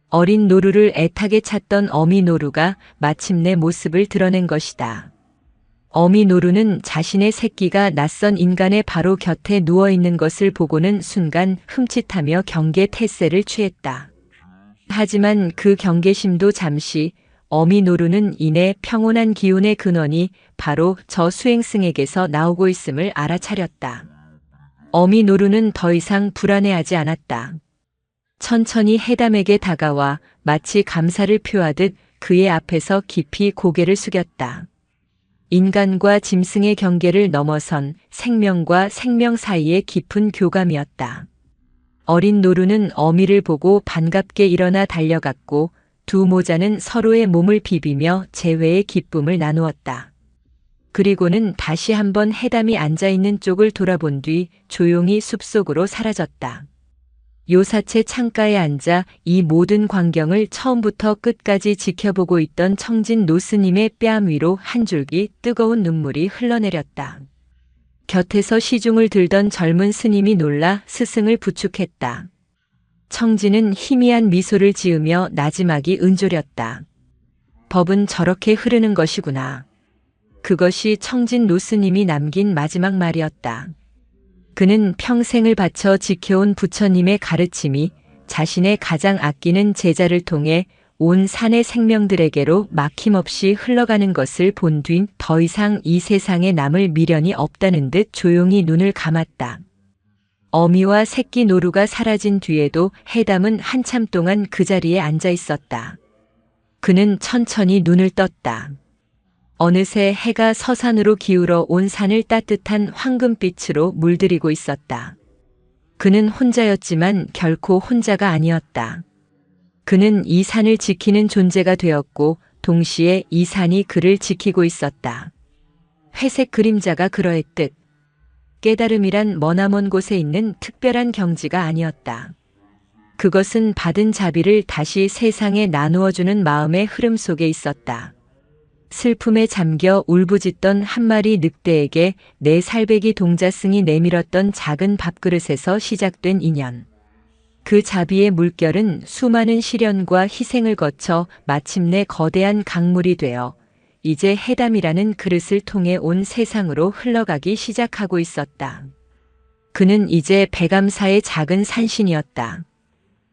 어린 노루를 애타게 찾던 어미 노루가 마침내 모습을 드러낸 것이다. 어미 노루는 자신의 새끼가 낯선 인간의 바로 곁에 누워있는 것을 보고는 순간 흠칫하며 경계 태세를 취했다. 하지만 그 경계심도 잠시, 어미 노루는 이내 평온한 기운의 근원이 바로 저 수행승에게서 나오고 있음을 알아차렸다. 어미 노루는 더 이상 불안해하지 않았다. 천천히 해담에게 다가와 마치 감사를 표하듯 그의 앞에서 깊이 고개를 숙였다. 인간과 짐승의 경계를 넘어선 생명과 생명 사이의 깊은 교감이었다. 어린 노루는 어미를 보고 반갑게 일어나 달려갔고 두 모자는 서로의 몸을 비비며 재회의 기쁨을 나누었다. 그리고는 다시 한번 해담이 앉아있는 쪽을 돌아본 뒤 조용히 숲속으로 사라졌다. 요사체 창가에 앉아 이 모든 광경을 처음부터 끝까지 지켜보고 있던 청진 노스님의 뺨 위로 한 줄기 뜨거운 눈물이 흘러내렸다. 곁에서 시중을 들던 젊은 스님이 놀라 스승을 부축했다. 청진은 희미한 미소를 지으며 나지막이 은조렸다. 법은 저렇게 흐르는 것이구나. 그것이 청진 노스님이 남긴 마지막 말이었다. 그는 평생을 바쳐 지켜온 부처님의 가르침이 자신의 가장 아끼는 제자를 통해 온 산의 생명들에게로 막힘없이 흘러가는 것을 본 뒤 더 이상 이 세상에 남을 미련이 없다는 듯 조용히 눈을 감았다. 어미와 새끼 노루가 사라진 뒤에도 해담은 한참 동안 그 자리에 앉아 있었다. 그는 천천히 눈을 떴다. 어느새 해가 서산으로 기울어 온 산을 따뜻한 황금빛으로 물들이고 있었다. 그는 혼자였지만 결코 혼자가 아니었다. 그는 이 산을 지키는 존재가 되었고 동시에 이 산이 그를 지키고 있었다. 회색 그림자가 그러했듯 깨달음이란 머나먼 곳에 있는 특별한 경지가 아니었다. 그것은 받은 자비를 다시 세상에 나누어주는 마음의 흐름 속에 있었다. 슬픔에 잠겨 울부짖던 한 마리 늑대에게 네 살배기 동자승이 내밀었던 작은 밥그릇에서 시작된 인연. 그 자비의 물결은 수많은 시련과 희생을 거쳐 마침내 거대한 강물이 되어 이제 해담이라는 그릇을 통해 온 세상으로 흘러가기 시작하고 있었다. 그는 이제 백암사의 작은 산신이었다.